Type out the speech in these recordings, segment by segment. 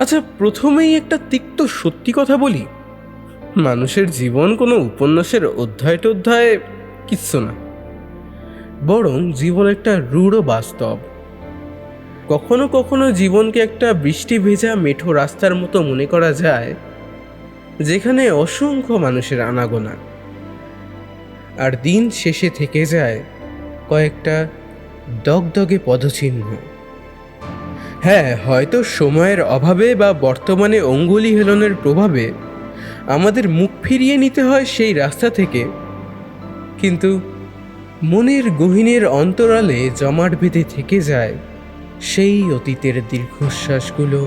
আচ্ছা, প্রথমেই একটা তিক্ত সত্যি কথা বলি, মানুষের জীবন কোনো উপন্যাসের অধ্যায় টধ্যায় কিচ্ছু না, বরং জীবন একটা রূঢ় বাস্তব। কখনো কখনো জীবনকে একটা বৃষ্টি ভেজা মেঠো রাস্তার মতো মনে করা যায়, যেখানে অসংখ্য মানুষের আনাগোনা, আর দিন শেষে থেকে যায় কয়েকটা দগদগে পদচিহ্ন। হ্যাঁ, হয়তো সময়ের অভাবে বা বর্তমানে অঙ্গুলি হেলনের প্রভাবে আমাদের মুখ ফিরিয়ে নিতে হয় সেই রাস্তা থেকে, কিন্তু মনের গহীনের অন্তরালে জমাট বেঁধে থেকে যায় সেই অতীতের দীর্ঘশ্বাসগুলো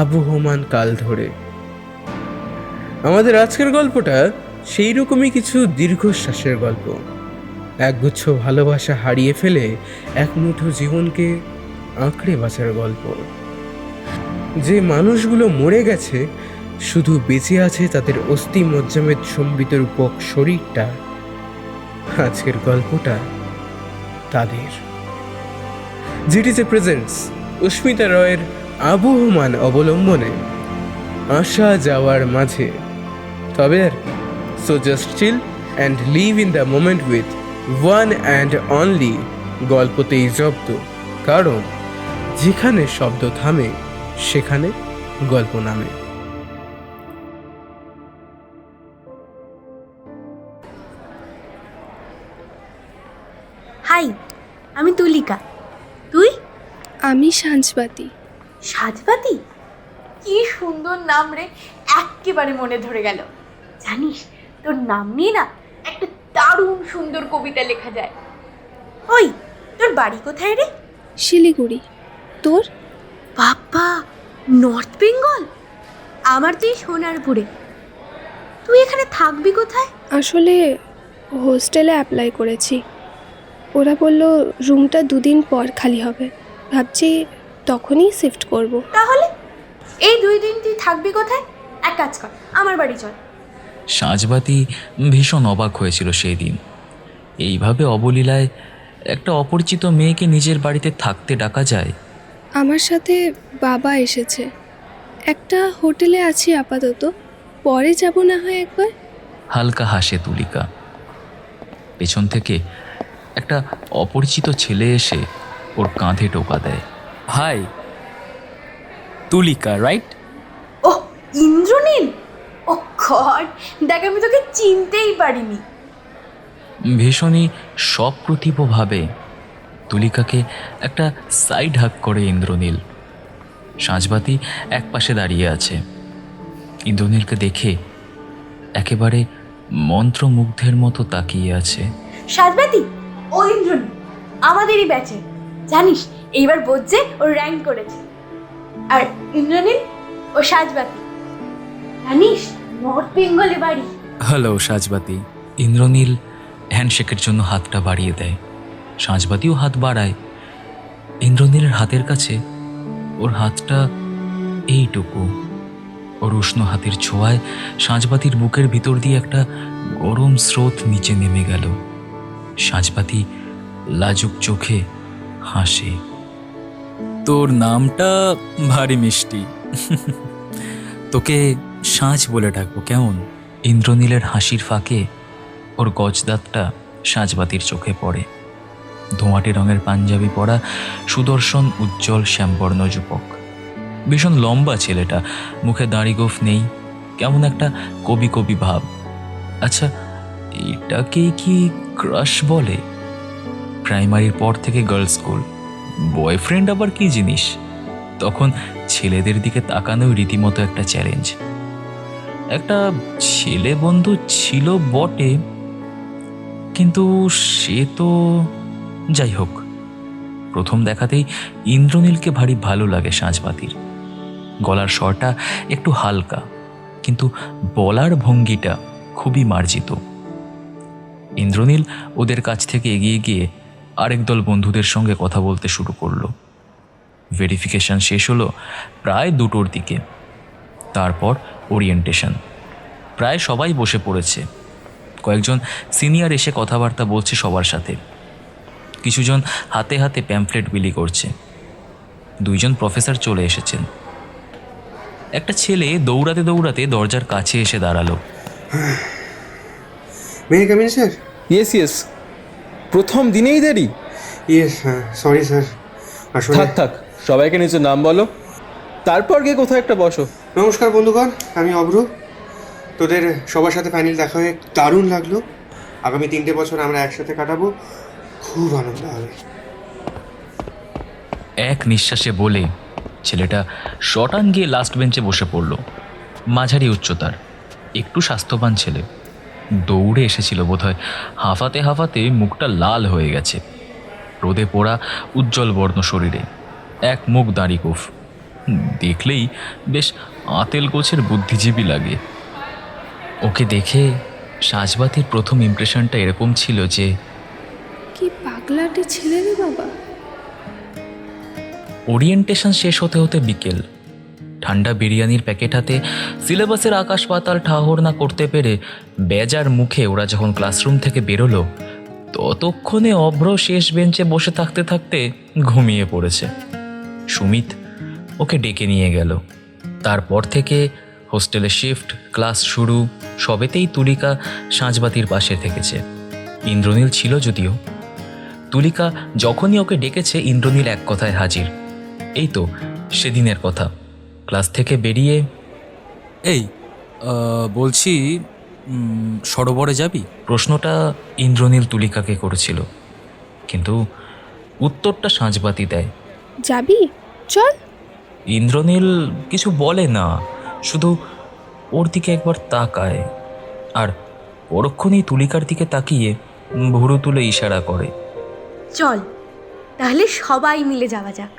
আবহমান কাল ধরে। আমাদের আজকের গল্পটা সেই রকমই কিছু দীর্ঘশ্বাসের গল্প, একগুচ্ছ ভালোবাসা হারিয়ে ফেলে এক মুঠো জীবনকে আঁকড়ে বাঁচার গল্প। যে মানুষগুলো মরে গেছে, শুধু বেঁচে আছে তাদের অস্থি মজ্জামেদ সম্বিত রূপক শরীরটা। আজকের গল্পটা তাদের। জিটিসি প্রেজেন্টস অস্মিতা রয়ের আবহমান অবলম্বনে আসা যাওয়ার মাঝে, তবে আর কি। So just chill and live in the moment with one and only গল্পতেই জব্দ, কারণ যেখানে শব্দ থামে সেখানে গল্প নামে। হাই, আমি তুলিকা। তুই? আমি সাঁঝবাতি। সাজবাতি? কি সুন্দর নাম রে, এক্কেবারে মনে ধরে গেল। জানিস, তোর নাম নিয়ে না একটা দারুণ সুন্দর কবিতা লেখা যায়। ওই, তোর বাড়ি কোথায় রে? শিলিগুড়ি। তোর? বাবা, নর্থ বেঙ্গল। আমার তুই সোনারপুরে। তুই এখানে থাকবি কোথায়? আসলে হোস্টেলে অ্যাপ্লাই করেছি। ওরা বলল রুমটা 2 দিন পর খালি হবে, ভাবছি তখনই শিফট করব। তাহলে এই 2 দিন তুই থাকবি কোথায়? এক কাজ কর, আমার বাড়ি চল। সাঁঝবাতি ভীষণ অবাক হয়েছিল সেই দিন। এইভাবে অবলীলায় একটা অপরিচিত মেয়েকে নিজের বাড়িতে থাকতে ডাকা যায়? আমার সাথে বাবা এসেছে। একটা হোটেলে আছি আপাতত, পরে যাব না হয় একবার। হালকা হাসে তুলিকা। পেছন থেকে একটা অপরিচিত ছেলে এসে ওর কাঁধে টোকা দেয়। হাই, তুলিকা রাইট? ও, ইন্দ্রনীল। ও গড, দেখ আমি তোকে চিনতেই পারিনি। ভীষণই সপ্রতিভভাবে তুলিকাকে একটা সাইড হাক করে ইন্দ্রনীল। সাঁঝবাতি একপাশে দাঁড়িয়ে আছে। ইন্দ্রনীলকে দেখে একেবারে মন্ত্রমুগ্ধের মতো তাকিয়ে আছে। সাজবাতি, ও ইন্দ্রনীল আমাদেরই ব্যাচে। জানিস, এইবার বোঝে ও র্যাঙ্ক করেছে। আর ইন্দ্রনীল ও সাজবাতি, জানিস নর্থ বেঙ্গলে বাড়ি। হ্যালো সাঁঝবাতি। ইন্দ্রনীল হ্যান্ডশেকের জন্য হাতটা বাড়িয়ে দেয়। সাঁঝবাতিও হাত বাড়ায়। ইন্দ্রনীলের হাতের কাছে ওর হাতটা এইটুকু। ওর উষ্ণ হাতের ছোঁয়ায় সাঁঝবাতির বুকের ভিতর দিয়ে একটা গরম স্রোত নিচে নেমে গেল। সাঁঝবাতি লাজুক চোখে হাসে। তোর নামটা ভারী মিষ্টি। তোকে সাঁঝ বলে ডাকবো কেমন? ইন্দ্রনীলের হাসির ফাঁকে ওর গজদাঁতটা সাঁঝবাতির চোখে পড়ে। ধোঁয়াটে রঙের পাঞ্জাবি পরা সুদর্শন উজ্জ্বল শ্যামবর্ণ যুবক। ভীষণ লম্বা ছেলেটা, মুখে দাড়ি গোঁফ নেই, কেমন একটা কবি কবি ভাব। আচ্ছা, এটাকেই কি ক্রাশ বলে? প্রাইমারির পর থেকে গার্লস স্কুল, বয়ফ্রেন্ড আবার কি জিনিস? তখন ছেলেদের দিকে তাকানোই রীতিমতো একটা চ্যালেঞ্জ। একটা ছেলে বন্ধু ছিল বটে, কিন্তু সে তো যাই হোক। প্রথম দেখাতেই ইন্দ্রনীলকে ভারী ভালো লাগে সাঁঝবাতির। গলার স্বরটা একটু হালকা, কিন্তু বলার ভঙ্গিটা খুবই মার্জিত। ইন্দ্রনীল ওদের কাছ থেকে এগিয়ে গিয়ে আরেক দল বন্ধুদের সঙ্গে কথা বলতে শুরু করলো। ভেরিফিকেশন শেষ হলো প্রায় 2টোর দিকে। তারপর ওরিয়েন্টেশন। প্রায় সবাই বসে পড়েছে। কয়েকজন সিনিয়র এসে কথাবার্তা বলছে সবার সাথে। কিছুজন হাতে হাতে প্যাম্পলেট বিলি করছে। 2জন প্রফেসর চলে এসেছেন। একটা ছেলে দৌড়াতে দৌড়াতে দরজার কাছে এসে দাঁড়ালো। May I come in sir? Yes yes, প্রথম দিনেই দেরি? ইয়েস, সরি স্যার, আসলে থাক থাক, সবাইকে নিজের নাম বলো, তারপর গিয়ে কোথাও একটা বসো। নমস্কার বন্ধুগণ, আমি অভ্র। তোদের সবার সাথে ফাইনাল দেখা হয়ে দারুণ লাগলো। আগামী 3টে বছর আমরা একসাথে কাটাবো, খুব আনন্দ হবে। এক নিঃশ্বাসে বলে ছেলেটা শটান গিয়ে লাস্ট বেঞ্চে বসে পড়ল। মাঝারি উচ্চতার, একটু স্বাস্থ্যবান ছেলে, দৌড়ে এসেছিল বোধহয়। হাঁফাতে হাঁফাতে মুখটা লাল হয়ে গেছে, রোদে পোড়া উজ্জ্বল বর্ণ শরীরে, এক মুখ দাড়ি গোঁফ, দেখলেই বেশ আতেল গোছের বুদ্ধিজীবী লাগে। ওকে দেখে সাজবাতির প্রথম ইমপ্রেশনটা এরকম ছিল যে কি পাগলাটে ছেলে রে বাবা। ওরিয়েন্টেশন শেষ হতে হতে বিকেল। ঠান্ডা বিরিয়ানির প্যাকেট হাতে সিলেবাসের আকাশ পাতাল ঠাহর না করতে পেরে বেজার মুখে ওরা যখন ক্লাসরুম থেকে বেরোলো, ততক্ষণে অভ্র শেষ বেঞ্চে বসে থাকতে থাকতে ঘুমিয়ে পড়েছে। সুমিত ওকে ডেকে নিয়ে গেল। তারপর থেকে হোস্টেলে শিফট, ক্লাস শুরু, সবেতেই তুলিকা সাঁঝবাতির পাশে থেকেছে। ইন্দ্রনীল ছিল যদিও। তুলিকা যখনই ওকে ডেকেছে ইন্দ্রনীল এক কথায় হাজির। এই তো সেদিনের কথা, ক্লাস থেকে বেরিয়ে এই বলছি, সরোবরে যাবি? প্রশ্নটা ইন্দ্রনীল তুলিকাকে করেছিল, কিন্তু উত্তরটা সাঁঝবাতি দেয়। যাবি? চল। ইন্দ্রনীল কিছু বলে না, শুধু ওর দিকে একবার তাকায়, আর পরক্ষণেই তুলিকার দিকে তাকিয়ে ভুরু তুলে ইশারা করে। চল, তাহলে সবাই মিলে যাওয়া যাক।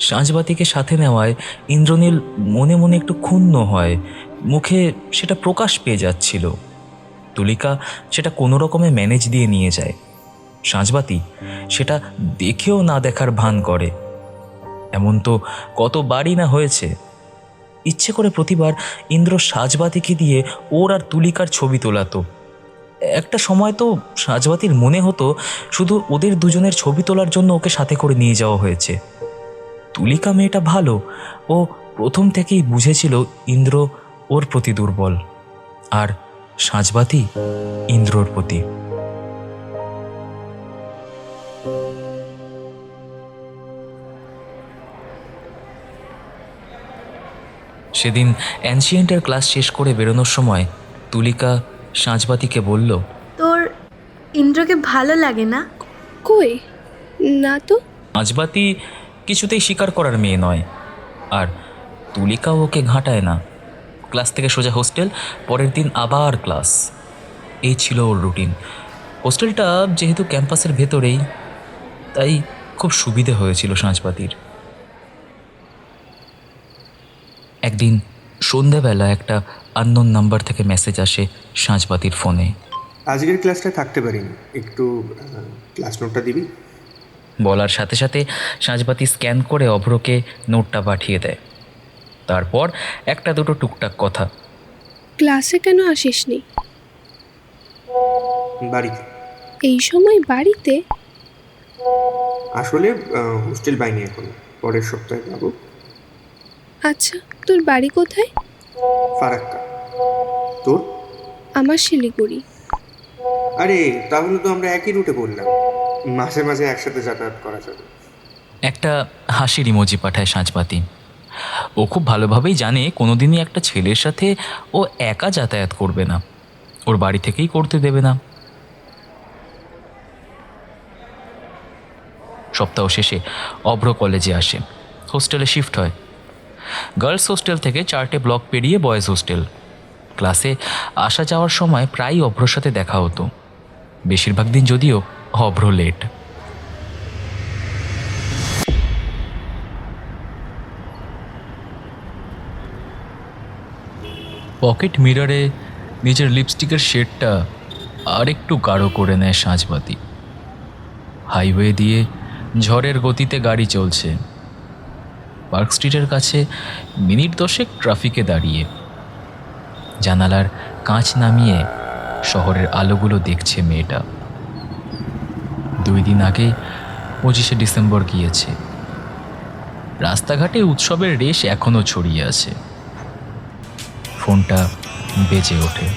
সাঁঝবাতিকে সাথে নেওয়ায় ইন্দ্রনীল মনে মনে একটু ক্ষুণ্ণ হয়, মুখে সেটা প্রকাশ পেয়ে যাচ্ছিল। তুলিকা সেটা কোনো রকমে ম্যানেজ দিয়ে নিয়ে যায়। সাঁঝবাতি সেটা দেখেও না দেখার ভান করে। এমন তো কতবারই না হয়েছে। ইচ্ছে করে প্রতিবার ইন্দ্র সাঁঝবাতিকে দিয়ে ওর আর তুলিকার ছবি তোলাতো। একটা সময় তো সাঁঝবাতির মনে হতো শুধু ওদের দুজনের ছবি তোলার জন্য ওকে সাথে করে নিয়ে যাওয়া হয়েছে। তুলিকা মেয়েটা ভালো, ও প্রথম থেকেই বুঝেছিল ইন্দ্র ওর প্রতি দুর্বল, আর সাঁঝবাতি ইন্দ্রর প্রতি। সেদিন অ্যানশিয়েন্টের ক্লাস শেষ করে বেরোনোর সময় তুলিকা সাঁঝবাতিকে বলল, তোর ইন্দ্রকে ভালো লাগে না? কই না তো। সাঁঝবাতি কিছুতেই স্বীকার করার মেয়ে নয়, আর তুলিকাও ওকে ঘাঁটায় না। ক্লাস থেকে সোজা হোস্টেল, পরের দিন আবার ক্লাস, এই ছিল ওর রুটিন। হোস্টেলটা যেহেতু ক্যাম্পাসের ভেতরেই, তাই খুব সুবিধে হয়েছিল সাঁঝবাতির। একদিন সন্ধ্যাবেলা একটা আননোন নাম্বার থেকে মেসেজ আসে সাঁঝবাতির ফোনে। আজকের ক্লাসটা থাকতে পারিনি, একটু ক্লাস নোটটা দিবি? বলার সাথে সাথে সাঁঝবাতি স্ক্যান করে অভ্রকে নোটটা পাঠিয়ে দেয়। তারপর একটা দুটো টুকটাক কথা। ক্লাসে কেন আসিসনি? বাড়িতে। এই সময় বাড়িতে? আসলে হোস্টেল পাইনি এখন, পরের সপ্তাহে যাবো। আচ্ছা, তোর বাড়ি কোথায়? ফারাক্কা। তোর? আমার শিলিগুড়ি। আরে তাহলে তো আমরা একই রুটে পড়লাম, মাঝে মাঝে একসাথে যাতায়াত করা যাবে। একটা হাসির ইমোজি পাঠায় সাঁঝবাতি। ও খুব ভালোভাবেই জানে কোনোদিনই একটা ছেলের সাথে ও একা যাতায়াত করবে না, ওর বাড়ি থেকেই করতে দেবে না। সপ্তাহ শেষে অভ্র কলেজে আসে, হোস্টেলে শিফট হয়। গার্লস হোস্টেল থেকে 4টে ব্লক পেরিয়ে বয়েজ হোস্টেল। ক্লাসে আসা যাওয়ার সময় প্রায়ই অভ্রর সাথে দেখা হতো, বেশিরভাগ দিন যদিও অভ্র লেট। পকেট মিররে নিজের লিপস্টিকের শেডটা আর একটু গাঢ় করে নেয় সাঁঝবাতি। হাইওয়ে দিয়ে ঝড়ের গতিতে গাড়ি চলছে। পার্ক স্ট্রিটের কাছে মিনিট 10 ট্রাফিকে দাঁড়িয়ে জানালার কাঁচ নামিয়ে শহরের আলোগুলো দেখছে মেয়েটা। 2 দিন আগে 25শে ডিসেম্বর গিয়েছে। রাস্তাঘাটে উৎসবের রেশ এখনও ছড়িয়ে আছে। ফোনটা বেজে ওঠে।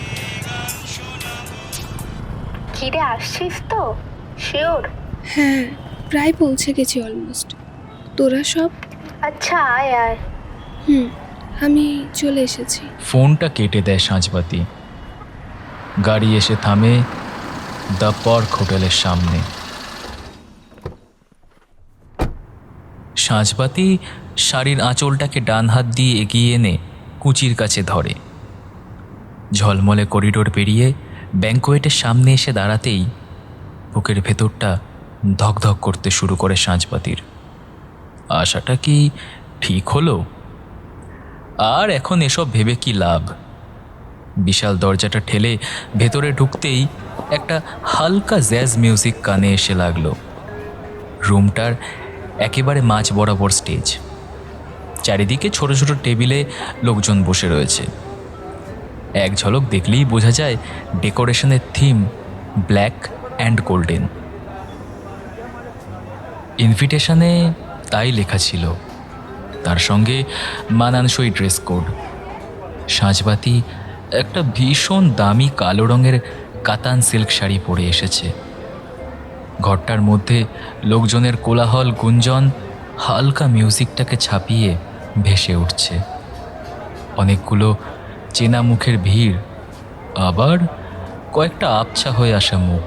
কিরে, আসছিস তো? শিওর? হ্যাঁ, প্রায় পৌঁছে গেছি অলমোস্ট। তোরা সব? আচ্ছা, আয় আয়। আমি চলে এসেছি। ফোনটা কেটে দেয় সাঁঝবাতি। গাড়ি এসে থামে দ্য পার্ক হোটেলের সামনে। সাঁঝবাতি শাড়ির আঁচলটাকে ডান হাত দিয়ে এগিয়ে এনে কুচির কাছে ধরে। ঝলমলে করিডোর পেরিয়ে ব্যাংকোয়েটের সামনে এসে দাঁড়াতেই বুকের ভেতরটা ধকধক করতে শুরু করে সাঁঝবাতির। আশাটা কি ঠিক হলো? আর এখন এসব ভেবে কি লাভ? বিশাল দরজাটা ঠেলে ভেতরে ঢুকতেই একটা হালকা জ্যাজ মিউজিক কানে এসে লাগলো। রুমটার একেবারে মাঝ বরাবর স্টেজ, চারিদিকে ছোট ছোট টেবিলে লোকজন বসে রয়েছে। এক ঝলক দেখলেই বোঝা যায় ডেকোরেশনের থিম ব্ল্যাক অ্যান্ড গোল্ডেন। ইনভিটেশনে তাই লেখা ছিল, তার সঙ্গে মানানসই ড্রেস কোড। সাঁঝবাতি একটা ভীষণ দামি কালো রঙের কাতান সিল্ক শাড়ি পরে এসেছে। ঘরটার মধ্যে লোকজনের কোলাহল গুঞ্জন হালকা মিউজিকটাকে ছাপিয়ে ভেসে উঠছে। অনেকগুলো চেনা মুখের ভিড়, আবার কয়েকটা আবছা হয়ে আসা মুখ,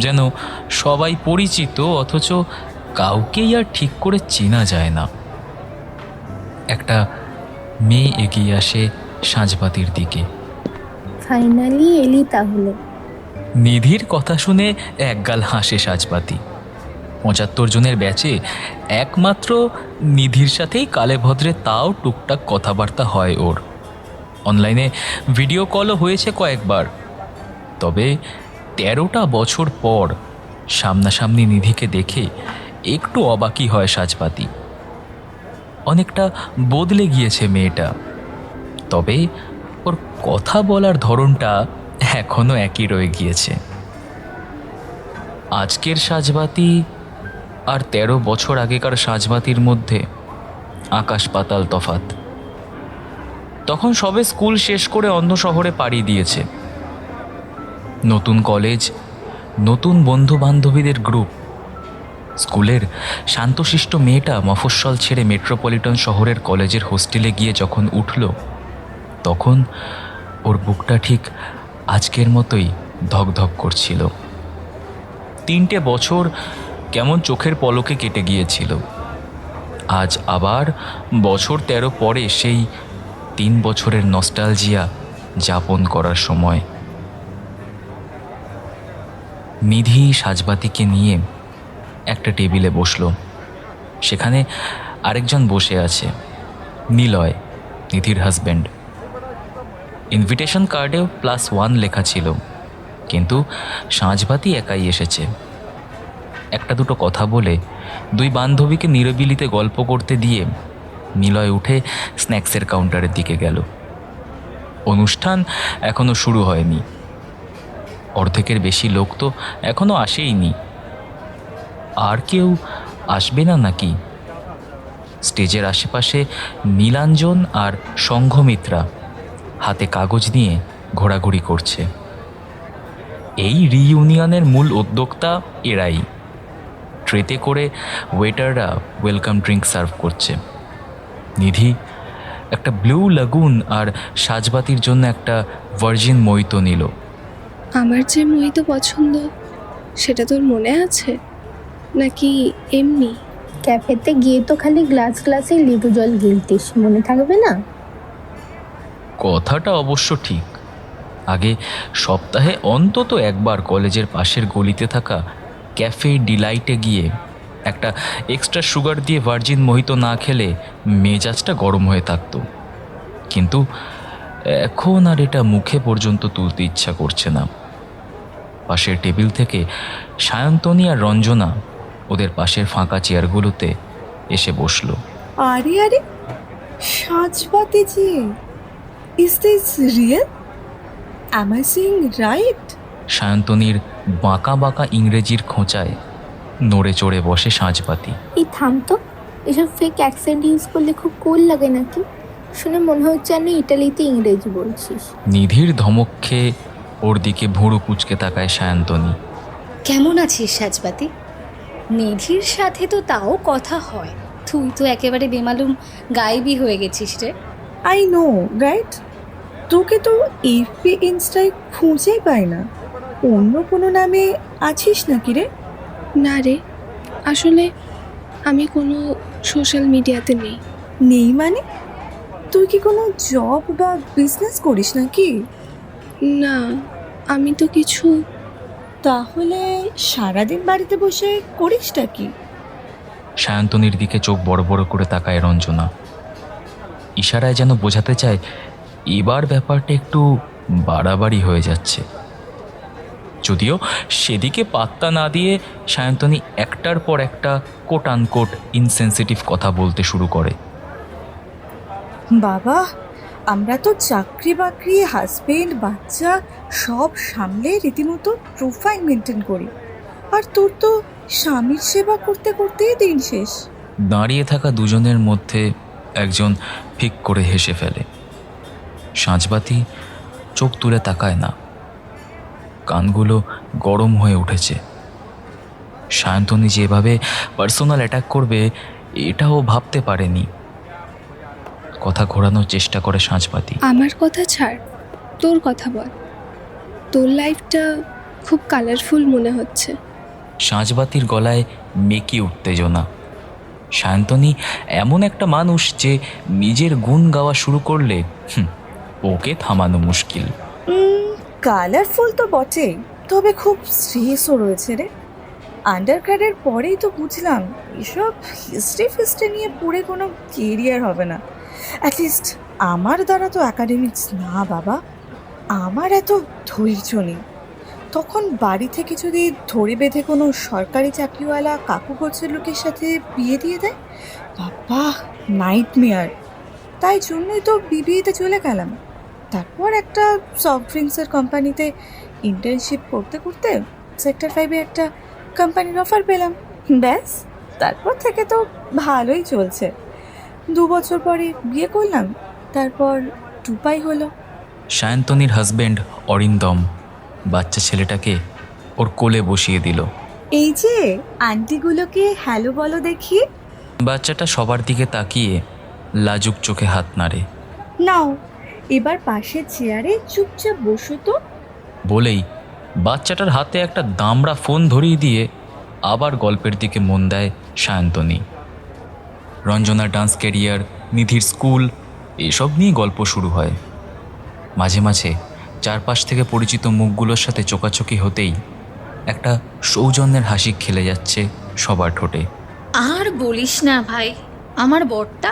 যেন সবাই পরিচিত অথচ কাউকেই আর ঠিক করে চেনা যায় না। একটা মেয়ে এগিয়ে আসে সাঁঝবাতির দিকে। ফাইনালি এলি তাহলে? নিধির কথা শুনে একগাল হাসে সাঁঝবাতি। ৭৫ জনের ব্যাচে একমাত্র নিধির সাথেই কালে ভদ্রে তাও টুকটাক কথাবার্তা হয় ওর। অনলাইনে ভিডিও কলও হয়েছে কয়েকবার। তবে ১৩টা বছর পর সামনাসামনি নিধিকে দেখে একটু অবাকই হয় সাঁঝবাতি। অনেকটা বদলে গিয়েছে মেয়েটা, তবে ওর কথা বলার ধরনটা এখনো একই রয়ে গিয়েছে। আজকের সাঁঝবাতি আর ১৩ বছর আগেকার সাঁঝবাতির মধ্যে আকাশ পাতাল তফাৎ। তখন সবে স্কুল শেষ করে অন্য শহরে পাড়ি দিয়েছে। নতুন কলেজ, নতুন বন্ধু বান্ধবীদের গ্রুপ। স্কুলের শান্তশিষ্ট মেয়েটা মফস্বল ছেড়ে মেট্রোপলিটন শহরের কলেজের হোস্টেলে গিয়ে যখন উঠল, তখন ওর বুকটা ঠিক আজকের মতোই ধকধক করছিল। ৩টে বছর কেমন চোখের পলকে কেটে গিয়েছিল। আজ আবার বছর ১৩ পরে সেই ৩ বছরের নস্টালজিয়া যাপন করার সময়। নিধি সাঁঝবাতিকে নিয়ে একটা টেবিলে বসলো। সেখানে আরেকজন বসে আছে, নিলয়, নিধির হাজব্যান্ড। ইনভিটেশন কার্ডেও +1 লেখা ছিল, কিন্তু সাঁঝবাতি একাই এসেছে। একটা দুটো কথা বলে দুই বান্ধবীকে নিরবিলিতে গল্প করতে দিয়ে নিলয় উঠে স্ন্যাক্সের কাউন্টারের দিকে গেল। অনুষ্ঠান এখনো শুরু হয়নি। অর্ধেকের বেশি লোক তো এখনো আসেইনি। আর কেউ আসবে না নাকি? স্টেজের আশেপাশে নীলাঞ্জন আর সংঘমিত্রা হাতে কাগজ নিয়ে ঘোরাঘুরি করছে। এই রিইউনিয়নের মূল উদ্যোক্তা এরাই। ট্রেতে করে ওয়েটাররা ওয়েলকাম ড্রিঙ্ক সার্ভ করছে। নিধি একটা ব্লু লাগুন আর সাঁঝবাতির জন্য একটা ভার্জিন মইতো নিল। আমার যে মোহিত পছন্দ সেটা তোর মনে আছে নাকি এমনি? ক্যাফেতে গিয়ে তো খালি গ্লাসে লেবু জল গিলতিস, মনে থাকবে না? কথাটা অবশ্য ঠিক। আগে সপ্তাহে অন্তত একবার কলেজের পাশের গলিতে থাকা ক্যাফে ডিলাইটে গিয়ে একটা এক্সট্রা সুগার দিয়ে ভার্জিন মোহিতো না খেলে মেজাজটা গরম হয়ে থাকতো। কিন্তু এখন আর এটা মুখে পর্যন্ত তুলতে ইচ্ছা করছে না। পাশের টেবিল থেকে সায়ন্তনী আর রঞ্জনা ওদের পাশের ফাঁকা চেয়ারগুলোতে এসে বসলো। আরে আরে, Sanjhbati ji, is this real? Am I seeing right? সায়ন্তনীর বাঁকা বাঁকা ইংরেজির খোঁচায় নড়ে চড়ে বসে সাঁঝবাতি। এই থাম তো, এসব ফেক অ্যাকসেন্ট ইউজ করলে খুব কুল লাগে নাকি? শুনে মনে হচ্ছে আমি ইটালিতে ইংরেজি বলছিস। নিধির ধমক খেয়ে ওর দিকে ভুরু কুঁচকে তাকায় সায়ন্তনী। কেমন আছিস সাজবাতি? নিধির সাথে তো তাও কথা হয়, তুই তো একেবারে বেমালুম গায়েবই হয়ে গেছিস রে। আই নো রাইট, তোকে তো এফবি ইনস্টায় খুঁজেই পাই না। অন্য কোনো নামে আছিস নাকি রে? না রে, আসলে আমি কোনো সোশ্যাল মিডিয়াতে নেই। নেই মানে? তুই কি কোনো জব বা বিজনেস করিস নাকি? না, আমি তো কিছু। তাহলে সারাদিন বাড়িতে বসে করিসটা কি? সায়ন্তনীর দিকে চোখ বড় বড় করে তাকায় রঞ্জনা। ইশারায় যেন বোঝাতে চায় এবার ব্যাপারটা একটু বাড়াবাড়ি হয়ে যাচ্ছে। যদিও সেদিকে পাত্তা না দিয়ে সায়ন্তনী একটার পর একটা কোট আনকোট ইনসেনসিটিভ কথা বলতে শুরু করে। বাবা, আমরা তো চাকরি বাকরি, হাজবেন্ড, বাচ্চা সব সামলে রীতিমতো প্রোফাইল মেনটেন করি, আর তোর তো স্বামীর সেবা করতে করতেই দিন শেষ। দাঁড়িয়ে থাকা দুজনের মধ্যে একজন ফিক করে হেসে ফেলে। সাঁঝবাতি চোখ তুলে তাকায় না, কানগুলো গরম হয়ে উঠেছে। সায়ন্তনী যেভাবে পার্সোনাল অ্যাটাক করবে এটাও ভাবতে পারেনি। কথা ঘোরানোর চেষ্টা করে সাঁঝবাতি। আমার কথা ছাড়, তোর কথা বল। তোর লাইফটা খুব কালারফুল মনে হচ্ছে। সাঁঝবাতির গলায় মেকি উত্তেজনা। সায়ন্তনী এমন একটা মানুষ যে নিজের গুণ গাওয়া শুরু করলে ওকে থামানো মুশকিল। কালারফুল তো বটেই, তবে খুব স্ট্রেসও রয়েছে রে। আন্ডারগ্রেডের পরেই তো বুঝলাম এসব হিস্ট্রি নিয়ে পড়ে কোনো কেরিয়ার হবে না। অ্যাটলিস্ট আমার দ্বারা তো অ্যাকাডেমিক্স না বাবা। আমার এত ধৈর্য নেই। তখন বাড়ি থেকে যদি ধরে বেঁধে কোনো সরকারি চাকরিওয়ালা কাকু গোছের লোকের সাথে বিয়ে দিয়ে দেয়, বাবা নাইটমেয়ার। তাই জন্যই তো বিবিএতে চলে গেলাম। তারপর একটা সফট ড্রিঙ্কসের কোম্পানিতে ইন্টার্নশিপ করতে করতে সেক্টর 5-এ একটা কোম্পানির অফার পেলাম। ব্যাস, তারপর থেকে তো ভালোই চলছে। 2 বছর পরে বিয়ে করলাম, তারপর টুপাই হলো। সায়ন্তনীর হাজবেন্ড অরিন্দম বাচ্চা ছেলেটাকে ওর কোলে বসিয়ে দিল। এই যে আন্টিগুলোকে হ্যালো বলো দেখি। বাচ্চাটা সবার দিকে তাকিয়ে লাজুক চোখে হাত নাড়ে। নাও, এবার পাশের চেয়ারে চুপচাপ বসো তো। বলেই বাচ্চাটার হাতে একটা দামড়া ফোন ধরিয়ে দিয়ে আবার গল্পের দিকে মন দেয় সায়ন্তনী। রঞ্জনার ডান্স ক্যারিয়ার, নিধির স্কুল, এসব নিয়ে গল্প শুরু হয়। মাঝে মাঝে চারপাশ থেকে পরিচিত মুখগুলোর সাথে চোকাচোকি হতেই একটা সৌজন্যের হাসি খেলে যাচ্ছে সবার ঠোঁটে। আর বলিস না ভাই, আমার বরটা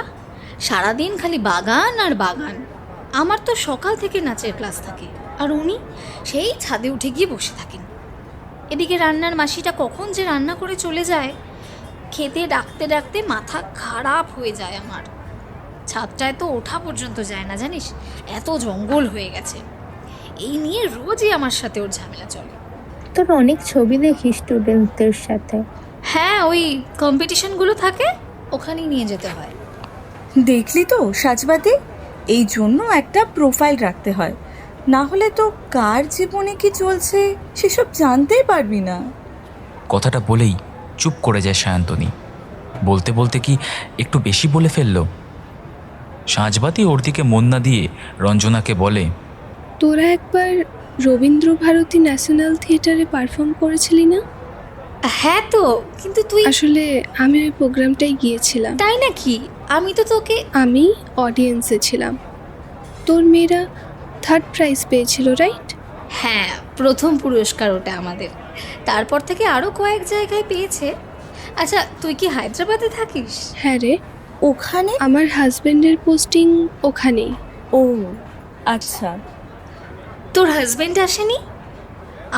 সারাদিন খালি বাগান আর বাগান। আমার তো সকাল থেকে নাচের ক্লাস থাকে, আর উনি সেই ছাদে উঠে গিয়ে বসে থাকেন। এদিকে রান্নার মাসিটা কখন যে রান্না করে চলে যায়, খেতে ডাকতে ডাকতে মাথা খারাপ হয়ে যায় আমার। ছাদটায় তো ওঠা পর্যন্ত যায় না জানিস, এত জঙ্গল হয়ে গেছে। এই নিয়ে রোজই আমার সাথে ওর ঝামেলা চলে। তোর অনেক ছবি দেখি স্টুডেন্টদের সাথে। হ্যাঁ, ওই কম্পিটিশনগুলো থাকে, ওখানেই নিয়ে যেতে হয়। দেখলি তো সাজবাতি, এই জন্য একটা প্রোফাইল রাখতে হয়, না হলে তো কার জীবনে কি চলছে সেসব জানতেই পারবি না। কথাটা বলেই চুপ করে যায় সায়ন্তনী। বলতে বলতে কি একটু বেশি বলে ফেলল। সাঁঝবাতি ওর দিকে মন না দিয়ে রঞ্জনাকে বলে, তোরা একবার রবীন্দ্রভারতী ন্যাশনাল থিয়েটারে পারফর্ম করেছিলি না? হ্যাঁ তো, কিন্তু তুই। আসলে আমি ওই প্রোগ্রামটাই গিয়েছিলাম। তাই নাকি? আমি তো তোকে। আমি অডিয়েন্সে ছিলাম। তোর মেয়েরা 3rd প্রাইজ পেয়েছিল, রাইট? হ্যাঁ, প্রথম পুরস্কার ওটা আমাদের। তারপর থেকে আরও কয়েক জায়গায় পেয়েছে। আচ্ছা, তুই কি হায়দ্রাবাদে থাকিস? হ্যাঁ রে, ওখানে? আমার হাজবেন্ডের পোস্টিং ওখানেই। ও আচ্ছা। তোর হাজবেন্ড আসেনি?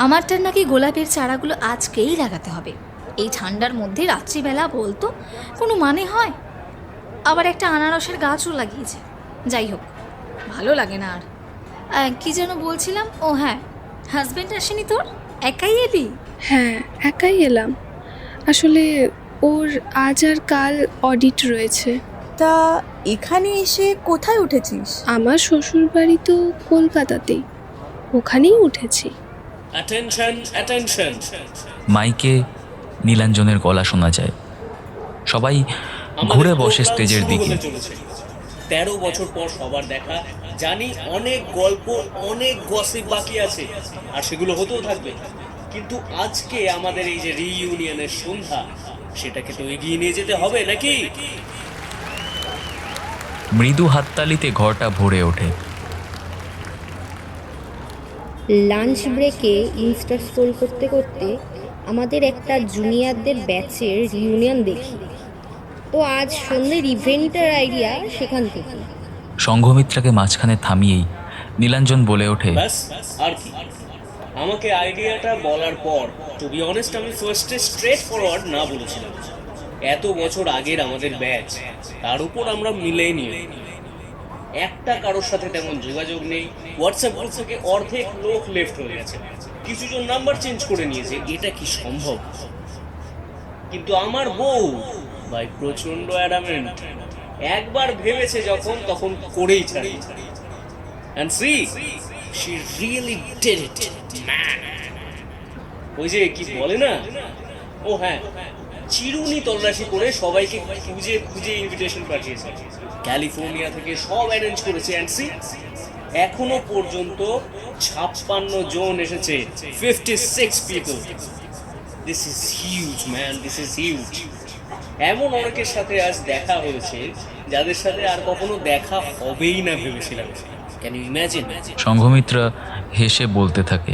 আমারটার নাকি গোলাপের চারাগুলো আজকেই লাগাতে হবে। এই ঠান্ডার মধ্যে রাত্রিবেলা বলতো কোনো মানে হয়? আবার একটা আনারসের গাছও লাগিয়েছে। যাই হোক, ভালো লাগে না আর। কি যেন বলছিলাম, ও হ্যাঁ, হাজবেন্ড আসেনি তোর? একাই এলি? হ্যাঁ, একাই এলাম। আসলে ওর আজ আর কাল অডিট রয়েছে। তা এখানে এসে কোথায় উঠেছিস? আমার শ্বশুর বাড়ি তো কলকাতাতেই, ওখানেই উঠেছি। মাইকে নীলাঞ্জনের গলা শোনা যায়। সবাই ঘুরে বসে স্টেজের দিকে। 13 বছর পর সবার দেখা। জানি অনেক গল্প, অনেক গসিপ বাকি আছে, আর সেগুলো হতেও থাকবে, কিন্তু আজকে আমাদের এই যে রিইউনিয়নের সন্ধ্যা, সেটাকে তো এগিয়ে নিয়ে যেতে হবে নাকি? মৃদু হাততালিতে ঘরটা ভরে ওঠে। লাঞ্চ ব্রেকে ইনস্টা স্ক্রোল করতে করতে আমাদের একটা জুনিয়রদের ব্যাচের রিউনিয়ন দেখি, তো আজ সন্ধ্যের ইভেন্টের আইডিয়া সেখান থেকে। সংঘমিত্রাকে মাঝখানে থামিয়েই নীলাঞ্জন বলে ওঠে, ব্যাস, আর কি? আমাকে আইডিয়াটা বলার পর টু বি অনেস্ট আমি ফার্স্টে স্ট্রেট ফরওয়ার্ড না বলেছিলাম। এত বছর আগের আমাদের ব্যাচ, তার উপর আমরা মিলেনিয়াম, একটা কারোর সাথে তেমন যোগাযোগ নেই। হোয়াটসঅ্যাপ গ্রুপ থেকে অর্ধেক লোক লেফট হয়ে গেছে, কিছু জন নাম্বার চেঞ্জ করে নিয়েছে। এটা কি সম্ভব? কিন্তু আমার বউ ভাই প্রচন্ড অ্যাডামেন্ট, একবার ভেবেছে যখন তখন করেই ছাড়ে। And see, she really did it, man. ওই যে কি বলে না, ও হ্যাঁ, চিরুনি তল্লাশি করে সবাইকে খুঁজে খুঁজে ইনভিটেশন পাঠিয়েছে, ক্যালিফোর্নিয়া থেকে সব অ্যারেঞ্জ করেছে। অ্যান্ড সি, এখনো পর্যন্ত 56 জন এসেছে, 56 people. This is huge man, this is huge. এমন অনেকের সাথে আজ দেখা হয়েছে যাদের সাথে আর কখনো দেখা হবেই না ভেবেছিলাম। Can you imagine? সংঘমিত্রা হেসে বলতে থাকে,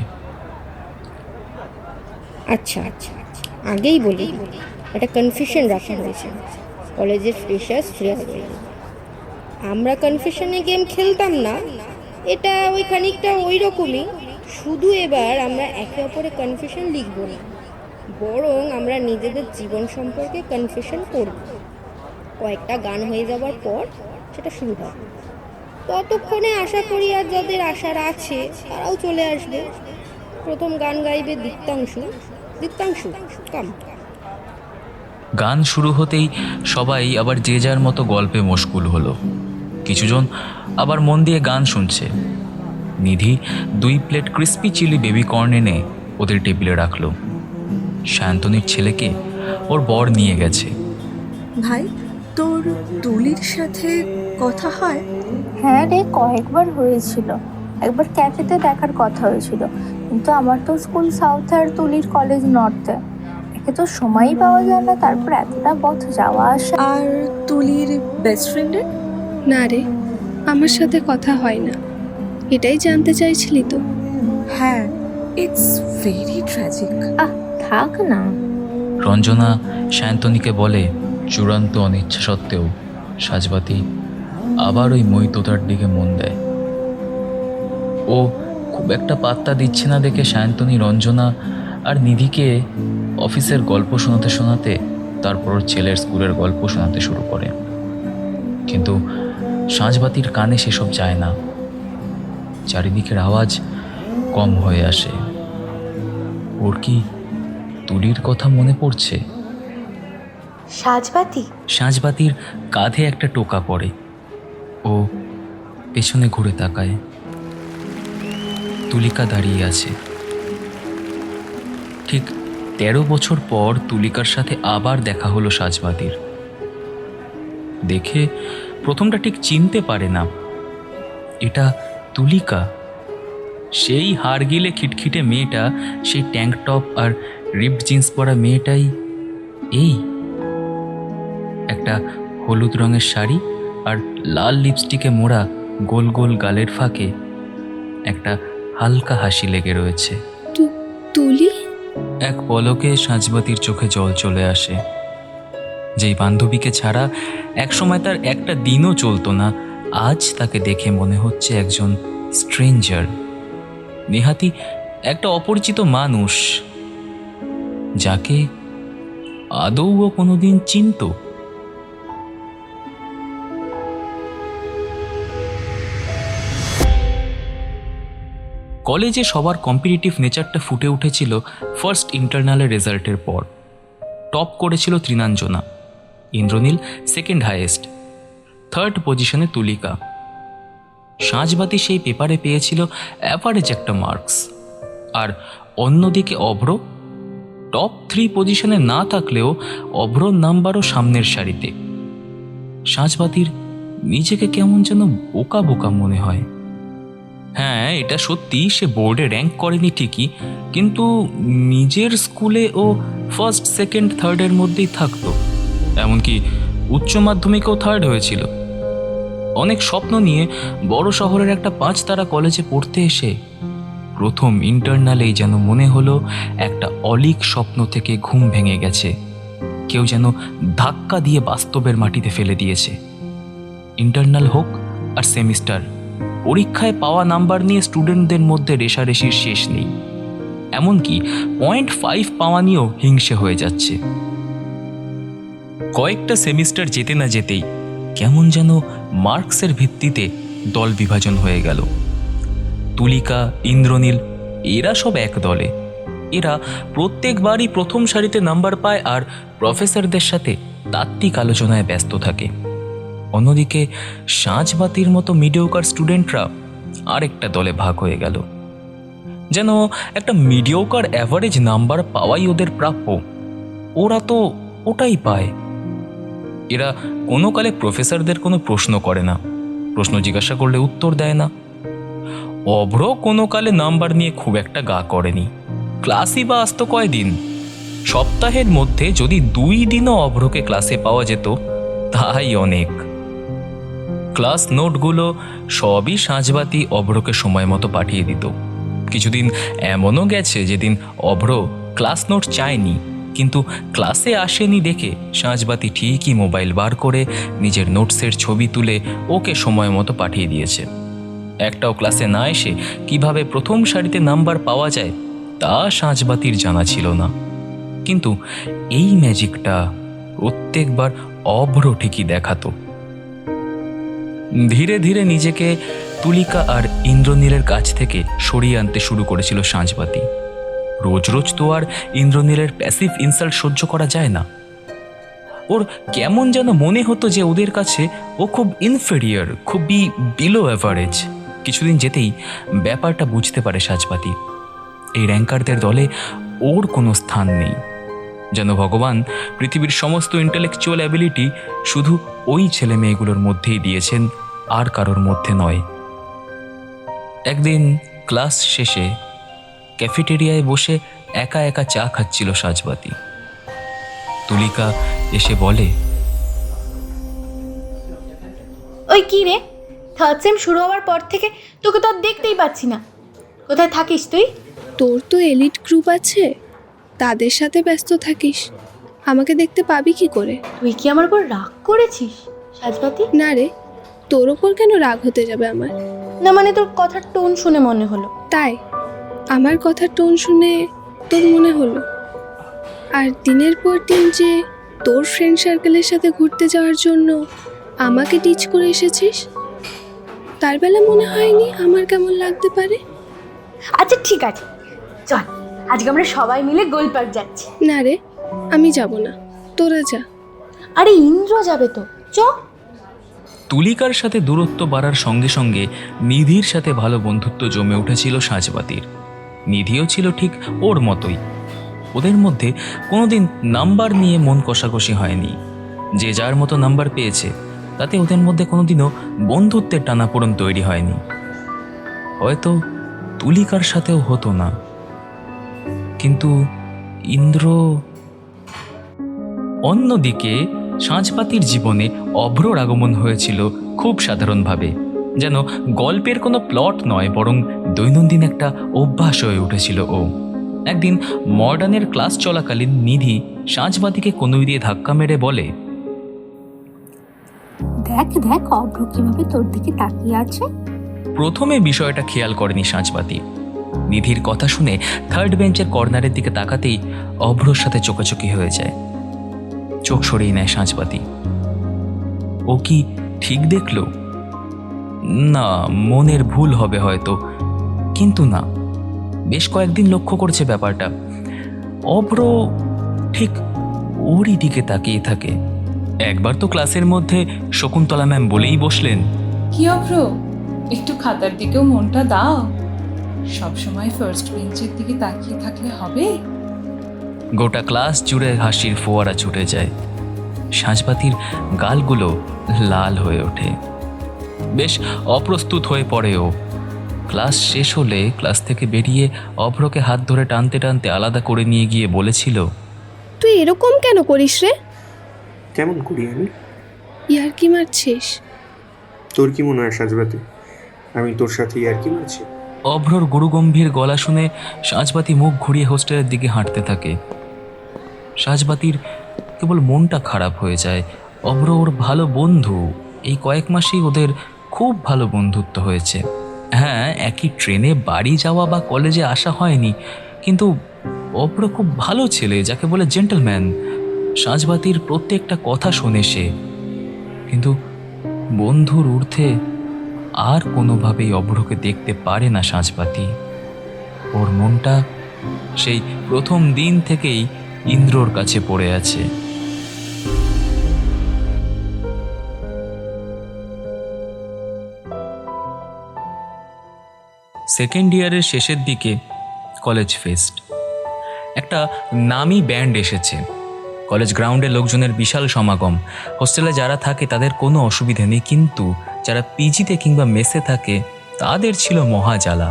আচ্ছা, আগেই বলি, একটা কনফিউশন রাখা হয়েছে কলেজের ফ্রেশার্স ফেয়ারওয়েল। আমরা কনফিউশনে গেম খেলতাম না, এটা ওই খানিকটা ওই রকমই, শুধু এবার আমরা একে অপরে কনফিউশন লিখব না, বরং আমরা নিজেদের জীবন সম্পর্কে কনফিউশন করব। কয়েকটা গান হয়ে যাওয়ার পর সেটা শুরু হবে। ততক্ষণে আশা করি আর যাদের আশার আছে তারাও চলে আসবে। প্রথম গান গাইবে দীপ্তাংশু কাম। গান শুরু হতেই সবাই আবার যে যার মতো গল্পে মশগুল হলো। কিছুজন আবার মন দিয়ে গান শুনছে। Nidhi 2 plate crispy chilli baby corn এনে ওদের টেবিলে রাখলো। শান্তনির ছেলেকে ওর বর নিয়ে গেছে। ভাই, তোর তুলির সাথে কথা হয়? হ্যাঁ রে, কয়েকবার হয়েছিল। একবার ক্যাফেতে দেখার কথা হয়েছিল, কিন্তু আমার তো স্কুল সাউথে আর তুলির কলেজ নর্থে, একে তো সময়ই পাওয়া যায় না, তারপর এতটা পথ যাওয়া আসা। আর তুলির বেস্ট ফ্রেন্ডের? না রে, আমার সাথে কথা হয় না। এটাই জানতে চাইছিলি তো? হ্যাঁ, ইটস ভেরি ট্র্যাজিক। থাক না। রঞ্জনা শান্তনীকে বলে, চূড়ান্ত অনিচ্ছা সত্ত্বেও সাজবাতি আবার ওই মৈততার দিকে মন দেয়। ও খুব একটা পাত্তা দিচ্ছে না দেখে শান্তনী রঞ্জনা আর নিধিকে অফিসের গল্প শোনাতে শোনাতে তারপর ছেলের স্কুলের গল্প শোনাতে শুরু করে। কিন্তু সাজবাতির কানে সেসব যায় না। চারিদিকের আওয়াজ কম হয়ে আসে। ওর কি তুলির কথা মনে পড়ছে? সাজবাতির কাঁধে একটা টোকা পড়ে। ও পেছনে ঘুরে তাকায়। তুলিকা দাঁড়িয়ে আছে। ঠিক 13 বছর পর তুলিকার সাথে আবার দেখা হলো সাজবাতির। দেখে প্রথমটা ঠিক চিনতে পারে না এটা তুলিকা। সেই হাড়গিলে খিটখিটে মেয়েটা, সেই ট্যাঙ্ক টপ আর রিপড জিন্স পরা মেয়েটাই এই। একটা হলুদ রঙের শাড়ি আর লাল লিপস্টিকে মোড়া গোল গোল গালের ফাঁকে একটা হালকা হাসি লেগে রয়েছে। তুলি? এক পলকে সাজবাতির চোখে জল চলে আসে। যেই বান্ধবীকে ছাড়া একসময় তার একটা দিনও চলতো না, আজ তাকে দেখে মনে হচ্ছে একজন স্ট্রেঞ্জার, নেহাতি একটা অপরিচিত মানুষ, যাকে আদৌ ও কোনোদিন চিনত। কলেজে সবার কম্পিটিটিভ নেচারটা ফুটে উঠেছিল ফার্স্ট ইন্টারনালের রেজাল্টের পর। টপ করেছিল তৃণাঞ্জনা, ইন্দ্রনীল সেকেন্ড হাইয়েস্ট, থার্ড পজিশনে তুলিকা। সাঁঝবাতি সেই পেপারে পেয়েছিল অ্যাভারেজ একটা মার্কস, আর অন্যদিকে অভ্র টপ 3 পজিশনে না থাকলেও অভ্রর নাম্বারও সামনের সারিতে। সাঁঝবাতির নিজেকে কেমন যেন বোকা বোকা মনে হয়। হ্যাঁ, এটা সত্যি, সে বোর্ডে র্যাঙ্ক করেনি ঠিকই, কিন্তু নিজের স্কুলে ও ফার্স্ট সেকেন্ড থার্ডের মধ্যেই থাকতো। এমনকি উচ্চ মাধ্যমিকেও থার্ড হয়েছিল। অনেক স্বপ্ন নিয়ে বড় শহরের একটা 5 তারা কলেজে পড়তে এসে প্রথম ইন্টারনালেই যেন মনে হলো একটা অলীক স্বপ্ন থেকে ঘুম ভেঙে গেছে। কেউ যেন ধাক্কা দিয়ে বাস্তবের মাটিতে ফেলে দিয়েছে। ইন্টারনাল হোক আর সেমিস্টার, পরীক্ষায় পাওয়া নাম্বার নিয়ে স্টুডেন্টদের মধ্যে রেষারেষির শেষ নেই। এমনকি 0.5 পাওয়া নিয়েও হিংসে হয়ে যাচ্ছে। কয়েকটা সেমিস্টার যেতে না যেতেই কেমন যেন মার্কসের ভিত্তিতে দল বিভাজন হয়ে গেল। তুলিকা, ইন্দ্রনীল এরা সব এক দলে। এরা প্রত্যেকবারই প্রথম সারিতে নাম্বার পায় আর প্রফেসরদের সাথে তাত্ত্বিক আলোচনায় ব্যস্ত থাকে। অন্যদিকে সাঁঝবাতির মতো মিডিওকার স্টুডেন্টরা আরেকটা দলে ভাগ হয়ে গেল। যেন একটা মিডিওকার অ্যাভারেজ নাম্বার পাওয়াই ওদের প্রাপ্য, ওরা তো ওটাই পায়। এরা কোনো কালে প্রফেসরদের কোনো প্রশ্ন করে না, প্রশ্ন জিজ্ঞাসা করলে উত্তর দেয় না। অভ্র কোনো কালে নাম্বার নিয়ে খুব একটা গা করেনি, ক্লাসই বা আসতো কয়দিন। সপ্তাহের মধ্যে যদি 2 দিনও অভ্রকে ক্লাসে পাওয়া যেত তাই অনেক। ক্লাস নোটগুলো সবই সাঁঝবাতি অভ্রকে সময় মতো পাঠিয়ে দিত। কিছুদিন এমনও গেছে যেদিন অভ্র ক্লাস নোট চায়নি, কিন্তু ক্লাসে আসেনি দেখে সাঁঝবাতি ঠিকই মোবাইল বার করে নিজের নোটসের ছবি তুলে ওকে সময় মতো পাঠিয়ে দিয়েছে। একটাও ক্লাসে না এসে কিভাবে প্রথম সারিতে নাম্বার পাওয়া যায় তা সাঁঝবাতির জানা ছিল না। কিন্তু এই ম্যাজিকটা প্রত্যেকবার অভ্র ঠিকই দেখাতো। ধীরে ধীরে নিজেকে তুলিকা আর ইন্দ্রনীলের কাছ থেকে সরিয়ে আনতে শুরু করেছিল সাঁঝবাতি। রোজ রোজ তো আর ইন্দ্রনীলের প্যাসিভ ইনসাল্ট সহ্য করা যায় না। ওর কেমন যেন মনে হতো যে ওদের কাছে ও খুব ইনফেরিয়ার, খুবই বিলো অ্যাভারেজ। কিছুদিন যেতেই ব্যাপারটা বুঝতে পারে সাঁঝবাতি। এই র্যাঙ্কারদের দলে ওর কোনো স্থান নেই। যেন ভগবান পৃথিবীর সমস্ত ইন্টেলেকচুয়াল অ্যাবিলিটি শুধু ওই ছেলে মেয়েগুলোর মধ্যেই দিয়েছেন, আর কারোর মধ্যে নয়। একদিন ক্লাস শেষে ক্যাফেটেরিয়ায় বসে একা একা চা খাচ্ছিল সাঁঝবাতি। তুলিকা এসে বলে, ওই কি রে, থার্ড সেম শুরু হওয়ার পর থেকে তোকে তো আর দেখতেই পাচ্ছি না। কোথায় থাকিস তুই? তোর তো এলিট গ্রুপ আছে, তাদের সাথে ব্যস্ত থাকিস, আমাকে দেখতে পাবি কি করে? তুই কি আমার উপর রাগ করেছিস সাঁঝবাতি? না রে, তোর ওপর কেন রাগ হতে যাবে আমার? না মানে তোর কথার টোন শুনে মনে হলো। তাই আমার কথার টোন শুনে তোর মনে হলো? আর দিনের পর দিন যে তোর ফ্রেন্ড সার্কেলের সাথে ঘুরতে যাওয়ার জন্য আমাকে টিচ করে এসেছিস, তার বেলা মনে হয়নি আমার কেমন লাগতে পারে? আচ্ছা ঠিক আছে, চল আজকে আমরা সবাই মিলে গোল পার্ক যাচ্ছি। না রে, আমি যাব না, তোরা যা। আরে ইন্দ্র যাবে তো, চ। তুলিকার সাথে দূরত্ব বাড়ার সঙ্গে সঙ্গে নিধির সাথে ভালো বন্ধুত্ব জমে উঠেছিল সাঁঝবাতির। নিধিও ছিল ঠিক ওর মতোই। ওদের মধ্যে কোনোদিন নাম্বার নিয়ে মন কষাকষি হয়নি। যে যার মতো নাম্বার পেয়েছে তাতে ওদের মধ্যে কোনোদিনও বন্ধুত্বের টানাপোড়েন তৈরি হয়নি। হয়তো তুলিকার সাথেও হতো না, কিন্তু ইন্দ্র। অন্যদিকে সাঁঝবাতির জীবনে অভ্রর আগমন হয়েছিল খুব সাধারণভাবে, যেন গল্পের কোনো প্লট নয়, বরং দৈনন্দিন একটা অভ্যাস হয়ে উঠেছিল ও। একদিন মডার্নের ক্লাস চলাকালীন নিধি সাঁঝবাতিকে কনুই দিয়ে ধাক্কা মেরে বলে, দেখ দেখ অভ্র কিভাবে তোর দিকে তাকিয়ে আছে। প্রথমে বিষয়টা খেয়াল করেনি সাঁঝবাতি। নিধির কথা শুনে থার্ড বেঞ্চের কর্নারের দিকে তাকাতেই অভ্রর সাথে চোখাচোখি হয়ে যায়। চোখ সরিয়ে নেয় সাঁঝবাতি। ও কি ঠিক দেখল? না, মনের ভুল হবে হয়তো, কিন্তু না, বেশ কয়েকদিন লক্ষ্য করছে ব্যাপারটা। অভ্র ঠিক ওরই দিকে তাকিয়ে থাকে। একবার তো ক্লাসের মধ্যে শকুন্তলা ম্যাম বলেই বসলেন, কি অভ্র, একটু খাতার দিকেও মনটা দাও। সবসময় ফার্স্ট বেঞ্চের দিকে তাকিয়ে থাকলে হবে? গোটা ক্লাস জুড়ে হাসির ফোয়ারা ছুটে যায়। সাঁঝবাতির গালগুলো লাল হয়ে ওঠে। বেশ অপ্রস্তুত হয়ে পড়েও। ক্লাস শেষ হলে ক্লাস থেকে বেরিয়ে অভ্রকে হাত ধরে টানতে টানতে আলাদা করে নিয়ে গিয়ে বলেছিল, তুই এরকম কেন করিস রে? কেমন করি আমি? ইয়ার কি মারছিস? তোর কি মনে হয় সাজবাতি আমি তোর সাথে আর কি মারছি? অভ্রর গুরুগম্ভীর গলা শুনে সাঁঝবাতি মুখ ঘুরিয়ে হোস্টেলের দিকে হাঁটতে থাকে। সাঁঝবাতির কেবল মনটা খারাপ হয়ে যায়। অভ্র ওর ভালো বন্ধু, এই কয়েক মাসেই ওদের খুব ভালো বন্ধুত্ব হয়েছে। হ্যাঁ, একই ট্রেনে বাড়ি যাওয়া বা কলেজে আসা হয়নি, কিন্তু অভ্র খুব ভালো ছেলে, যাকে বলে জেন্টলম্যান। সাঁঝবাতির প্রত্যেকটা কথা শোনে সে, কিন্তু বন্ধুর ঊর্ধ্বে আর কোনোভাবেই অভ্রকে দেখতে পারে না সাঁঝবাতি। ওর মনটা সেই প্রথম দিন থেকেই ইন্দ্রর কাছে পড়ে আছে। সেকেন্ড ইয়ারের শেষের দিকে কলেজ ফেস্ট। একটা নামি ব্যান্ড এসেছে। কলেজ গ্রাউন্ডে লোকজনের বিশাল সমাগম। হোস্টেলে যারা থাকে তাদের কোনো অসুবিধা নেই, কিন্তু যারা পিজিতে কিংবা মেসে থাকে তাদের ছিল মহাজ্বালা।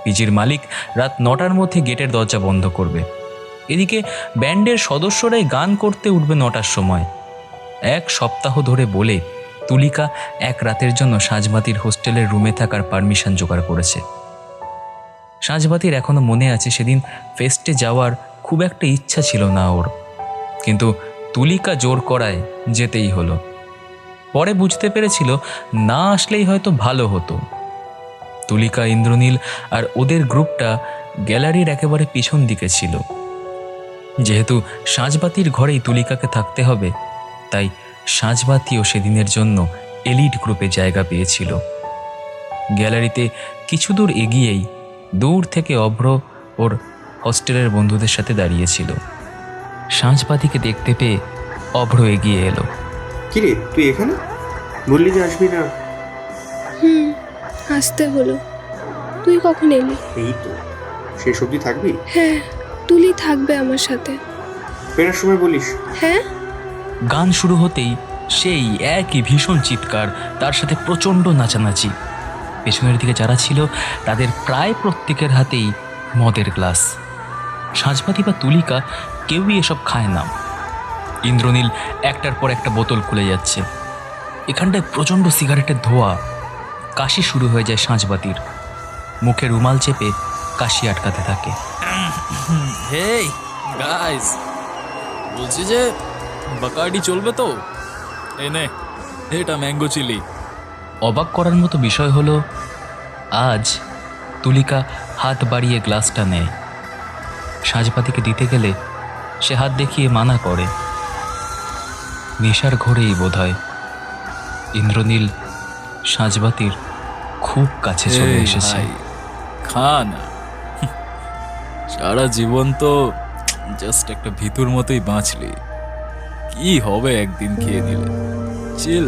পিজির মালিক রাত 9টার মধ্যে গেটের দরজা বন্ধ করবে। এদিকে ব্যান্ডের সদস্যরাই গান করতে উঠবে 9টার সময়। এক সপ্তাহ ধরে বলে তুলিকা এক রাতের জন্য সাঁঝবাতির হোস্টেলের রুমে থাকার পারমিশন জোগাড় করেছে। সাঁঝবাতির এখনো মনে আছে সেদিন ফেস্টে যাওয়ার খুব একটা ইচ্ছা ছিল না ওর, কিন্তু তুলিকা জোর করায় যেতেই হলো। পরে বুঝতে পেরেছিল না আসলেই হয়তো ভালো হতো। তুলিকা, ইন্দ্রনীল আর ওদের গ্রুপটা গ্যালারির একেবারে পিছন দিকে ছিল। যেহেতু সাঁঝবাতির ঘরেই তুলিকাকে থাকতে হবে, তাই সাঁঝবাতিও সেদিনের জন্য এলিট গ্রুপে জায়গা পেয়েছিল। গ্যালারিতে কিছু দূর এগিয়েই দূর থেকে অভ্র ওর হস্টেলের বন্ধুদের সাথে দাঁড়িয়েছিল। সাঁঝবাতিকে দেখতে পেয়ে অভ্র এগিয়ে এলো। কিরে, তুই এখানে? বললি যে আসবি না। আসতে হলো। তুই কখন এলি? এই তো, শেষ অবধি থাকবি? হ্যাঁ, তুলি থাকবে আমার সাথে। ফেরার সময় বলিস। হ্যাঁ। গান শুরু হতেই সেই একই ভীষণ চিৎকার, তার সাথে প্রচণ্ড নাচানাচি। পেছনের দিকে যারা ছিল তাদের প্রায় প্রত্যেকের হাতেই মদের গ্লাস। সাঁঝবাতি বা তুলিকা কেউই এসব খায় না। ইন্দ্রনীল একটার পর একটা বোতল খুলে যাচ্ছে। এখানটায় প্রচণ্ড সিগারেটের ধোঁয়া। কাশি শুরু হয়ে যায় সাঁঝবাতির। মুখে রুমাল চেপে কাশি আটকাতে থাকে। হেই গাইস, বলছি যে বাকার্ডি চলবে তো? এনে, এটা ম্যাঙ্গো চিলি। অবাক করার মতো বিষয় হলো, আজ তুলিকা হাত বাড়িয়ে গ্লাসটা নেয়। সাঁঝবাতিকে দিতে গেলে সে হাত দেখিয়ে মানা করে। নেশার ঘোরেই বোধ হয় ইন্দ্রনীল সাঁঝবাতির খুব কাছে চলে এসেছে। খা না, সারা জীবন তো জাস্ট একটা ভিতুর মতোই বাঁচলি, কি হবে একদিন খেয়ে নিলে। চিল।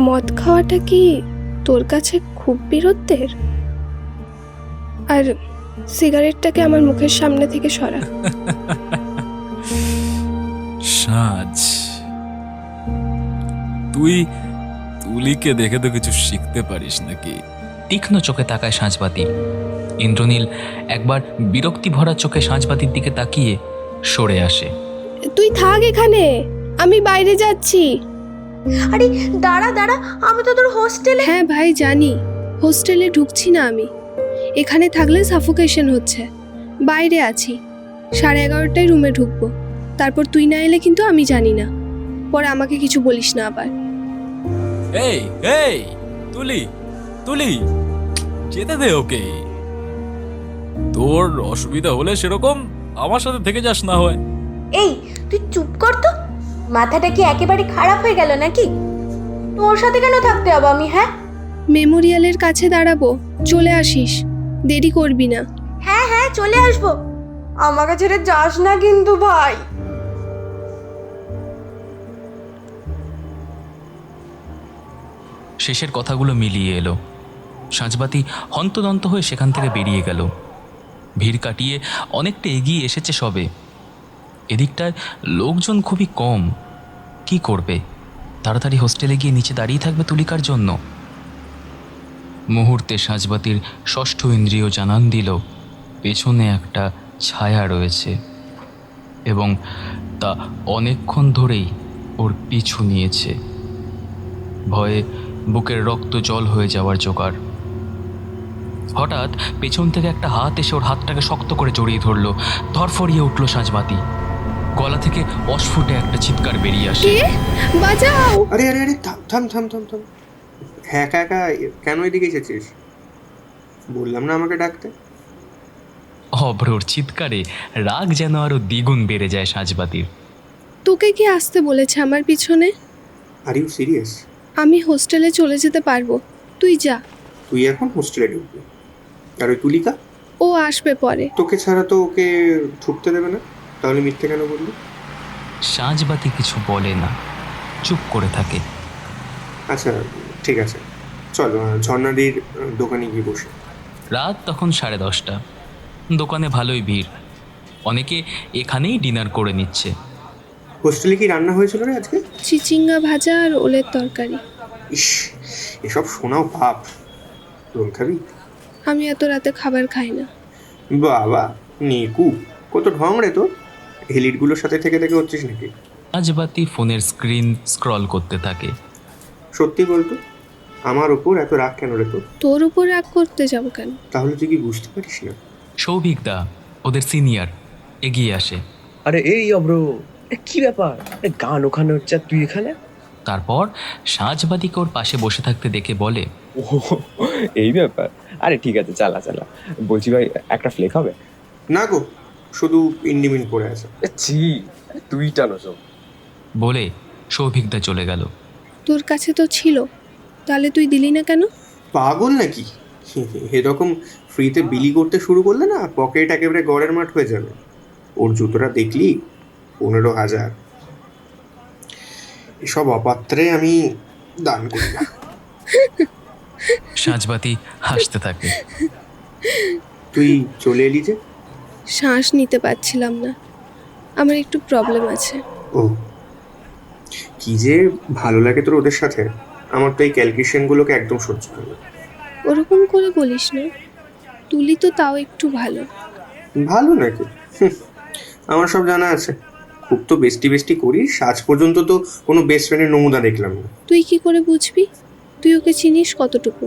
মদ খাওয়াটা কি তোর কাছে খুব বিরক্তের? আর সিগারেটটাকে আমার মুখের সামনে থেকে সরা। সাজ, তুই তুলিকে দেখে তো কিছু শিখতে পারিস নাকি? তীক্ষ্ণ চোখে তাকায় সাঁঝবাতি। ইন্দ্রনীল একবার বিরক্তি ভরা চোখে সাঁঝবাতির দিকে তাকিয়ে সরে আসে। তুই থাক এখানে, আমি বাইরে যাচ্ছি। আরে দাঁড়া দাঁড়া, আমি তো তোর হোস্টেলে। হ্যাঁ ভাই জানি, হোস্টেলে ঢুকছি না আমি। এখানে থাকলে সাফোকেশন হচ্ছে। বাইরে আছি, 11:30টায় রুমে ঢুকবো। তারপর তুই না এলে কিন্তু আমি জানি না। পরে আমাকে কিছু বলিস না আবার। এই এই তুলি, তুলি যেতে দে ওকে। তোর অসুবিধা হলে সেরকম আমার সাথে থেকে যাস না হয়। এই তুই চুপ কর তো, মাথাটা কি একেবারে খারাপ হয়ে গেল নাকি? তোর সাথে কেন থাকতে হবে আমি? হ্যাঁ, মেমোরিয়ালের কাছে দাঁড়াবো, চলে আসিস, দেরি করবি না। হ্যাঁ হ্যাঁ চলে আসবো। আমাকে ছেড়ে যাস না কিন্তু ভাই। শেষের কথাগুলো মিলিয়ে এলো। সাঁঝবাতি হন্তদন্ত হয়ে সেখান থেকে বেরিয়ে গেল। ভিড় কাটিয়ে অনেকটা এগিয়ে এসেছে সবে। এদিকটায় লোকজন খুবই কম। কি করবে? তাড়াতাড়ি হোস্টেলে গিয়ে নিচে দাঁড়িয়ে থাকবে তুলিকার জন্য। মুহূর্তে সাঁঝবাতির ষষ্ঠ ইন্দ্রিয় জানান দিল পেছনে একটা ছায়া রয়েছে এবং তা অনেকক্ষণ ধরেই ওর পিছু নিয়েছে। ভয়ে বুকের রক্ত জল হয়ে যাওয়ার জোগাড়। হঠাৎ পেছন থেকে একটা হাত এসে ওর হাতটাকে শক্ত করে জড়িয়ে ধরলো। ধরফরিয়ে উঠল সাঁঝবাতি। গলা থেকে অস্ফুটে একটা চিৎকার বেরিয়ে আসে। বাঁচাও! আরে আরে আরে থাম থাম থাম থাম। হ্যাঁ একা একা কেন এদিকে এসেছিস? বললাম না আমাকে ডাকতে। অভ্রর চিৎকারে রাগ যেন আরো দ্বিগুণ বেড়ে যায় সাঁঝবাতির। তোকে কি আসতে বলেছে আমার পিছনে? Are you serious? আমি হোস্টেলে চলে যেতে পারবো, তুই যা। তুই এখন হোস্টেলে ঢুকবি? আর ওই তুলিকা? ও আসবে পরে। তোকে ছাড়া তো ওকে ঢুকতে দেবে না, তাহলে মিথ্যে কেন বললি? সাঁঝবাতি কিছু বলে না, চুপ করে থাকে। আচ্ছা ঠিক আছে, চল ঝর্ণাদির দোকানে গিয়ে বসে। রাত তখন 10:30। দোকানে ভালোই ভিড়। অনেকে এখানেই ডিনার করে নিচ্ছে। হোস্টেলে কি রান্না হয়েছিল রে আজকে? চিচিঙ্গা ভাজা আর ওলের তরকারি। ইস, এসব শোনাও পাপ। রোল খাবি? আমি এত রাতে খাবার খাই না। বাবা নেকু, কত ঢং রে তোর। হেলিটগুলোর সাথে থেকে থেকে হচ্ছিস নাকি? সাঁঝবাতি ফোনের স্ক্রিন স্ক্রল করতে থাকে। সত্যি বলতো, আমার ওপর এত রাগ কেন রে তোর? তোর উপর রাগ করতে যাব কেন? তাহলে তুই কি বুঝতে পারিস না? সৌভিকদা, ওদের সিনিয়র, এগিয়ে আসে। আরে এই অব্র, কি ব্যাপার? গান ওখানে হচ্ছে আর তুই এখানে? তারপর সাঁঝবাতিকে ওর পাশে বসে থাকতে দেখে বলে, ও এই ব্যাপার। আরে ঠিক আছে, চালা চালা। বলছি ভাই, একটা ফ্লেক হবে? না গো, শুধু ইন্ডিমিন পড়ে আছে। ছি, তুই টানো সব। বলে সৌভিকদা চলে গেল। তোর কাছে তো ছিল, তাহলে তুই দিলি না কেন? পাগল নাকি? এরকম ফ্রিতে বিলি করতে শুরু করলে না পকেট একেবারে গড়ের মাঠ হয়ে যাবে। ওর জুতোটা দেখলি 15,000। এসব অপাত্রে আমি দান করি না। সাঁঝবাতি হাসতে থাকে। তুই চলে এলি যে? শ্বাস নিতে পারছিলাম না, আমার একটু প্রবলেম আছে। ও, কি যে ভালো লাগে তোর ওদের সাথে। আমার তো এই ক্যালকুলেশনগুলোকে একদম সহ্য হয় না। ওরকম করে বলিস না, তুলি তো তাও একটু ভালো। ভালো নাকি? আমার সব জানা আছে। খুব তো বেস্টি বেস্টি করিস, আজ পর্যন্ত তো কোনো বেস্ট ফ্রেন্ডের নমুনা দেখলাম না। তুই কি করে বুঝবি? তুই ওকে চিনিস কতটুকু?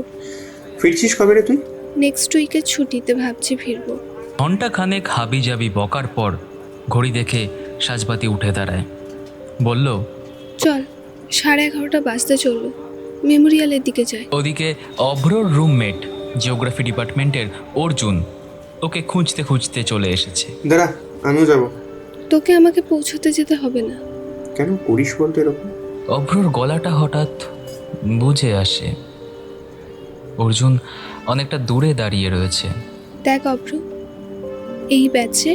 ফিরছিস কবে রে তুই? নেক্সট উইকে ছুটিতে ভাবছি ফিরবো। ঘন্টা খানেক হাবি জাবি বকার পর ঘড়ি দেখে সাঁঝবাতি উঠে দাঁড়ায়। বলল, চল, 11:30 বাজতে চললো, মেমোরিয়ালের দিকে যাই। ওদিকে অভ্রর রুমমেট জিওগ্রাফি ডিপার্টমেন্টের অর্জুন ওকে খুঁজতে খুঁজতে চলে এসেছে। দাঁড়া, আমিও যাব। তোকে আমাকে পৌঁছতে যেতে হবে না। কেন করিস বলতো এরকম? অভ্রর গলাটা হঠাৎ বুঝে আসে। অর্জুন অনেকটা দূরে দাঁড়িয়ে রয়েছে। দেখ অভ্র, এই ব্যাচে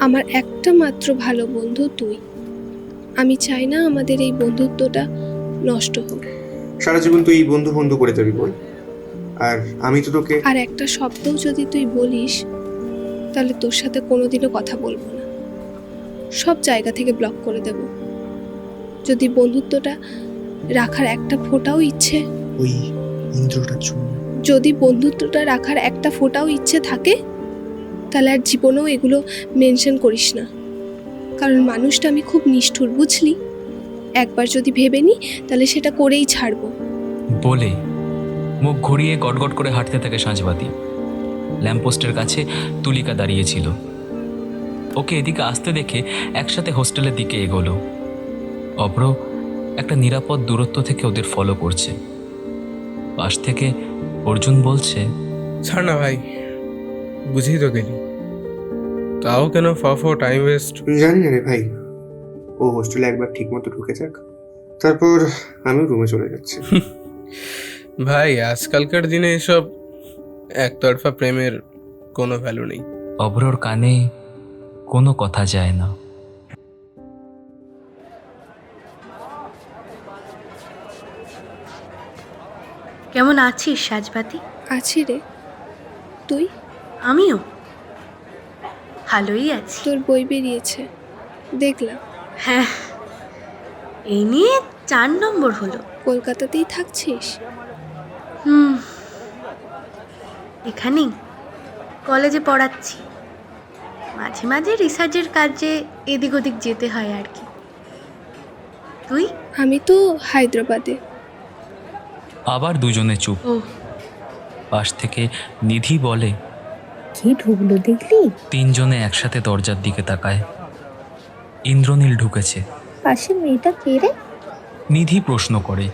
আমার একটা মাত্র ভালো বন্ধু তুই। আমি চাই না আমাদের এই বন্ধুত্বটা নষ্ট হোক। সারা জীবন তুই বন্ধু বন্ধু করে যাবি বল? আর আমি তো তোকে... আর একটা শব্দও যদি তুই বলিস, তাহলে তোর সাথে কোনোদিনও কথা বলবো না, সব জায়গা থেকে ব্লক করে দেব। যদি বন্ধুত্বটা রাখার একটা ফোঁটাও ইচ্ছে, ওই ইন্দ্রটার জন্য, যদি বন্ধুত্বটা রাখার একটা ফোঁটাও ইচ্ছে থাকে, তাহলে আর জীবনেও এগুলো মেনশন করিস না। কারণ মানুষটা আমি খুব নিষ্ঠুর, বুঝলি? একবার যদি ভেবে নি, তাহলে সেটা করেই ছাড়বো। বলে মুখ ঘুরিয়ে গটগট করে হাঁটতে থাকে সাঁঝবাতি। ল্যাম্পপোস্টের কাছে তুলিকা দাঁড়িয়েছিল। ওকে এদিকে আসতে দেখে একসাথে হোস্টেলের দিকে এগোলো। অভ্র একটা নিরাপদ দূরত্ব থেকে ওদের ফলো করছে। পাশ থেকে অর্জুন বলছে, ছাড় না ভাই, বুঝেই তো গেলি, তাও কেন টাইম ওয়েস্ট? জানি না রে ভাই। ও হোস্টেলে একবার ঠিক মতো ঢুকে যাক, তারপর আমি রুমে চলে যাচ্ছি। ভাই আজকালকার দিনে এসব একতরফা প্রেমের কোনো ভ্যালু নেই। অভ্রর কানে কোনো কথা যায় না। কেমন আছিস সাজবাতি? আছি রে, তুই? আমিও ভালোই আছি। তোর বই বেরিয়েছে দেখলাম। হ্যাঁ, এই নিয়ে 4 নম্বর হলো। কলকাতাতেই থাকছিস? হুম, এখানেই কলেজে পড়াচ্ছি। মাঝে মাঝে রিসার্চের কাজে এদিক ওদিক যেতে হয় আর কি। তুই? আমি তো হায়দ্রাবাদে। আবার দুজনে চুপ। ও, পাশ থেকে নিধি বলে, কি ঢুকলো দেখলি? তিনজনে একসাথে দরজার দিকে তাকায়। ইন্দ্রনীল ঢুকেছে। পাশে মেয়েটা কে রে? নিধি প্রশ্ন করে,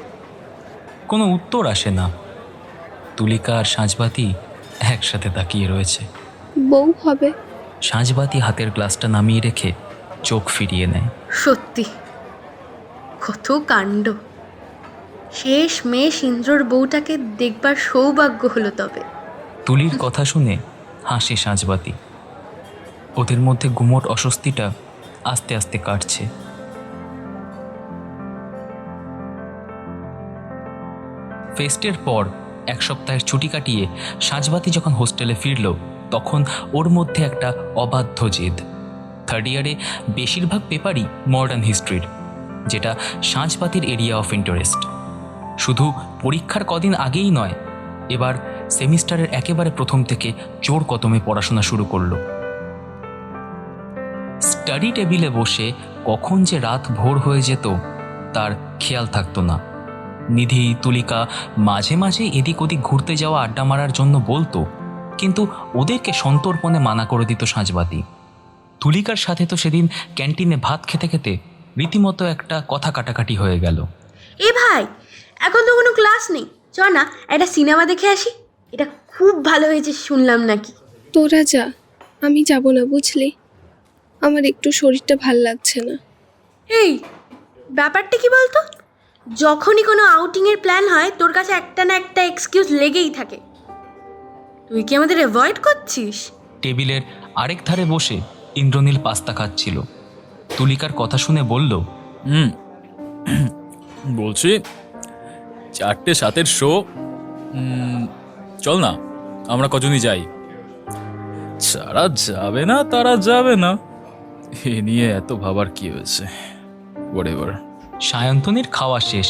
কোনো উত্তর আসে না। তুলিকা আর সাঁঝবাতি একসাথে তাকিয়ে রয়েছে। বউ হবে। সাঁঝবাতি হাতের গ্লাসটা নামিয়ে রেখে চোখ ফিরিয়ে নেয়। সত্যি কত কাণ্ড। শেষ মেষ ইন্দ্রর বউটাকে দেখবার সৌভাগ্য হলো। তবে তুলির কথা শুনে হাসে সাঁঝবাতি। ওদের মধ্যে গুমোট অস্বস্তিটা আস্তে আস্তে কাটছে। ফেস্টের পর 1 সপ্তাহের ছুটি কাটিয়ে সাঁঝবাতি যখন হোস্টেলে ফিরল, তখন ওর মধ্যে একটা অবাধ্য জেদ। 3rd ইয়ারে বেশিরভাগ পেপারই মডার্ন হিস্ট্রির, যেটা সাঁঝবাতির এরিয়া অফ ইন্টারেস্ট। শুধু পরীক্ষার কদিন আগেই নয়, এবার সেমিস্টারের একেবারে প্রথম থেকে জোর কদমে পড়াশোনা শুরু করলো। স্টাডি টেবিলে বসে কখন যে রাত ভোর হয়ে যেত তার খেয়াল থাকতো না। নিধি, তুলিকা মাঝে মাঝে এদিক ওদিক ঘুরতে যাওয়া, আড্ডা মারার জন্য বলতো, কিন্তু ওদেরকে সন্তর্পণে মানা করে দিত সাঁঝবাতি। তুলিকার সাথে তো সেদিন ক্যান্টিনে ভাত খেতে খেতে রীতিমতো একটা কথা কাটাকাটি হয়ে গেল। এ ভাই, এখন তো কোনো ক্লাস নেই, চ না একটা সিনেমা দেখে আসি। এটা খুব ভালো হয়েছে শুনলাম নাকি। তোরা যা, আমি যাব না বুঝলি। আমার একটু শরীরটা ভাল লাগছে না। এই ব্যাপারটা কি বলতো, যখনই কোনো আউটিংয়ের প্ল্যান হয় তোর কাছে একটা না একটা এক্সকিউজ লেগেই থাকে। তুই কি আমাদের অ্যাভয়েড করছিস? টেবিলের আরেক ধারে বসে ইন্দ্রনীল পাস্তা খাচ্ছিল। তুলিকার কথা শুনে বলল, বলছি 4:07 শো, চল না আমরা কজনই যাই। যারা যাবে না তারা যাবে না, এ নিয়ে এত ভাবার কি হয়েছে। হোয়াটএভার। সায়ন্তনীর খাওয়া শেষ।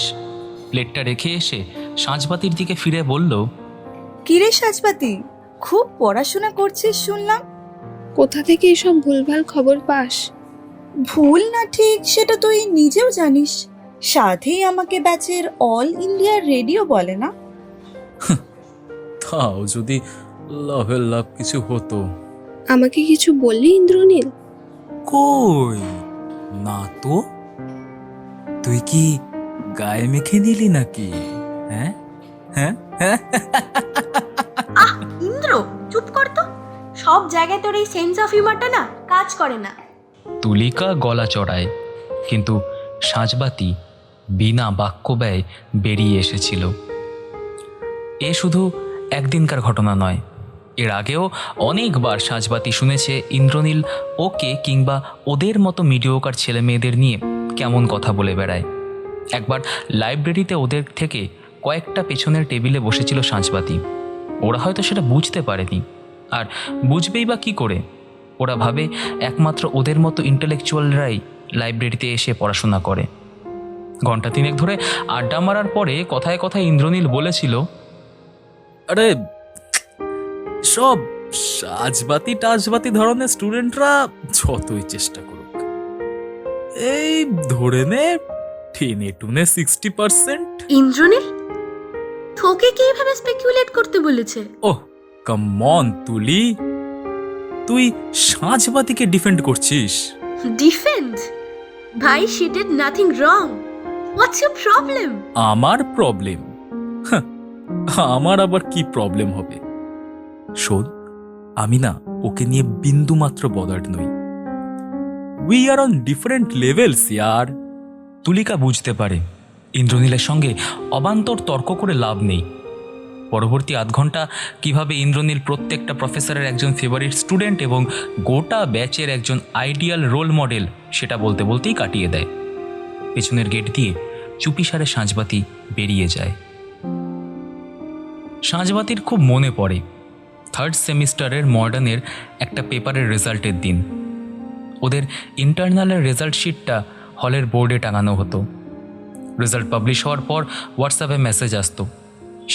প্লেটটা রেখে এসে সাঁঝবাতির দিকে ফিরে বলল, কিরে সাজবাতি, খুব পড়াশোনা করছিস শুনলাম। কোথা থেকে এসব ভুলভাল খবর পাস? ভুল না ঠিক সেটা তুই নিজেও জানিস। সাধেই আমাকে ব্যাচের অল ইন্ডিয়া রেডিও বলে না। তাও যদি লাভের লাভ কিছু হতো। আমাকে কিছু বললি ইন্দ্রনীল? কই না তো, তুই কি গায়ে মেখে নিলি নাকি? হ্যাঁ হ্যাঁ হ্যাঁ। আহ ইন্দ্র, চুপ কর তো। সব জায়গায় তোর এই সেন্স অফ হিউমারটা না কাজ করে না। তুলিকা গলা চড়ায়, কিন্তু সাঁঝবাতি বিনা বাক্য ব্যয় বেরিয়ে এসেছিল। এ শুধু একদিনকার ঘটনা নয়, এর আগেও অনেকবার সাঁঝবাতি শুনেছে ইন্দ্রনীল ওকে কিংবা ওদের মতো মিডিওকার ছেলে মেয়েদের নিয়ে কেমন কথা বলে বেড়ায়। একবার লাইব্রেরিতে ওদের থেকে কয়েকটা পেছনের টেবিলে বসেছিল সাঁঝবাতি। ওরা হয়তো সেটা বুঝতে পারেনি, আর বুঝবেই বা কী করে? ওরা ভাবে একমাত্র ওদের মতো ইন্টেলেকচুয়ালরাই লাইব্রেরিতে এসে পড়াশোনা করে। ঘন্টা 3 ধরে আড্ডা মারার পরে কথায় কথায় ইন্দ্রনীল বলেছিল, আরে সব সাজবাতি টাজবাতি ধরনের স্টুডেন্টরা যতই চেষ্টা করুক, এই ধরে নে 60%। ইন্দ্রনীল তোকে কি এভাবে স্পেকুলেট করতে বলেছে? ওহ কাম অন তুলি, তুই সাজবাতিকে ডিফেন্ড করছিস? ডিফেন্ড? ভাই, she did nothing wrong. What's your problem? আমার প্রবলেম? আমার আবার কি প্রবলেম হবে? শোন, আমি না ওকে নিয়ে বিন্দু মাত্র বদার্ড নই। We are on different levels ইয়ার। তুলিকা বুঝতে পারে ইন্দ্রনীলের সঙ্গে অবান্তর তর্ক করে লাভ নেই। পরবর্তী আধ ঘন্টা কীভাবে ইন্দ্রনীল প্রত্যেকটা প্রফেসরের একজন ফেভারিট স্টুডেন্ট এবং গোটা ব্যাচের একজন আইডিয়াল রোল মডেল সেটা বলতে বলতেই কাটিয়ে দেয়। পেছনের গেট দিয়ে চুপিসারে সাঁঝবাতি বেরিয়ে যায়। সাঁঝবাতির খুব মনে পড়ে 3rd সেমিস্টারের মডার্নের একটা পেপারের রেজাল্টের দিন। ওদের ইন্টারনালের রেজাল্ট শিটটা হলের বোর্ডে টাঙানো হতো। রেজাল্ট পাবলিশ হওয়ার পর হোয়াটসঅ্যাপে মেসেজ আসতো,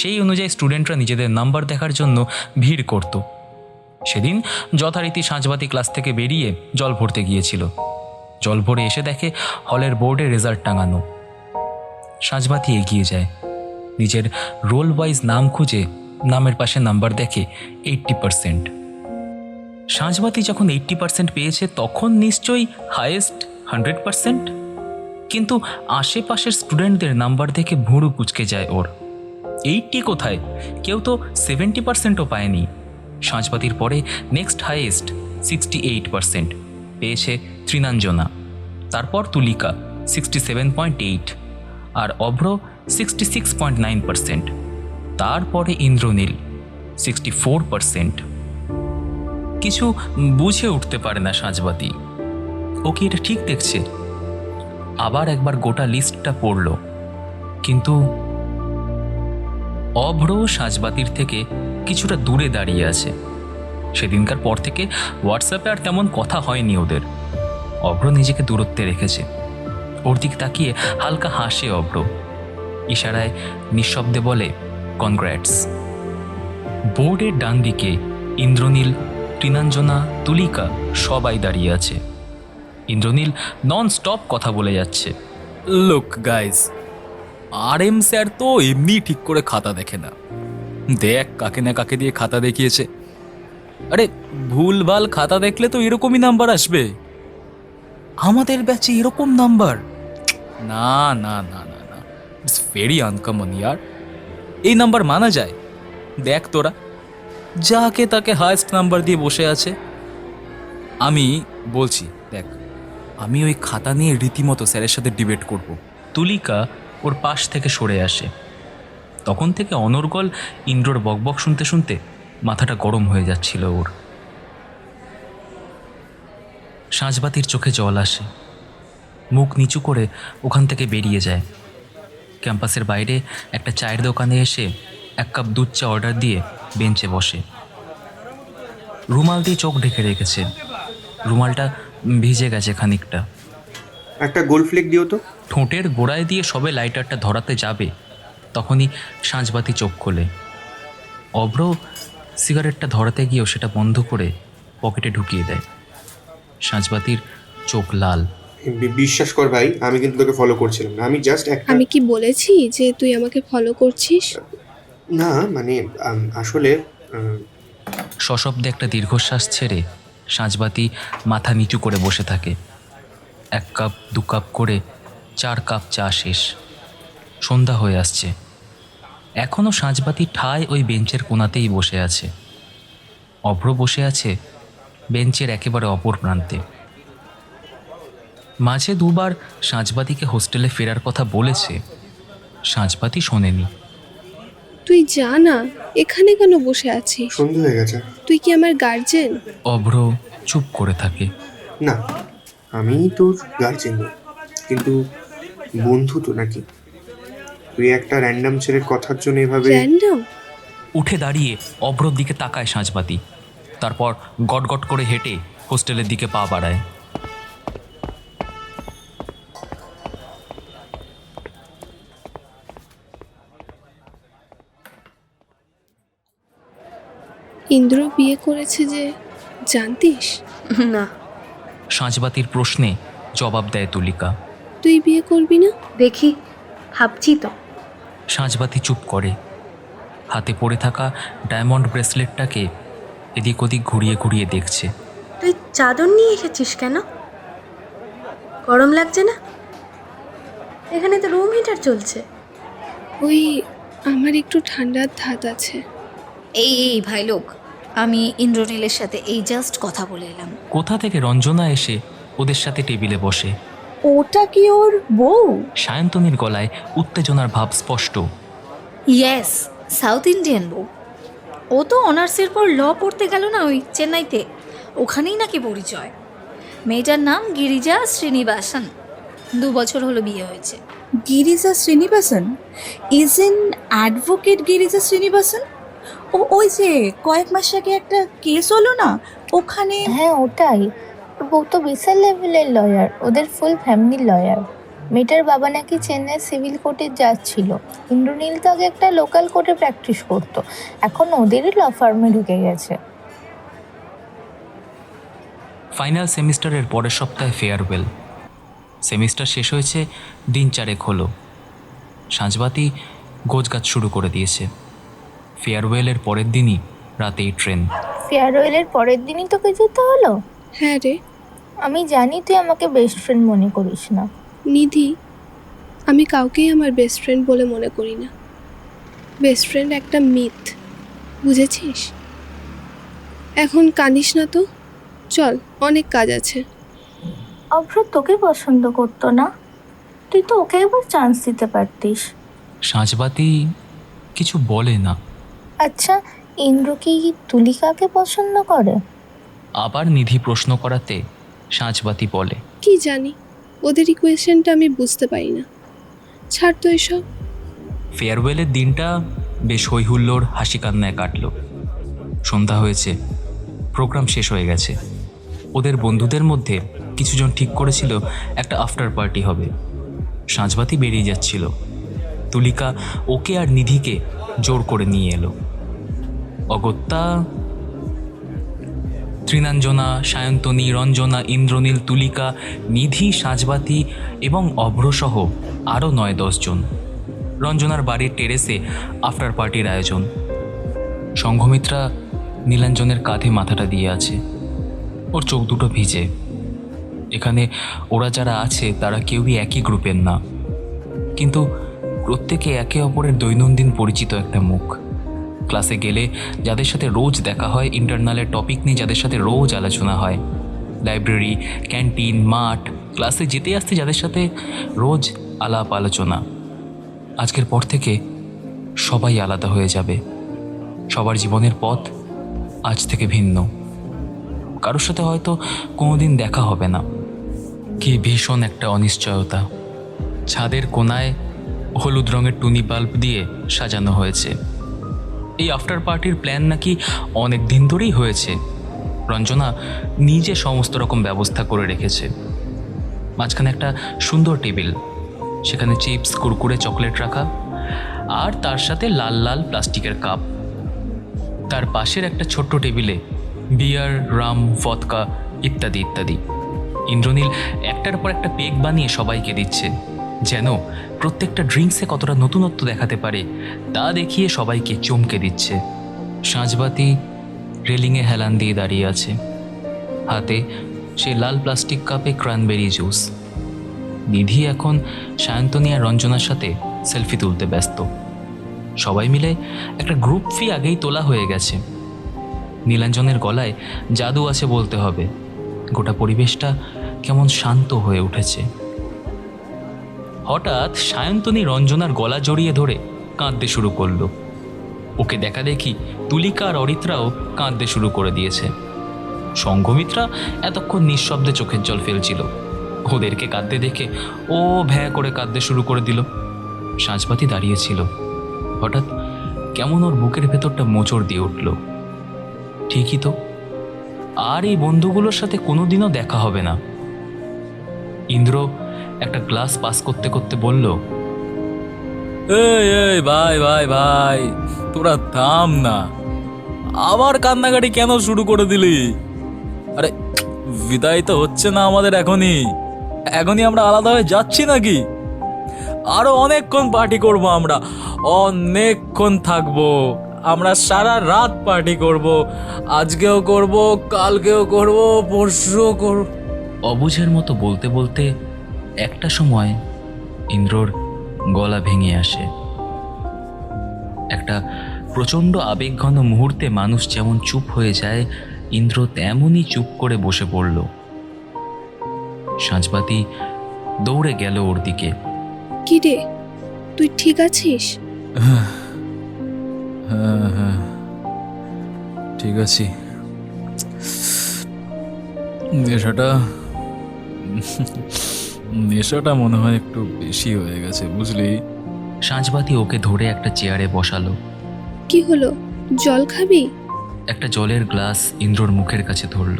সেই অনুযায়ী স্টুডেন্টরা নিজেদের নাম্বার দেখার জন্য ভিড় করত। সেদিন যথারীতি সাঁঝবাতি ক্লাস থেকে বেরিয়ে জল ভরতে গিয়েছিল। জল ভরে এসে দেখে হলের বোর্ডে রেজাল্ট টাঙানো। সাঁঝবাতি এগিয়ে যায়, নিজের রোল ওয়াইজ নাম খুঁজে নামের পাশে নাম্বার দেখে 80%। সাঁঝবাতি যখন 80% পেয়েছে তখন নিশ্চয়ই হাইয়েস্ট 100%। কিন্তু আশেপাশের স্টুডেন্টদের নাম্বার দেখে ভুরু কুচকে যায় ওর। 80 কোথায়, কেউ তো 70%ও পায়নি। সাঁঝবাতির পরে নেক্সট হাইয়েস্ট 68% পেয়েছে ত্রিনাঞ্জনা, তারপর তুলিকা 67.8 আর অভ্র 66.9%, তারপরে ইন্দ্রনীল 64%। কিছু বুঝে উঠতে পারে না সাঁঝবাতি, ও কি এটা ঠিক দেখছে? আবার একবার গোটা লিস্টটা পড়ল, কিন্তু অভ্র সাঁঝবাতির থেকে কিছুটা দূরে দাঁড়িয়ে আছে। সেদিনকার পর থেকে হোয়াটসঅ্যাপে আর তেমন কথা হয়নি ওদের। অভ্র নিজেকে দূরত্বে রেখেছে। ওর দিকে তাকিয়ে হালকা হাসে অভ্র, ইশারায় নিঃশব্দে বলে কনগ্র্যাটস। বোর্ডের ডান দিকে ইন্দ্রনীল, ত্রিনাঞ্জনা, তুলিকা সবাই দাঁড়িয়ে আছে। ইন্দ্রনীল নন স্টপ কথা বলে যাচ্ছে। লুক গাইজ, RM স্যার তো এমনি ঠিক করে খাতা দেখে না। দেখ কাকে না কাকে দিয়ে খাতা দেখিয়েছে। আরে ভুলভাল খাতা দেখলে তো এরকমই নাম্বার আসবে। আমাদের ব্যাচে এরকম নাম্বার, না না না না না, ইটস ভেরি আনকমন ইয়ার। এই নাম্বার মানা যায়? দেখ তোরা, যাকে তাকে হায়েস্ট নাম্বার দিয়ে বসে আছে। আমি বলছি, দেখ, আমি ওই খাতা নিয়ে রীতিমতো স্যারের সাথে ডিবেট করব। তুলিকা ওর পাশ থেকে সরে আসে। তখন থেকে অনর্গল ইন্দ্রর বকবক শুনতে শুনতে মাথাটা গরম হয়ে যাচ্ছিল ওর। সাঁঝবাতির চোখে জল আসে, মুখ নিচু করে ওখান থেকে বেরিয়ে যায়। ক্যাম্পাসের বাইরে একটা চায়ের দোকানে এসে 1 কাপ দুধ চা অর্ডার দিয়ে বেঞ্চে বসে। রুমাল দিয়ে চোখ ঢেকে রেখেছে, রুমালটা ভিজে গেছে খানিকটা। একটা গোল ফ্লেক দিও তো। ঠোঁটের গোড়ায় দিয়ে সবে লাইটারটা ধরাতে যাবে, তখনই সাঁঝবাতি চোখ খোলে। অভ্র সিগারেটটা ধরাতে গিয়েও সেটা বন্ধ করে পকেটে ঢুকিয়ে দেয়। সাঁঝবাতির চোখ লাল। বিশ্বাস কর ভাই, আমি কিন্তু তোকে ফলো করছিলাম না, আমি জাস্ট একটা... আমি কি বলেছি যে তুই আমাকে ফলো করছিস? না মানে আসলে সশব্দে একটা দীর্ঘশ্বাস ছেড়ে সাঁঝবাতি মাথা নিচু করে বসে থাকে। 1 কাপ 2 কাপ করে 4 কাপ চা শেষ। সন্ধ্যা হয়ে আসছে। এখনও সাঁঝবাতি ঠায় ওই বেঞ্চের কোণাতেই বসে আছে। অভ্র বসে আছে বেঞ্চের একেবারে অপর প্রান্তে। মাঝে 2 বার সাঁঝবাতিকে হোস্টেলে ফেরার কথা বলেছে, সাঁঝবাতি শোনেনি। তুই যা না, এখানে কেন বসে আছিস? সন্ধ্যা হয়ে গেছে। তুই কি আমার গার্জেন? অভ্র চুপ করে থাকে। না, আমি তোর গার্জেন না, কিন্তু বন্ধু তো নাকি? তুই একটা র্যান্ডম ছেলের কথার জন্য এভাবে... র্যান্ডম? উঠে দাঁড়িয়ে অভ্রর দিকে তাকায় সাঁঝবাতি, তারপর গটগট করে হেঁটে হোস্টেলের দিকে পা বাড়ায়। ইন্দ্র বিয়ে করেছে যে জানতিস? না। সাঁঝবাতির প্রশ্নে জবাব দেয় তুলিকা। তুই বিয়ে করবি না? দেখি, ভাবছি তো। সাঁঝবাতি চুপ করে, হাতে পড়ে থাকা ডায়মন্ড ব্রেসলেটটাকে এদিক ওদিক ঘুরিয়ে ঘুরিয়ে দেখছে। তুই চাদর নিয়ে এসেছিস কেন? গরম লাগছে না? এখানে তো রুম হিটার চলছে। ওই আমার একটু ঠান্ডার ধাত আছে। এই ভাই লোক, আমি ইন্দ্রনীলের সাথে এই জাস্ট কথা বলে এলাম। কোথা থেকে রঞ্জনা এসে ওদের সাথে টেবিলে বসে। ওটা কি ওর বউ? সায়ন্তনীর গলায় উত্তেজনার ভাব স্পষ্ট। ইয়েস, সাউথ ইন্ডিয়ান বউ। ও তো অনার্সের পর ল পড়তে গেল না ওই চেন্নাইতে, ওখানেই নাকি পরিচয়। মেয়েটার নাম গিরিজা শ্রীনিবাসন, 2 বছর হলো বিয়ে হয়েছে। Girija Srinivasan is in advocate Girija Srinivasan? ওই যে কয়েক মাস আগে একটা কেস হলো না ওখানে? হ্যাঁ ওটাই। ওর বউ তো বিশাল লেভেলের লয়ার, ওদের ফুল ফ্যামিলির লয়ার। মেয়েটার বাবা নাকি চেন্নাই সিভিল কোর্টে জাজ ছিল। ইন্দ্রনীল তো আগে একটা লোকাল কোর্টে প্র্যাকটিস করতো, এখন ওদেরই ল ফার্মে ঢুকে গেছে। ফাইনাল সেমিস্টারের পরের সপ্তাহে ফেয়ারওয়েল। সেমিস্টার শেষ হয়েছে, দিন 4 হলো। সাঁঝবাতি গোছগাছ শুরু করে দিয়েছে। ফেয়ারওয়েলের পরের দিনই রাতেই ট্রেন। ফেয়ারওয়েলের পরের দিনই তোকে যেতে হলো? হ্যাঁ রে আমি জানি তুই আমাকে বেস্ট ফ্রেন্ড মনে করিস না। নিধি, আমি কাউকেই আমার বেস্ট ফ্রেন্ড বলে মনে করি না। বেস্ট ফ্রেন্ড একটা মিথ, বুঝেছিস? এখন কাঁদিস না তো, চল, অনেক কাজ আছে। অভ্র তোকে পছন্দ করতো না? তুই তো ওকে একবার চান্স দিতে পারতিস। সাঁঝবাতি কিছু বলে না। আচ্ছা, ইন্দ্র কি তুলিকাকে পছন্দ করে? আবার নিধি প্রশ্ন করাতে সাঁঝবাতি বলে, কি জানি, ওদের ইকুয়েশনটা আমি বুঝতে পারি না। ছাড় তো এসব। ফেয়ারওয়েলের দিনটা বেশ হইহুল্লোড় হাসি কান্নায় কাটল। সন্ধ্যা হয়েছে, প্রোগ্রাম শেষ হয়ে গেছে। ওদের বন্ধুদের মধ্যে কিছুজন ঠিক করেছিল একটা আফটার পার্টি হবে। সাঁঝবাতি বেরিয়ে যাচ্ছিল, তুলিকা ওকে আর নিধিকে জোর করে নিয়ে এলো। অগত্যা ত্রিনাঞ্জনা, সায়ন্তনী, রঞ্জনা, ইন্দ্রনীল, তুলিকা, নিধি, সাঁঝবাতি এবং অভ্রসহ আরও 9-10 জন। রঞ্জনার বাড়ির টেরেসে আফটার পার্টির আয়োজন। সংঘমিত্রা নীলাঞ্জনের কাঁধে মাথাটা দিয়ে আছে, ওর চোখ দুটো ভিজে। এখানে ওরা যারা আছে তারা কেউই একই গ্রুপের না, কিন্তু প্রত্যেকে একে অপরের দৈনন্দিন পরিচিত একটা মুখ। ক্লাসে গেলে যাদের সাথে রোজ দেখা হয়, ইন্টারনালের টপিক নিয়ে যাদের সাথে রোজ আলোচনা হয়, লাইব্রেরি, ক্যান্টিন, মাঠ, ক্লাসে যেতে আসতে যাদের সাথে রোজ আলাপ আলোচনা। আজকের পর থেকে সবাই আলাদা হয়ে যাবে। সবার জীবনের পথ আজ থেকে ভিন্ন। কারোর সাথে হয়তো কোনোদিন দেখা হবে না। কি ভীষণ একটা অনিশ্চয়তা। ছাদের কোনায় হলুদ রঙের টুনি বাল্ব দিয়ে সাজানো হয়েছে। এই আফটার পার্টির প্ল্যান নাকি অনেক দিন ধরেই হয়েছে। রঞ্জনা নিজে সমস্ত রকম ব্যবস্থা করে রেখেছে। মাঝখানে একটা সুন্দর টেবিল, সেখানে চিপস, কুরকুরে, চকলেট রাখা, আর তার সাথে লাল লাল প্লাস্টিকের কাপ। তার পাশের একটা ছোট্ট টেবিলে বিয়ার, রাম, ভদকা ইত্যাদি ইত্যাদি। ইন্দ্রনীল একটার পর একটা পেগ বানিয়ে সবাইকে দিচ্ছে, যেন প্রত্যেকটা ড্রিঙ্কসে কতটা নতুনত্ব দেখাতে পারে তা দেখিয়ে সবাইকে চমকে দিচ্ছে। সাঁঝবাতি রেলিংয়ে হেলান দিয়ে দাঁড়িয়ে আছে, হাতে সেই লাল প্লাস্টিক কাপে ক্রানবেরি জুস। নিধি এখন সায়ন্তনী আর রঞ্জনার সাথে সেলফি তুলতে ব্যস্ত। সবাই মিলে একটা গ্রুপ ফি আগেই তোলা হয়ে গেছে। নীলাঞ্জনের গলায় জাদু আছে বলতে হবে। গোটা পরিবেশটা কেমন শান্ত হয়ে উঠেছে। হঠাৎ সায়ন্তনী রঞ্জনার গলা জড়িয়ে ধরে কাঁদতে শুরু করলো। ওকে দেখা দেখি তুলিকা আর অরিত্রাও কাঁদতে শুরু করে দিয়েছে। সংঘমিত্রা এতক্ষণ নিঃশব্দে চোখের জল ফেলছিল। ওদেরকে কাঁদতে দেখে ও ভ্যা করে কাঁদতে শুরু করে দিল। সাঁঝবাতি দাঁড়িয়েছিল, হঠাৎ কেমন ওর বুকের ভেতরটা মোচড় দিয়ে উঠল। ঠিকই তো, আর এই বন্ধুগুলোর সাথে কোনোদিনও দেখা হবে না। ইন্দ্র একটা গ্লাস পাস করতে করতে বলল, এই ভাই ভাই ভাই, তোরা থাম না, আবার কান্নাকাটি কেন শুরু করে দিলি? আরে বিদায় তো হচ্ছে না আমাদের এখনই আমরা আলাদা হয়ে যাচ্ছি নাকি? আরো অনেকক্ষণ পার্টি করব, আমরা অনেকক্ষণ থাকবো, আমরা সারা রাত পার্টি করব, আজকেও করব, কালকেও করব, পরশুও করব। অবুঝের মতো বলতে বলতে একটা সময় ইন্দ্রর গলা ভেঙে আসে। একটা প্রচণ্ড আবেগঘন মুহূর্তে মানুষ যেমন চুপ হয়ে যায়, ইন্দ্র তেমনই চুপ করে বসে পড়ল। সাঁঝবাতি দৌড়ে গেল ওর দিকে। কি রে, তুই ঠিক আছিস? গেছি। নেশাটা মনে হয় একটু বেশি হয়ে গেছে, বুঝলি? সাঁঝবাতি ওকে ধরে একটা চেয়ারে বসালো। কি হলো, জল খাবি? একটা জলের গ্লাস ইন্দ্রর মুখের কাছে ধরল।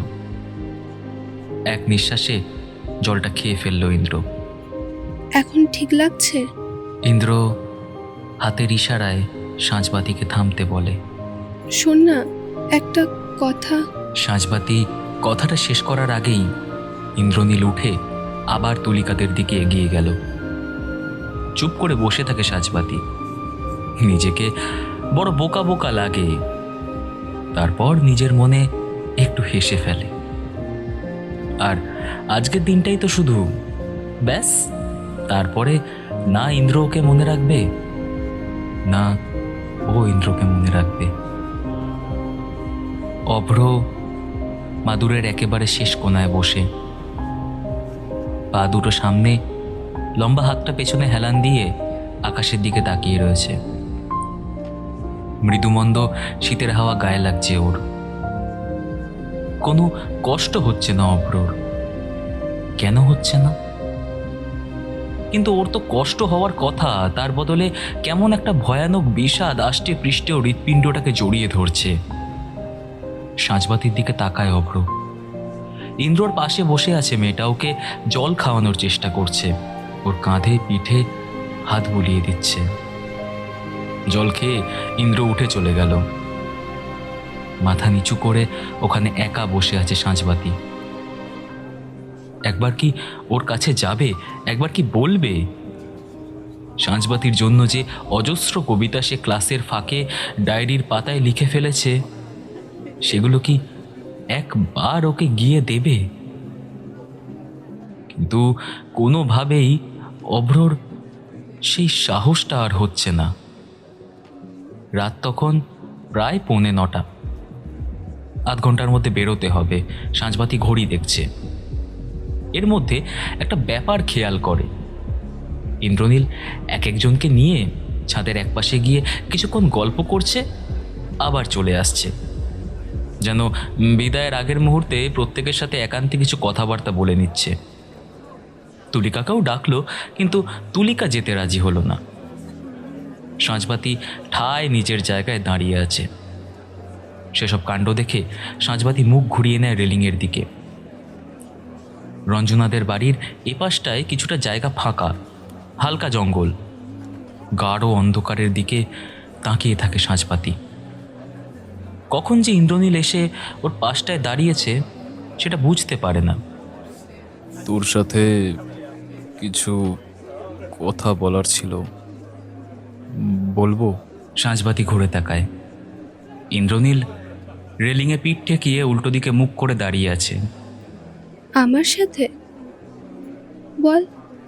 এক নিঃশ্বাসে জলটা খেয়ে ফেললো ইন্দ্র। এখন ঠিক লাগছে? ইন্দ্র হাতের ইশারায় সাঁঝবাতিকে থামতে বলে। শোন না, একটা কথা। সাঁঝবাতি কথাটা শেষ করার আগেই ইন্দ্রনীল উঠে আবার তুলিকাদের দিকে এগিয়ে গেল। চুপ করে বসে থাকে সাঁঝবাতি। নিজেকে বড় বোকা বোকা লাগে। তারপর নিজের মনে একটু হেসে ফেলে। আর আজকের দিনটাই তো শুধু, ব্যাস। তারপরে না ইন্দ্র ওকে মনে রাখবে, না ও ইন্দ্রকে মনে রাখবে। অভ্র মাদুরের একেবারে শেষ কোনায় বসে, পা দুটো সামনে, লম্বা হাতটা পেছনে হেলান দিয়ে আকাশের দিকে তাকিয়ে রয়েছে। মৃদুমন্দ শীতের হাওয়া গায়ে লাগছে ওর। কোনো কষ্ট হচ্ছে না অভ্রর। কেন হচ্ছে না? কিন্তু ওর তো কষ্ট হওয়ার কথা। তার বদলে কেমন একটা ভয়ানক বিষাদ আষ্টে পৃষ্ঠে ও হৃৎপিণ্ডটাকে জড়িয়ে ধরছে। সাঁঝবাতির দিকে তাকায় অভ্র। ইন্দ্রর পাশে বসে আছে মেয়েটা, ওকে জল খাওয়ানোর চেষ্টা করছে। ওর কাঁধে পিঠে হাত বুলিয়ে দিচ্ছে। জল খেয়ে ইন্দ্র উঠে চলে গেল। মাথা নিচু করে ওখানে একা বসে আছে সাঁঝবাতি। একবার কি ওর কাছে যাবে? একবার কি বলবে? সাঁঝবাতির জন্য যে অজস্র কবিতা সে ক্লাসের ফাঁকে ডায়েরির পাতায় লিখে ফেলেছে, সেগুলো কি একবার ওকে গিয়ে দেবে? কিন্তু কোনোভাবেই অভ্রর সেই সাহসটা আর হচ্ছে না। রাত তখন প্রায় 9:45। আধ ঘন্টার মধ্যে বেরোতে হবে। সাঁঝবাতি ঘড়ি দেখছে। এর মধ্যে একটা ব্যাপার খেয়াল করে। ইন্দ্রনীল এক একজনকে নিয়ে ছাদের একপাশে গিয়ে কিছুক্ষণ গল্প করছে, আবার চলে আসছে। যেন বিদায়ের আগের মুহূর্তে প্রত্যেকের সাথে একান্তে কিছু কথাবার্তা বলে নিচ্ছে। তুলিকাকেও ডাকলো, কিন্তু তুলিকা যেতে রাজি হলো না। সাঁঝবাতি ঠায় নিজের জায়গায় দাঁড়িয়ে আছে। সেসব কাণ্ড দেখে সাঁঝবাতি মুখ ঘুরিয়ে নেয় রেলিংয়ের দিকে। রঞ্জনাদের বাড়ির এপাশটায় কিছুটা জায়গা ফাঁকা, হালকা জঙ্গল। গাঢ় অন্ধকারের দিকে তাকিয়ে থাকে সাঁঝবাতি। কখন যে ইন্দ্রনীল এসে ওর পাশটায় দাঁড়িয়েছে সেটা বুঝতে পারে না। তোর সাথে কিছু কথা বলার ছিল, বলবো? সাঁঝবাতি ঘুরে তাকায়। ইন্দ্রনীল রেলিংয়ে পিঠ ঠেকিয়ে উল্টো দিকে মুখ করে দাঁড়িয়ে আছে। আমার সাথে? বল।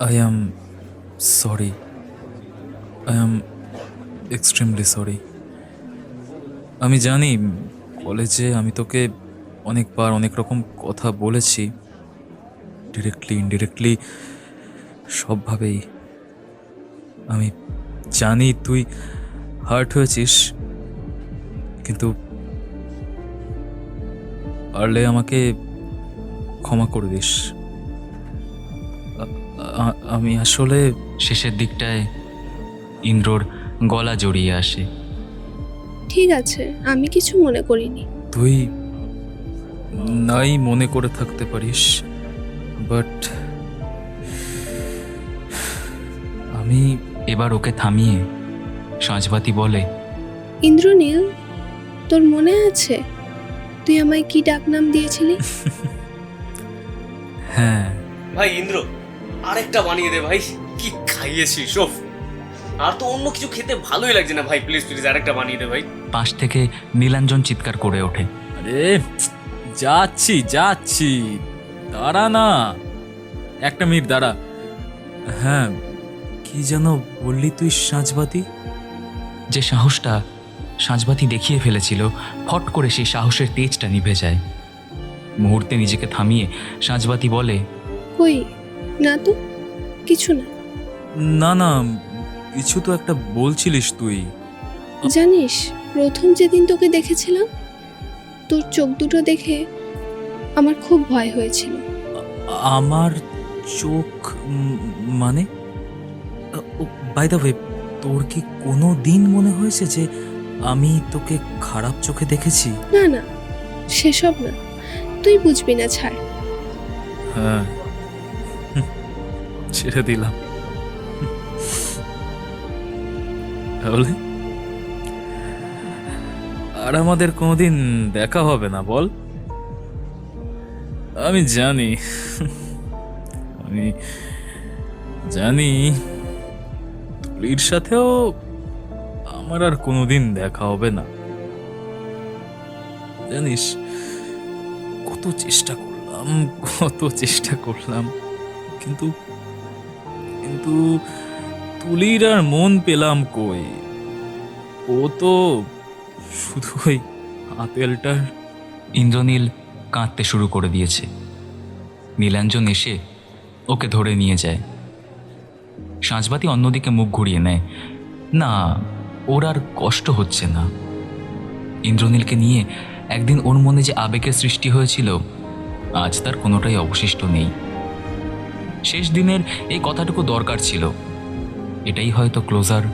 I am sorry, I am extremely sorry. আমি জানি কলেজে আমি তোকে অনেকবার অনেক রকম কথা বলেছি, ডিরেক্টলি ইনডিরেক্টলি, সবভাবেই। আমি জানি তুই হার্ট হয়েছিস, কিন্তু পারলে আমাকে ক্ষমা করে দিস। আমি আসলে শেষের দিকটায় ইন্দ্রর গলা জড়িয়ে আসে। ঠিক আছে, আমি কিছু মনে করিনি। তুই নাই মনে করে থাকতে পারিস, বাট আমি এবার ওকে থামিয়ে সাঁঝবাতি বলে, ইন্দ্রনীল, তোর মনে আছে তুই আমায় কি ডাকনাম দিয়েছিলি? হ্যাঁ ভাই ইন্দ্র, আরেকটা বানিয়ে দে ভাই। কি খাইয়েছিস? ওফ, আর তো অন্য কিছু খেতে ভালোই লাগছে না ভাই। প্লিজ প্লিজ আরেকটা বানিয়ে দে ভাই। পাশ থেকে নীলাঞ্জন চিৎকার করে ওঠে, আরে যাচ্ছি যাচ্ছি, দাঁড়া না, একটা মিনিট দাঁড়া। হ্যাঁ, কি যেন বললি তুই সাঁঝবাতি? যে সাহসটা সাঁঝবাতি দেখিয়ে ফেলেছিল, ফট করে সেই সাহসের তেজটা নিভে যায়। মুহূর্তে নিজেকে থামিয়ে সাঁঝবাতি বলে, কই না তো, কিছু না। না না, কিছু তো একটা বলছিলিস তুই। জানিস, প্রথম যেদিন তোকে দেখেছিলাম তোর চোখ দুটো দেখে আমার খুব ভয় হয়েছিল। আমার চোখ মানে বাই দ্য ওয়ে, তোর কি কোনো দিন মনে হয়েছে যে আমি তোকে খারাপ চোখে দেখেছি? না না, সেসব না, তুই বুঝবি না, ছাড়। হ্যাঁ, ছেড়ে দিলাম। তাহলে আর আমাদের কোনোদিন দেখা হবে না, বল? আমি জানি, আমি জানি তুলির সাথেও আমার আর কোনোদিন দেখা হবে না। জানিস, কত চেষ্টা করলাম, কিন্তু কিন্তু তুলির আর মন পেলাম কই। ও তো শুধু ওই আপেলটার। ইন্দ্রনীল কাঁদতে শুরু করে দিয়েছে। নীলাঞ্জন এসে ওকে ধরে নিয়ে যায়। সাঁঝবাতি অন্যদিকে মুখ ঘুরিয়ে নেয়। না, ওর আর কষ্ট হচ্ছে না। ইন্দ্রনীলকে নিয়ে একদিন ওর মনে যে আবেগের সৃষ্টি হয়েছিল, আজ তার কোনোটাই অবশিষ্ট নেই। শেষ দিনের এই কথাটুকু দরকার ছিল। এটাই হয়তো ক্লোজার।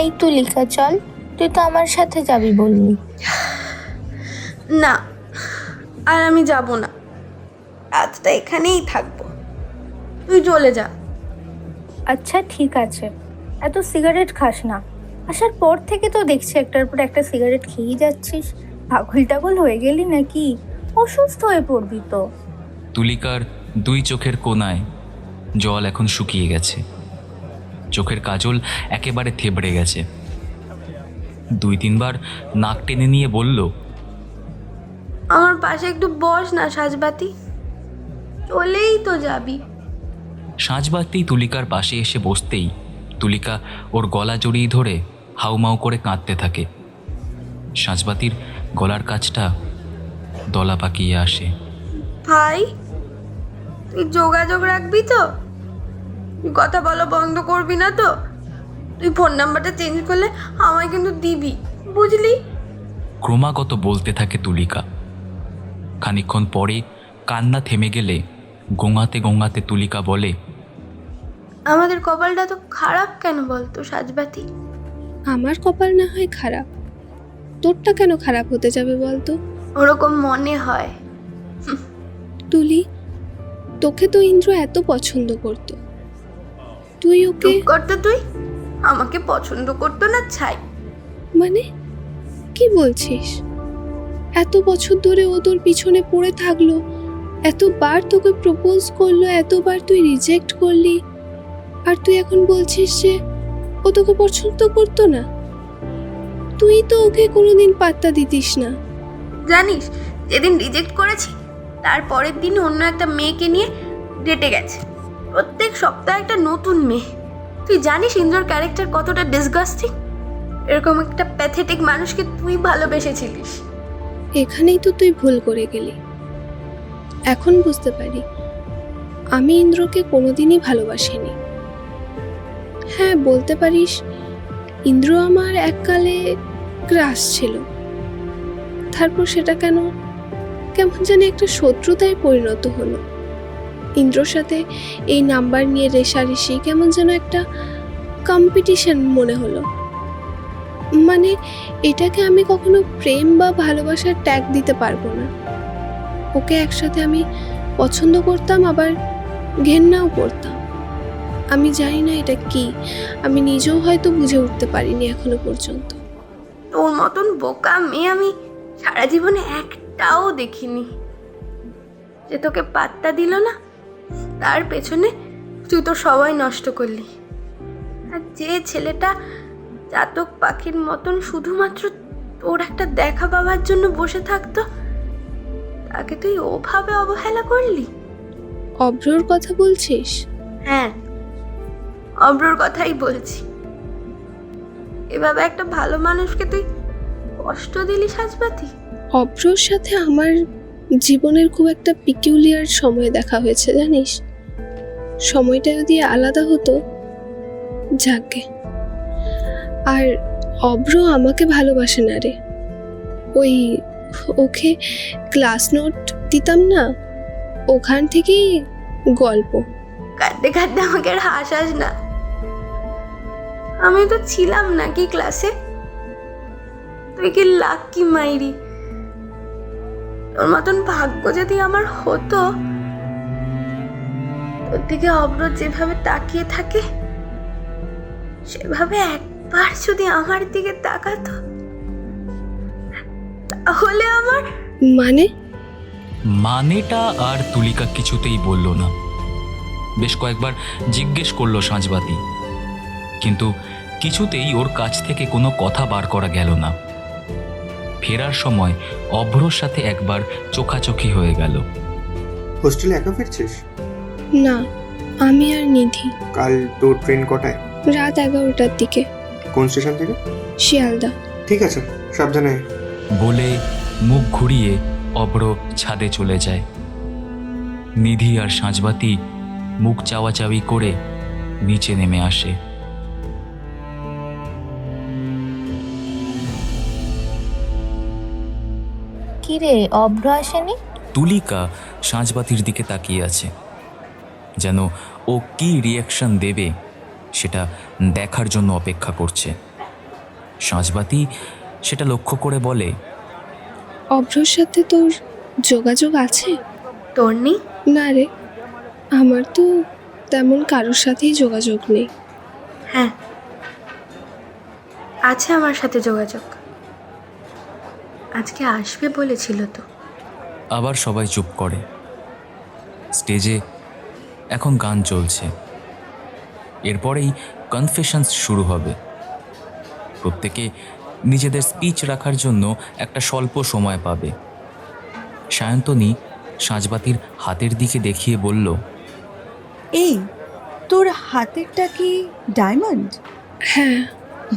এই তুলিকা, চল, তুই তো আমার সাথে যাবি বললি। না, আর আমি যাব না, রাতটা এখানেই থাকবো, তুই চলে যা। আচ্ছা ঠিক আছে, এত সিগারেট খাস না। আসার পর থেকে তো দেখছি একটার পর একটা সিগারেট খেয়েই যাচ্ছিস। পাগল টাগল হয়ে গেলি নাকি? অসুস্থ হয়ে পড়বি তো। তুলিকার দুই চোখের কোণায় জল এখন শুকিয়ে গেছে। চোখের কাজল একেবারে থেবড়ে গেছে। 2-3 বার নাক টেনে নিয়ে বলল, আমার পাশে একটু বস না সাঁঝবাতি, চলেই তো যাবি। সাঁঝবাতি তুলিকার পাশে এসে বসতেই তুলিকা ওর গলা জড়িয়ে ধরে হাউমাউ করে কাঁদতে থাকে। সাঁঝবাতির গলার কাছটা দলা পাকিয়ে আসে। ভাই, তুই যোগাযোগ রাখবি তো? তুই কথা বলা বন্ধ করবি না তো? তুই ফোন নাম্বারটা চেঞ্জ করলে আমায় কিন্তু দিবি, বুঝলি? ক্রমাগত বলতে থাকে তুলিকা। খানিকক্ষণ পরে কান্না থেমে গেলে গোঙাতে গোঙাতে তুলিকা বলে, আমাদের কপালটা তো খারাপ কেন বলতো সাঁঝবাতি? আমার কপাল না হয় খারাপ, তোরটা কেন খারাপ হতে যাবে বলতো? ওরকম মনে হয়। তুলি, তোকে তো ইন্দ্র এত পছন্দ করতো, তুই ওকে করতো? তুই আমাকে পছন্দ করতো না ছাই? মানে কি বলছিস? এত বছর ধরে ও তোর পিছনে পড়ে থাকলো, এতবার তোকে প্রপোজ করলো, এতবার তুই রিজেক্ট করলি, আর তুই এখন বলছিস যে ও তোকে পছন্দ করতো না? তুই তো ওকে কোনোদিন পাত্তা দিতিস না। জানিস, যেদিন রিজেক্ট করেছি তার পরের দিন অন্য একটা মেয়েকে নিয়ে ডেটে গেছে। প্রত্যেক সপ্তাহে একটা নতুন মেয়ে। তুই জানিস ইন্দ্রর ক্যারেক্টার কতটা ডিসগাস্টিং? এরকম একটা প্যাথেটিক মানুষকে তুই ভালোবেসেছিলিস। এখানেই তো তুই ভুল করে গেলি। এখন বুঝতে পারি আমি ইন্দ্রকে কোনোদিনই ভালোবাসিনি। হ্যাঁ, বলতে পারিস ইন্দ্র আমার এককালে ক্রাশ ছিল, তারপর সেটা কেমন জানি একটা শত্রুতায় পরিণত হলো। ইন্দ্রর সাথে এই নাম্বার নিয়ে রেষারেষি, কেমন যেন একটা কম্পিটিশন মনে হলো। মানে এটাকে আমি কখনো প্রেম বা ভালোবাসার ট্যাগ দিতে পারবো না। ওকে একসাথে আমি পছন্দ করতাম, আবার ঘেন্নাও করতাম। আমি জানি না এটা কি, আমি নিজেও হয়তো বুঝে উঠতে পারিনি এখনো পর্যন্ত। তোর মতন বোকা মেয়ে আমি সারা জীবনে একটাও দেখিনি। যে তোকে পাত্তা দিল না, তার পেছনে তুই তো সবাই নষ্ট করলি। আর যে ছেলেটা চাতক পাখির মতন শুধুমাত্র তোর একটা দেখা পাওয়ার জন্য বসে থাকতো, তাকে তুই ওভাবে অবহেলা করলি। অভ্রর কথা বলছিস? হ্যাঁ, অভ্রর কথাই বলছি। এভাবে একটা ভালো মানুষকে তুই কষ্ট দিলি সাঁঝবাতি। অভ্রর সাথে আমার জীবনের খুব একটা পিকিউলিয়ার সময় দেখা হয়েছে, জানিস? সময়টা যদি আলাদা হতো, যাকে। আর অভ্র আমাকে ভালোবাসে না রে, ওই ওকে ক্লাস নোট দিতাম না, ওখান থেকেই গল্প। কাঁদতে কাঁদতে আমাকে আর হাসাস না। আমি তো ছিলাম নাকি ক্লাসে? তুই কি লাকি মাইরি! তোর মতন ভাগ্য যদি আমার হতো, তোর দিকে অব্র যেভাবে তাকিয়ে থাকে সেভাবে একবার যদি আমার দিকে তাকাতো, তাহলে আমার মানেটা আর তুলিকা কিছুতেই বলল না। বেশ কয়েকবার জিজ্ঞেস করলো সাঁঝবাতি, কিন্তু কিছুতেই ওর কাছ থেকে কোনো কথা বার করা গেল না। ফেরার সময় অভ্রর সাথে একবার চোখাচোখি হয়ে গেল। হোস্টেলে একা ফিরছিস? না, আমি আর নিধি। কাল তোর ট্রেন কটায়? রাত 11টার দিকে। কোন স্টেশন থেকে? শিয়ালদা। ঠিক আছে, সাবধানে। বলে মুখ ঘুরিয়ে অভ্র ছাদে চলে যায়। নিধি আর সাঁঝবাতি মুখ চাওয়াচাওয়ি করে নিচে নেমে আসে। কি রে, অভ্র আসেনি? তুলিকা সাঁঝবাতির দিকে তাকিয়ে আছে, যেন ও কি রিয়াকশন দেবে সেটা দেখার জন্য অপেক্ষা করছে। সাঁঝবাতি সেটা লক্ষ্য করে বলে, অভ্রর সাথে তোর যোগাযোগ আছে? তোর নেই? না রে, আমার তো তেমন কারোর সাথেই যোগাযোগ নেই। হ্যাঁ, আছে আমার সাথে যোগাযোগ। আজকে আসবে বলেছিল তো। আবার সবাই চুপ করে। স্টেজে এখন গান চলছে, এরপরেই কনফেশনস শুরু হবে। প্রত্যেকে নিজেদের স্পিচ রাখার জন্য একটা স্বল্প সময় পাবে। সায়ন্তনী সাঁঝবাতির হাতের দিকে দেখিয়ে বলল, এই তোর হাতেরটা কি ডায়মন্ড? হ্যাঁ।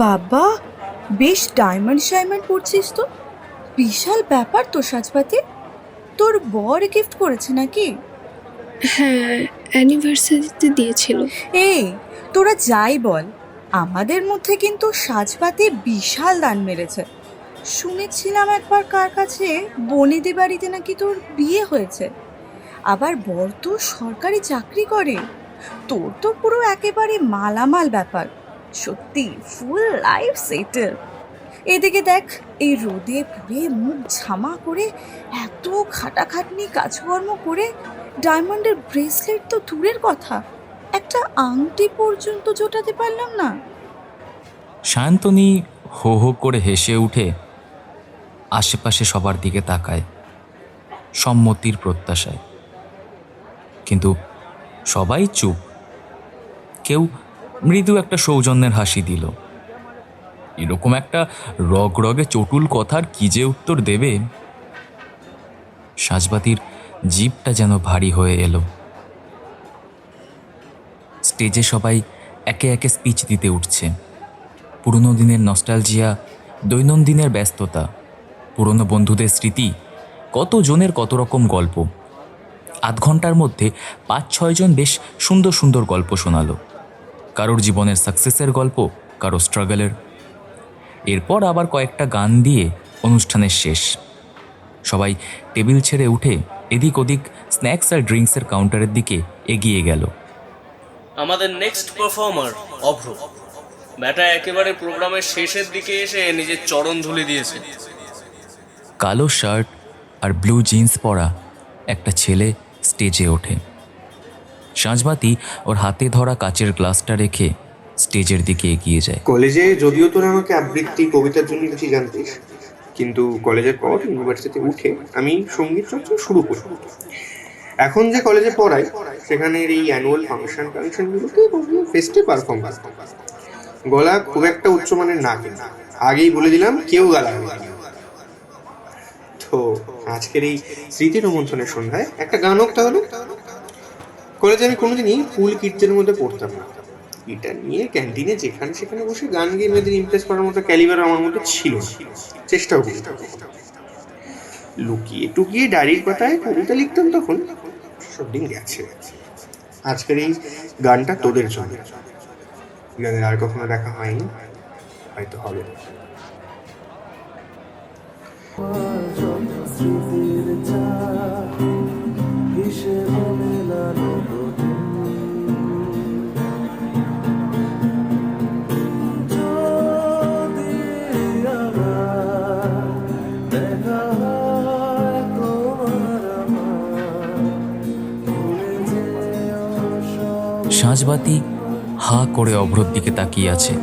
বাবা, বেশ ডায়মন্ড শাইমন্ড পড়ছিস তো। বিশাল ব্যাপার তো সাঁঝবাতি। তোর বর গিফট করেছে নাকি? হ্যাঁ, অ্যানিভার্সারিতে দিয়েছিল। এই তোরা যাই বল, আমাদের মধ্যে কিন্তু সাঁঝবাতি বিশাল দান মেরেছে। শুনেছিলাম একবার কার কাছে বনেদি বাড়িতে নাকি তোর বিয়ে হয়েছে, আবার বর তো সরকারি চাকরি করে। তোর তো পুরো একেবারে মালামাল ব্যাপার। সত্যি ফুল লাইফ সেটেল। এদিকে দেখ, এই রোদে পুড়ে মুখ ঝামা করে এত খাটাখাটনি কাজকর্ম করে ডায়মন্ডের ব্রেসলেট তো দূরের কথা, একটা আংটি পর্যন্ত জোটাতে পারলাম না। সায়ন্তনী হো হো করে হেসে উঠে আশেপাশে সবার দিকে তাকায় সম্মতির প্রত্যাশায়, কিন্তু সবাই চুপ। কেউ মৃদু একটা সৌজন্যের হাসি দিল। এরকম একটা রগরগে চটুল কথার কি যে উত্তর দেবে। সাঁঝবাতির জিভটা যেন ভারী হয়ে এলো। স্টেজে সবাই একে একে স্পিচ দিতে উঠছে। পুরনো দিনের নস্টালজিয়া, দৈনন্দিনের ব্যস্ততা, পুরনো বন্ধুদের স্মৃতি, কত জনের কত রকম গল্প। আধ ঘন্টার মধ্যে 5-6 জন বেশ সুন্দর সুন্দর গল্প শোনালো। কারোর জীবনের সাকসেসের গল্প, কারো স্ট্রাগলের। এরপর আবার কয়েকটা গান দিয়ে অনুষ্ঠানের শেষ। সবাই টেবিল ছেড়ে উঠে এদিক ওদিক স্ন্যাক্স আর ড্রিঙ্কসের কাউন্টারের দিকে এগিয়ে গেল। আমাদের নেক্সট পারফর্মার অভ্র। ব্যাটা একেবারে প্রোগ্রামের শেষের দিকে এসে নিজের চরণ ধুলে দিয়েছে। কালো শার্ট আর ব্লু জিন্স পরা একটা ছেলে স্টেজে ওঠে। সাঁঝবাতি ওর হাতে ধরা কাচের গ্লাসটা রেখে স্টেজের দিকে এগিয়ে যায়। কলেজে যদিও তোরা আমাকে আবৃত্তি কবিতার জন্য বেশি জানতিস, কিন্তু কলেজের পর ইউনিভার্সিটিতে উঠে আমি সঙ্গীত চর্চা শুরু করি। এখন যে কলেজে পড়াই সেখানের এই অ্যানুয়াল ফাংশনগুলোতে ফেস্টে পারফর্ম করতাম। গলা খুব একটা উচ্চমানের না, কিন্তু আগেই বলে দিলাম কেউ গালা হবে। তো আজকের এই স্মৃতি রোমন্থনের সন্ধ্যায় একটা গান হোক তাহলে। কলেজে আমি কোনোদিনই ফুল কিডসের মধ্যে পড়তাম না। এটা নিয়ে ক্যান্টিনে যেখানে সেখানে বসে গান গিয়ে মেয়েদের ইমপ্রেস করার মতো ক্যালিবার আমার মধ্যে ছিল না, চেষ্টাও করতাম। লুকিয়ে টুকিয়ে ডায়েরির পাতায় কবিতা লিখতাম, তখন সব দিন গেছে। আজকের এই গানটা তোদের জন্য, যাদের আর কখনো দেখা হয়নি, হয়তো হবে। সাঁঝবাতি হা করে অভ্রর দিকে তাকিয়ে আছে।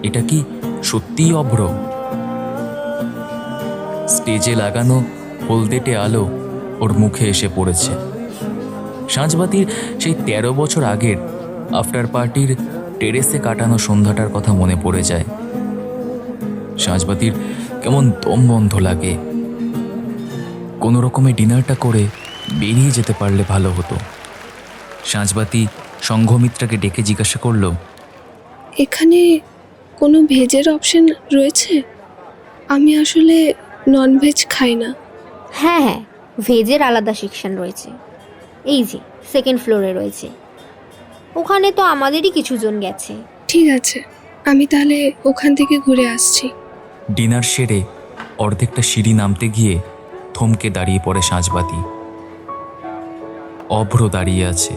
এটা কি সত্যিই অভ্র? স্টেজে লাগানো হলদেটে আলো ওর মুখে এসে পড়েছে। সাঁঝবাতির সেই 13 বছর আগের আফটার পার্টির টেরেসে কাটানো সন্ধ্যাটার কথা মনে পড়ে যায়। সাঁঝবাতির কেমন দম বন্ধ লাগে। কোনো রকমে ডিনারটা করে বেরিয়ে যেতে পারলে ভালো হতো। সাঁঝবাতি সংঘমিত্রাকে ডেকে জিজ্ঞাসা করলো, এখানে কোনো ভেজের অপশন রয়েছে? আমি আসলে ননভেজ খাই না। হ্যাঁ হ্যাঁ, ভেজের আলাদা সেকশন রয়েছে, এই যে সেকেন্ড ফ্লোরে রয়েছে। ওখানে তো আমাদেরই কিছুজন গেছে। ঠিক আছে, আমি তাহলে ওখান থেকে ঘুরে আসছি। ডিনার সেরে অর্ধেকটা সিঁড়ি নামতে গিয়ে থমকে দাঁড়িয়ে পড়ে সাঁঝবাতি। অভ্র দাঁড়িয়ে আছে,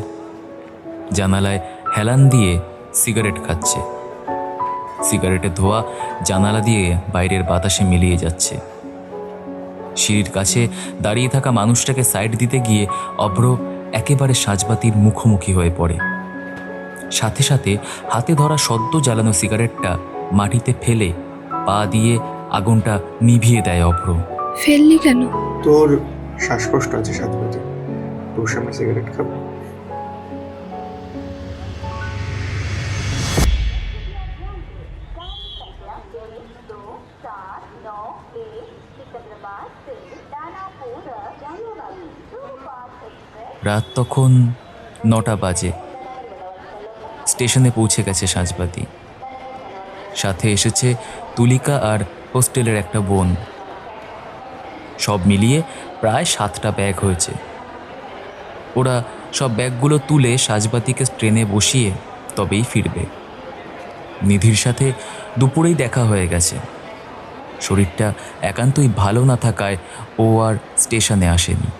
জানালায় হেলান দিয়ে সিগারেট খাচ্ছে। সিগারেটের ধোঁয়া জানালা দিয়ে বাইরের বাতাসে মিলিয়ে যাচ্ছে। সিঁড়ির কাছে দাঁড়িয়ে থাকা মানুষটাকে সাইড দিতে গিয়ে অভ্র একেবারে সাঁঝবাতির মুখোমুখি হয়ে পড়ে। সাথে সাথে হাতে ধরা সদ্য জ্বালানো সিগারেটটা মাটিতে ফেলে পা দিয়ে আগুনটা নিভিয়ে দেয় অভ্র। ফেললি কেন? তোর শ্বাসকষ্ট আছে সাঁঝবাতি, তোর সামনে সিগারেট খাবো? রাত তখন 9টা বাজে। স্টেশনে পৌঁছে গেছে সাঁঝবাতি। সাথে এসেছে তুলিকা আর হোস্টেলের একটা বোন। সব মিলিয়ে প্রায় 7টা ব্যাগ হয়েছে। ওরা সব ব্যাগগুলো তুলে সাঁঝবাতিকে ট্রেনে বসিয়ে তবেই ফিরবে। নিধির সাথে দুপুরেই দেখা হয়ে গেছে। শরীরটা একান্তই ভালো না থাকায় ও আর স্টেশনে আসেনি।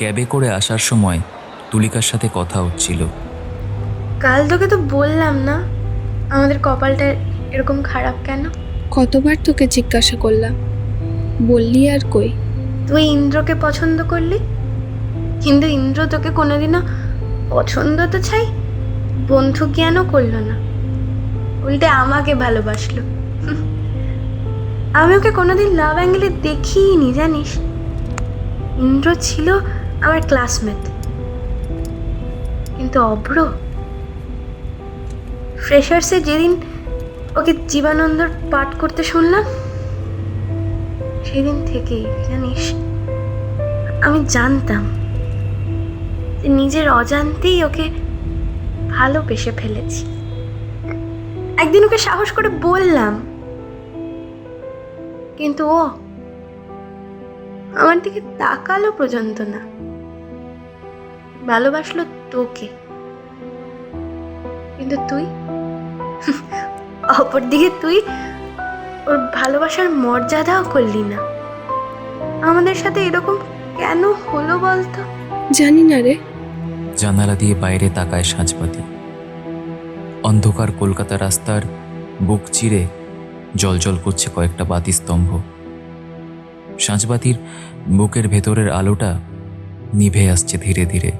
ক্যাবে করে আসার সময় তুলিকার সাথে কথা হচ্ছিল। কাল তোকে তো বললাম না আমাদের কপালটা এরকম খারাপ কেন? কতবার তোকে জিজ্ঞাসা করলাম, বললি আর কই? তুই ইন্দ্রকে পছন্দ করলি, কিন্তু ইন্দ্র তোকে কোনোদিনও পছন্দ তো চাই বন্ধু জ্ঞানও করলো না, উল্টে আমাকে ভালোবাসলো। আমি ওকে কোনোদিন লাভ অ্যাঙ্গেলে দেখিনি জানিস। ইন্দ্র ছিল আমার ক্লাসমেট, কিন্তু অভ্র ফ্রেশার্সে যেদিন ওকে জীবানন্দর পাঠ করতে শুনলাম সেদিন থেকেই জানিস আমি জানতাম যে নিজের অজান্তেই ওকে ভালোবেসে ফেলেছি। একদিন ওকে সাহস করে বললাম, কিন্তু ও আমার দিকে তাকালো পর্যন্ত না। ভালোবাসলো তোকে, কিন্তু তুই অপর দিকে তুই ওর ভালোবাসার মর্যাদাও করলি না। আমাদের সাথে এরকম কেন হলো বলতো? জানি না রে। জানালা দিয়ে বাইরে তাকায় সাঁঝবাতি। অন্ধকার কলকাতা রাস্তার বুক চিরে জলজল করছে কয়েকটা বাতিস্তম্ভ। সাঁঝবাতির বুকের ভেতরের আলোটা নিভে আসছে ধীরে ধীরে।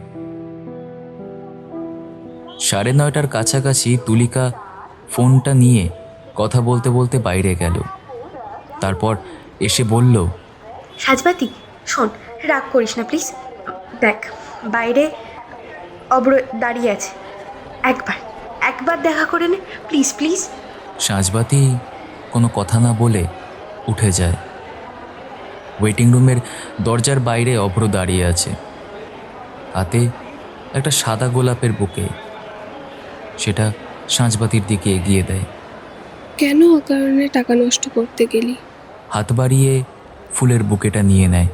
9:30টার কাছাকাছি তুলিকা ফোনটা নিয়ে কথা বলতে বলতে বাইরে গেল। তারপর এসে বলল, সাঁঝবাতি শোন, রাগ করিস না প্লিজ। দেখ বাইরে অভ্র দাঁড়িয়ে আছে, একবার দেখা করে নে প্লিজ প্লিজ। সাঁঝবাতি কোনো কথা না বলে উঠে যায়। ওয়েটিং রুমের দরজার বাইরে অভ্র দাঁড়িয়ে আছে, হাতে একটা সাদা গোলাপের বুকে। সেটা সাঁঝবাতির দিকে এগিয়ে দেয়। কেন অকারণে টাকা নষ্ট করতে গেলি? হাত বাড়িয়ে ফুলের বুকেটা নিয়ে নেয়।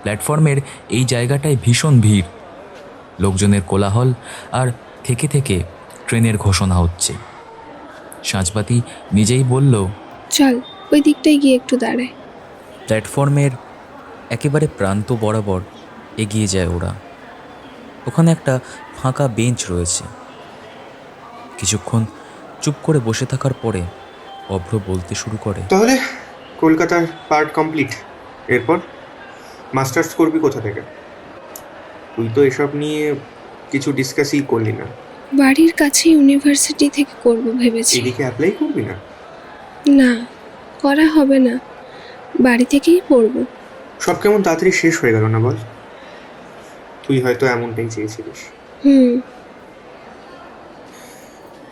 প্ল্যাটফর্মের এই জায়গাটায় ভীষণ ভিড়, লোকজনের কোলাহল, আর থেকে থেকে ট্রেনের ঘোষণা হচ্ছে। সাঁঝবাতি নিজেই বলল, চল ওই দিকটায় গিয়ে একটু দাঁড়ায়। প্ল্যাটফর্মের একেবারে প্রান্ত বরাবর এগিয়ে যায় ওরা। ওখানে একটা ফাঁকা বেঞ্চ রয়েছে। কিছুক্ষণ চুপ করে বসে থাকার পরে অভ্র বলতে শুরু করে, তাহলে কলকাতার পার্ট কমপ্লিট। এরপর মাস্টার্স করবি কোথা থেকে? তুই তো এসব নিয়ে কিছু ডিসকাসই করলি না। বাড়ির কাছে ইউনিভার্সিটি থেকে করব ভেবেছি। এদিকে অ্যাপ্লাই করবি না? না, করা হবে না, বাড়ি থেকেই পড়ব। সব কেমন তাড়াতাড়ি শেষ হয়ে গেল না বল? তুই হয়তো এমনটাই চেয়েছিলিস।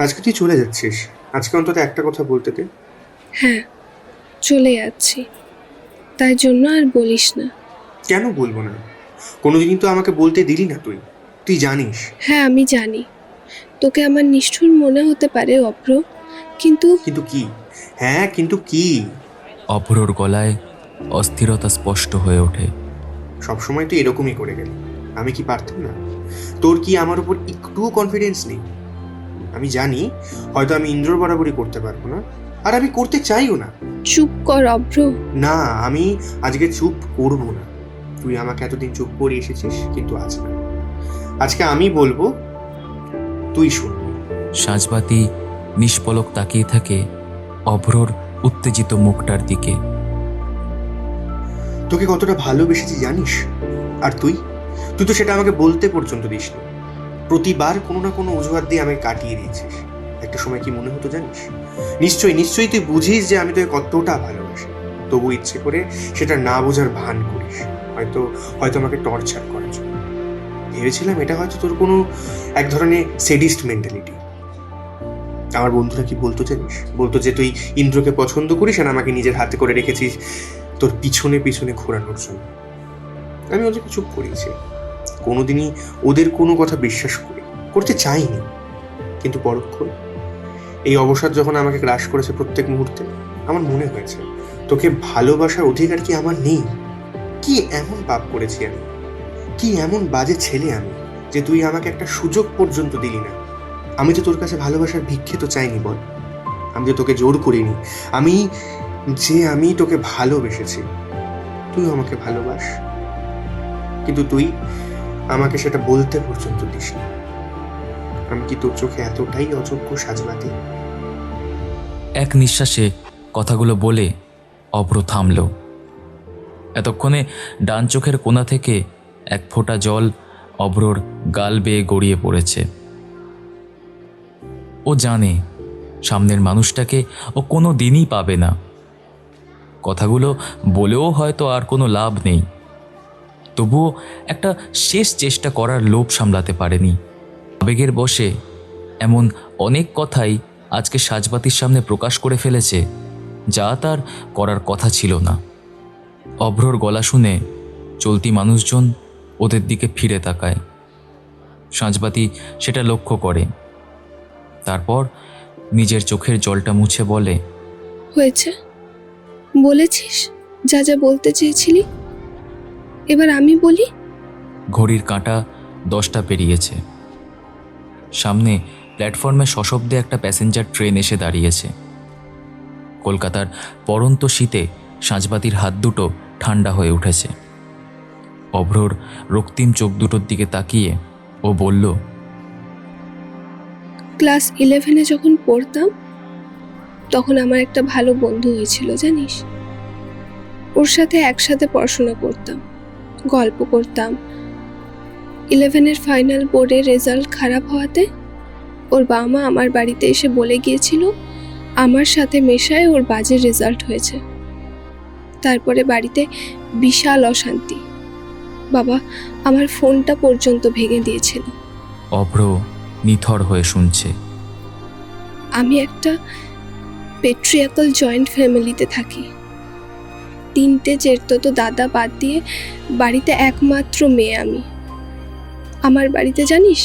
আজকে তুই চলে যাচ্ছিস, আজকে অন্তত একটা কথা বলতে দে। হ্যাঁ, চলে যাচ্ছি, তাই জন্য আর বলিস না। কেন বলবো না? কোনোদিনই তো আমাকে বলতে দিলি না তুই, তুই জানিস। হ্যাঁ, আমি জানি তোকে আমার নিষ্ঠুর মনে হতে পারে অভ্র, কিন্তু কিন্তু কি? হ্যাঁ, কিন্তু কি? অভ্রর গলায় অস্থিরতা স্পষ্ট হয়ে ওঠে। সবসময় তুই এরকমই করে গেলি, আমি কি পারতাম না? তোর কি আমার উপর একটুও কনফিডেন্স নেই? আমি জানি হয়তো আমি ইন্দ্র বরাবরই করতে পারবো না, আর আমি করতে চাইও না। চুপ কর অভ্র। না, আমি আজকে চুপ করবো না। তুই আমাকে এতদিন চুপ করে এসেছিস, কিন্তু আজ না। আজকে আমি বলবো, তুই শুনবি। সাঁঝবাতি নিষ্পলক তাকিয়ে থাকে অভ্রর উত্তেজিত মুখটার দিকে। তোকে কতটা ভালোবেসেছি জানিস? আর তুই তো সেটা আমাকে বলতে পর্যন্ত দিসনি। প্রতিবার কোনো না কোনো অজুহাত দিয়ে আমাকে কাটিয়ে দিয়েছিস। একটা সময় কি মনে হতো জানিস? নিশ্চয়ই তুই বুঝিস যে আমি তোকে কতটা ভালোবাসি, তবু ইচ্ছে করে সেটা না বোঝার ভান করিস, হয়তো আমাকে টর্চার করার জন্য। ভেবেছিলাম এটা হয়তো তোর কোনো এক ধরনের সেডিস্ট মেন্টালিটি। আমার বন্ধুরা কি বলতো জানিস? বলতো যে তুই ইন্দ্রকে পছন্দ করিস আর আমাকে নিজের হাতে করে রেখেছিস তোর পিছনে পিছনে ঘোরানোর জন্য। আমি ওদেরকে চুপ করিয়েছি, কোনোদিনই ওদের কোনো কথা বিশ্বাস করতে চাইনি। কিন্তু পরক্ষণ এই অবসাদ যখন আমাকে গ্রাস করেছে প্রত্যেক মুহূর্তে, আমার মনে হয়েছে তোকে ভালোবাসার অধিকার কি আমার নেই? কি এমন পাপ করেছি আমি? কি এমন বাজে ছেলে আমি যে তুই আমাকে একটা সুযোগ পর্যন্ত দিলি না? আমি তো তোর কাছে ভালোবাসার ভিক্ষে তো চাইনি বল। আমি তো তোকে জোর করিনি। আমি তোকে ভালোবেসেছি, তুই আমাকে ভালোবাস, কিন্তু তুই আমাকে সেটা বলতে পর্যন্ত দিস না। আমি কি তোর চোখে এতটাই অযোগ্য সাঁঝবাতি? এক নিঃশ্বাসে কথাগুলো বলে অভ্র থামল। এতক্ষণে ডান চোখের কোণা থেকে এক ফোঁটা জল অভ্রর গাল বেয়ে গড়িয়ে পড়েছে। ও জানে সামনের মানুষটাকে ও কোনো দিনই পাবে না। কথাগুলো বলেও হয়তো আর কোনো লাভ নেই, তবুও একটা শেষ চেষ্টা করার লোভ সামলাতে পারেনি। আবেগের বশে এমন অনেক কথাই আজকে সাঁঝবাতির সামনে প্রকাশ করে ফেলেছে যা তার করার কথা ছিল না। অভ্রর গলা শুনে চলতি মানুষজন ওদের দিকে ফিরে তাকায়। সাঁঝবাতি সেটা লক্ষ্য করে, তারপর নিজের চোখের জলটা মুছে বলে, হয়েছে, বলেছিস যা যা বলতে চেয়েছিলি, এবার আমি বলি। ঘড়ির কাঁটা 10টা পেরিয়েছে। সামনে প্ল্যাটফর্মে সশব্দে একটা প্যাসেঞ্জার ট্রেন এসে দাঁড়িয়েছে। কলকাতার পরন্ত শীতে সাঁঝবাতির হাত দুটো ঠান্ডা হয়ে উঠেছে। অভ্রর রক্তিম চোখ দুটোর দিকে তাকিয়ে ও বলল, ক্লাস 11-এ যখন পড়তাম তখন আমার একটা ভালো বন্ধু হয়েছিল জানিস। ওর সাথে একসাথে পড়াশোনা করতাম, গল্প করতাম। 11-এর ফাইনাল বোর্ডের রেজাল্ট খারাপ হওয়াতে ওর বাবা মা আমার বাড়িতে এসে বলে গিয়েছিল আমার সাথে মেশায় ওর বাজে রেজাল্ট হয়েছে। তারপরে বাড়িতে বিশাল অশান্তি, বাবা আমার ফোনটা পর্যন্ত ভেঙে দিয়েছিল। অভ্র নিথর হয়ে শুনছে। আমি একটা পেট্রিয়ার্কাল জয়েন্ট ফ্যামিলিতে থাকি। 3টে জেঠতো দাদা বাদ দিয়ে বাড়িতে একমাত্র মেয়ে আমি। আমার বাড়িতে জানিস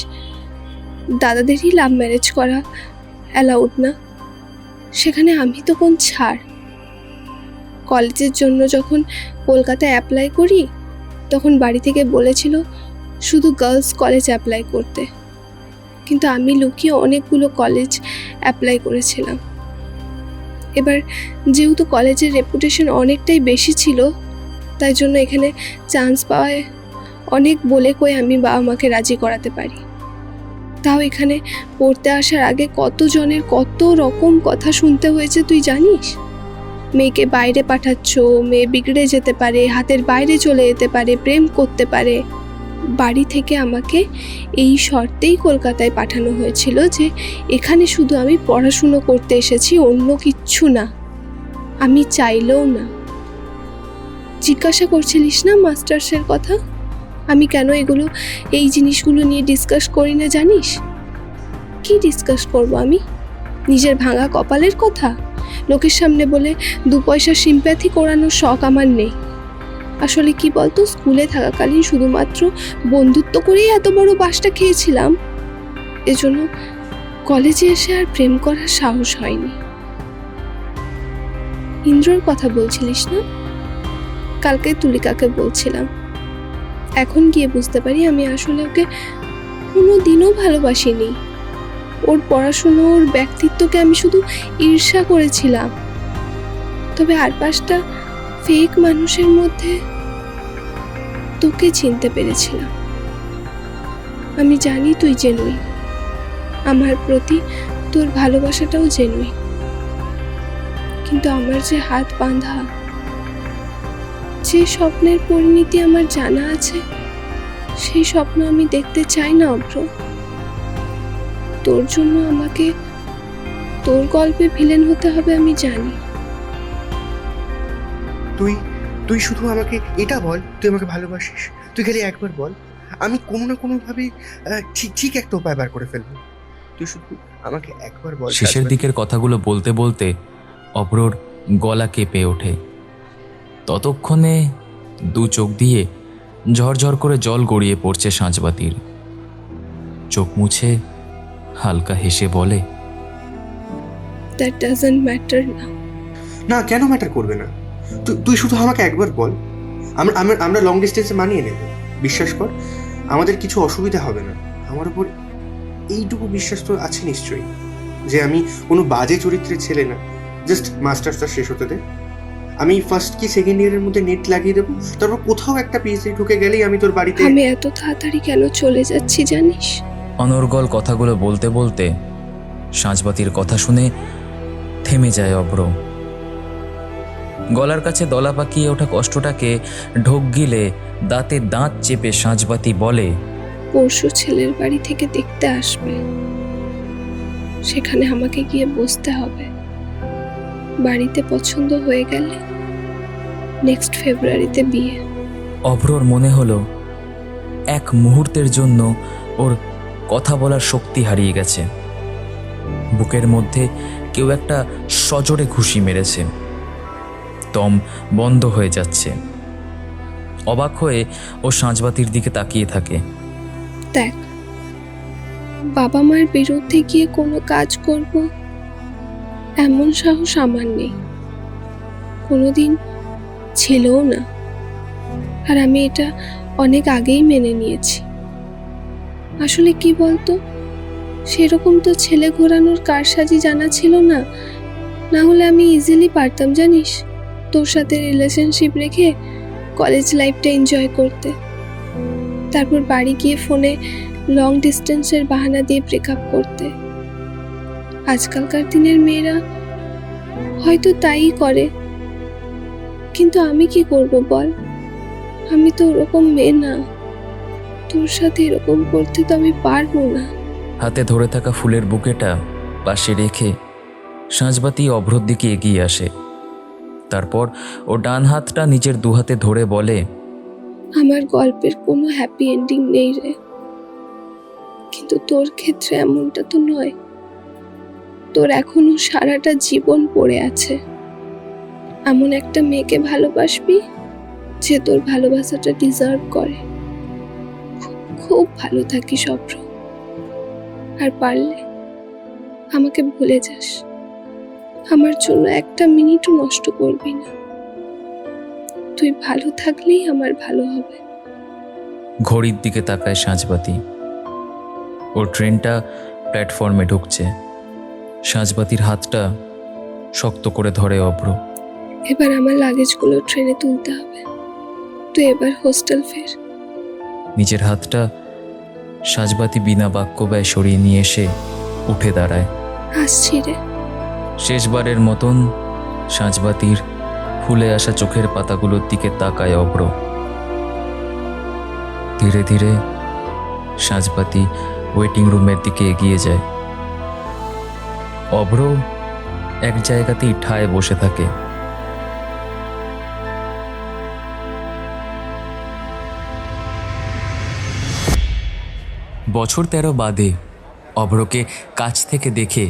দাদাদেরই লাভ ম্যারেজ করা অ্যালাউড না, সেখানে আমি তো কোন ছাড়। কলেজের জন্য যখন কলকাতায় অ্যাপ্লাই করি তখন বাড়ি থেকে বলেছিল শুধু গার্লস কলেজ অ্যাপ্লাই করতে, কিন্তু আমি লুকিয়ে অনেকগুলো কলেজ অ্যাপ্লাই করেছিলাম। এবার যেহেতু কলেজের রেপুটেশন অনেকটাই বেশি ছিল, তাই জন্য এখানে চান্স পাওয়ায় অনেক বলে কয়ে আমি বাবা মাকে রাজি করাতে পারি। তাও এখানে পড়তে আসার আগে কতজনের কত রকম কথা শুনতে হয়েছে তুই জানিস? মেয়েকে বাইরে পাঠাচ্ছ, মেয়ে বিগড়ে যেতে পারে, হাতের বাইরে চলে যেতে পারে, প্রেম করতে পারে। বাড়ি থেকে আমাকে এই শর্তেই কলকাতায় পাঠানো হয়েছিল যে এখানে শুধু আমি পড়াশুনো করতে এসেছি, অন্য কিচ্ছু না। আমি চাইলেও না। জিজ্ঞাসা করছিলিস না মাস্টার্সের কথা, আমি কেন এই জিনিসগুলো নিয়ে ডিসকাস করি না জানিস? কি ডিসকাস করব আমি? নিজের ভাঙা কপালের কথা লোকের সামনে বলে 2 পয়সা সিম্প্যাথি করানোর শখ আমার নেই। আসলে কি বলতো, স্কুলে থাকাকালীন শুধুমাত্র বন্ধুত্ব করেই এত বড় বাসটা খেয়েছিলাম, এজন্য কলেজে এসে আর প্রেম করার সাহস হয়নি। ইন্দ্রর কথা বলছিলিস না? কালকে তুলিকাকে বলছিলাম। এখন গিয়ে বুঝতে পারি আমি আসলে ওকে কোনোদিনও ভালোবাসিনি। ওর পড়াশুনো, ওর ব্যক্তিত্বকে আমি শুধু ঈর্ষা করেছিলাম। তবে আর 5টা ফেক মানুষের মধ্যে তোকে চিনতে পেরেছিলাম। আমি জানি তুই জেনুইন, আমার প্রতি তোর ভালোবাসাটাও জেনুইন, কিন্তু আমার যে হাত বাঁধা, যে স্বপ্নের পরিণতি আমার জানা আছে, সেই স্বপ্ন আমি দেখতে চাই না অভ্র। তোর জন্য আমাকে তোর গল্পে ভিলেন হতে হবে আমি জানি। তুই শুধু আমাকে এটা বল, তুই আমাকে ভালোবাসিস। তুই খালি একবার বল, আমি কোনো না কোনোভাবে ঠিক একটা উপায় বার করে ফেলবো। তুই শুধু আমাকে একবার বল। শেষের দিকের কথাগুলো বলতে বলতে অভ্রর গলা কেঁপে ওঠে। ততক্ষণে 2 চোখ দিয়ে ঝরঝর করে জল গড়িয়ে পড়ছে সাঁঝবাতির। চোখ মুছে হালকা হেসে বলে, দ্যাট ডাজন্ট ম্যাটার না। না, কেন ম্যাটার করবে না? তুই শুধু আমাকে একবার বল, আমরা লং ডিস্টেন্সে মানিয়ে নেব। বিশ্বাস কর, আমাদের কিছু অসুবিধা হবে না। আমার উপর এইটুকু বিশ্বাস তো আছে নিশ্চয়ই, যে আমি কোনো বাজে চরিত্রের ছেলে না। জাস্ট মাস্টার্সটা শেষ হতে দে। আমি ফার্স্ট কি সেকেন্ড ইয়ারের মধ্যে নেট লাগিয়ে দেবো, তারপর কোথাও একটা পিএইচডি ঢুকে গেলেই আমি তোর বাড়িতে। আমি এত তাড়াতাড়ি কেন চলে যাচ্ছি জানিস? অনর্গল কথাগুলো বলতে বলতে সাঁঝবাতির কথা শুনে থেমে যায় অভ্র। গলার কাছে দলা পাকিয়ে ওঠা কষ্টটাকে ঢোক গিলে দাঁতে দাঁত চেপে সাঁঝবাতি বলে, পরশু ছেলের বাড়ি থেকে দেখতে আসবে, সেখানে আমাকে গিয়ে বসতে হবে। বাড়িতে পছন্দ হয়ে গেলে নেক্সট ফেব্রুয়ারিতে বিয়ে। অভ্রর মনে হলো এক মুহূর্তের জন্য ওর কথা বলার শক্তি হারিয়ে গেছে। বুকের মধ্যে কেউ একটা সজোরে ঘুষি মেরেছে। দম বন্ধ হয়ে যাচ্ছে। অবাক হয়ে ও সাঁঝবাতির দিকে তাকিয়ে থাকে। দেখ, বাবা মার বিরুদ্ধে গিয়ে কোনো কাজ করব এমন সাহস আমার নেই, কোনোদিন ছিলও না। আর আমি এটা অনেক আগেই মেনে নিয়েছি। আসলে কি বলতো, সেরকম তো ছেলে ঘোরানোর কারসাজি জানা ছিল না। না হলে আমি ইজিলি পারতাম জানিস, তোর সাথে রিলেশনশিপ রেখে কলেজ লাইফটা এনজয় করতে, তারপর বাড়ি গিয়ে ফোনে লং ডিস্টেন্সের বাহানা দিয়ে ব্রেকআপ করতে। আজকালকার দিনের মেয়েরা হয়তো তাই করে, কিন্তু আমি কি করব বল? আমি তো ওরকম মেয়ে না। তোর সাথে এরকম করতে তো আমি পারবো না। হাতে ধরে থাকা ফুলের বুকেটা পাশে রেখে সাঁঝবাতি অভ্রর দিকে এগিয়ে আসে। তারপর ও ডান হাতটা নিজের 2 হাতে ধরে বলে, আমার গল্পের কোনো হ্যাপি এন্ডিং নেই রে, কিন্তু তোর ক্ষেত্রে এমনটা তো নয়। তোর এখনো সারাটা জীবন পড়ে আছে। এমন একটা মেয়েকে ভালোবাসবি যে তোর ভালোবাসাটা ডিজার্ভ করে। খুব ভালো থাকিস অভ্র, আর পারলে আমাকে ভুলে যাস। আমার জন্য একটা মিনিটও নষ্ট করবি না। তুই ভালো থাকলেই আমার ভালো হবে। ঘড়ির দিকে তাকায় সাঁঝবাতি। ওর ট্রেনটা প্ল্যাটফর্মে ঢুকছে। সাঁঝবাতির হাতটা শক্ত করে ধরে অভ্র। এবার আমার লাগেজগুলো ট্রেনে তুলতে হবে, তুই এবার হোস্টেল ফের। নিজের হাতটা সাজবাতি বিনা বাক্য ব্যয় সরিয়ে নিয়ে এসে উঠে দাঁড়ায়। আসছি রে। শেষবারের মতন সাজবাতির ফুলে আসা চোখের পাতাগুলোর দিকে তাকায় অভ্র। ধীরে ধীরে সাজবাতি ওয়েটিং রুমের দিকে এগিয়ে যায়। অভ্র এক জায়গাতেই ঠায় বসে থাকে। বছর 13 বাদে অভ্রকে কাছ থেকে দেখে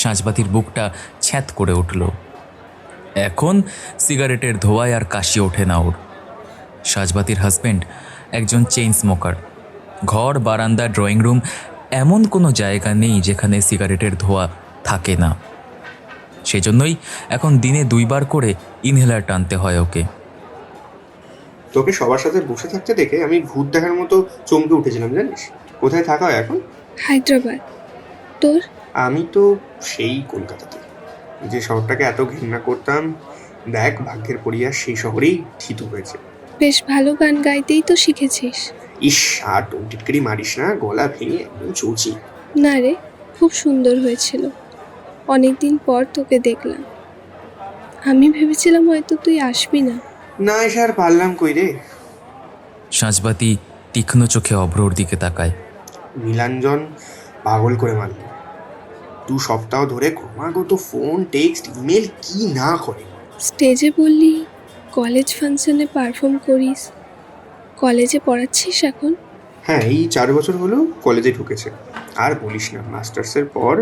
সাজবাতির বুকটা ছ্যাঁত করে উঠল। এখন সিগারেটের ধোঁয়ায় আর কাশি ওঠে না ওর। সাজবাতির হাজব্যান্ড একজন চেইন স্মোকার। ঘর, বারান্দা, ড্রয়িং রুম এমন কোনো জায়গা নেই যেখানে সিগারেটের ধোঁয়া থাকে না। সেজন্যই এখন দিনে 2 বার করে ইনহেলার টানতে হয় ওকে। তোকে সবার সাথে বসে থাকতে দেখে আমি ভূত দেখার মতো চমকে উঠেছিলাম, জানিস? কোথায় থাকা হয় এখন? হায়দ্রাবাদ। তোর? আমি তো সেই কলকাতাতে, যে শহরটাকে এত ঘৃণা করতাম, দেখ ভাগ্যের পরিহাস সেই শহরেই থিত হয়েছে। বেশ ভালো গান গাইতেই তো শিখেছিস। ইস, আর টিটকারি মারিস না, গলা ভেঙে একদম চৌচি। না রে, খুব সুন্দর হয়েছিল। অনেকদিন পর তোকে দেখলাম। আমি ভেবেছিলাম হয়তো তুই আসবি না। না এসে আর পারলাম কই রে। সাজবাতি তীক্ষ্ণ চোখে অভ্রর দিকে তাকায়। নীলাঞ্জন পাগল করে মারল। 2 সপ্তাহ ধরে ক্রমাগত ফোন, টেক্সট, ইমেল কি না করে। স্টেজে বললি কলেজ ফাংশনে পারফর্ম করিস। কলেজে পড়াচ্ছিস এখন? হ্যাঁ, এই 4 বছর হলো কলেজে ঢুকেছে। আর বলিস না, মাস্টার্সের পর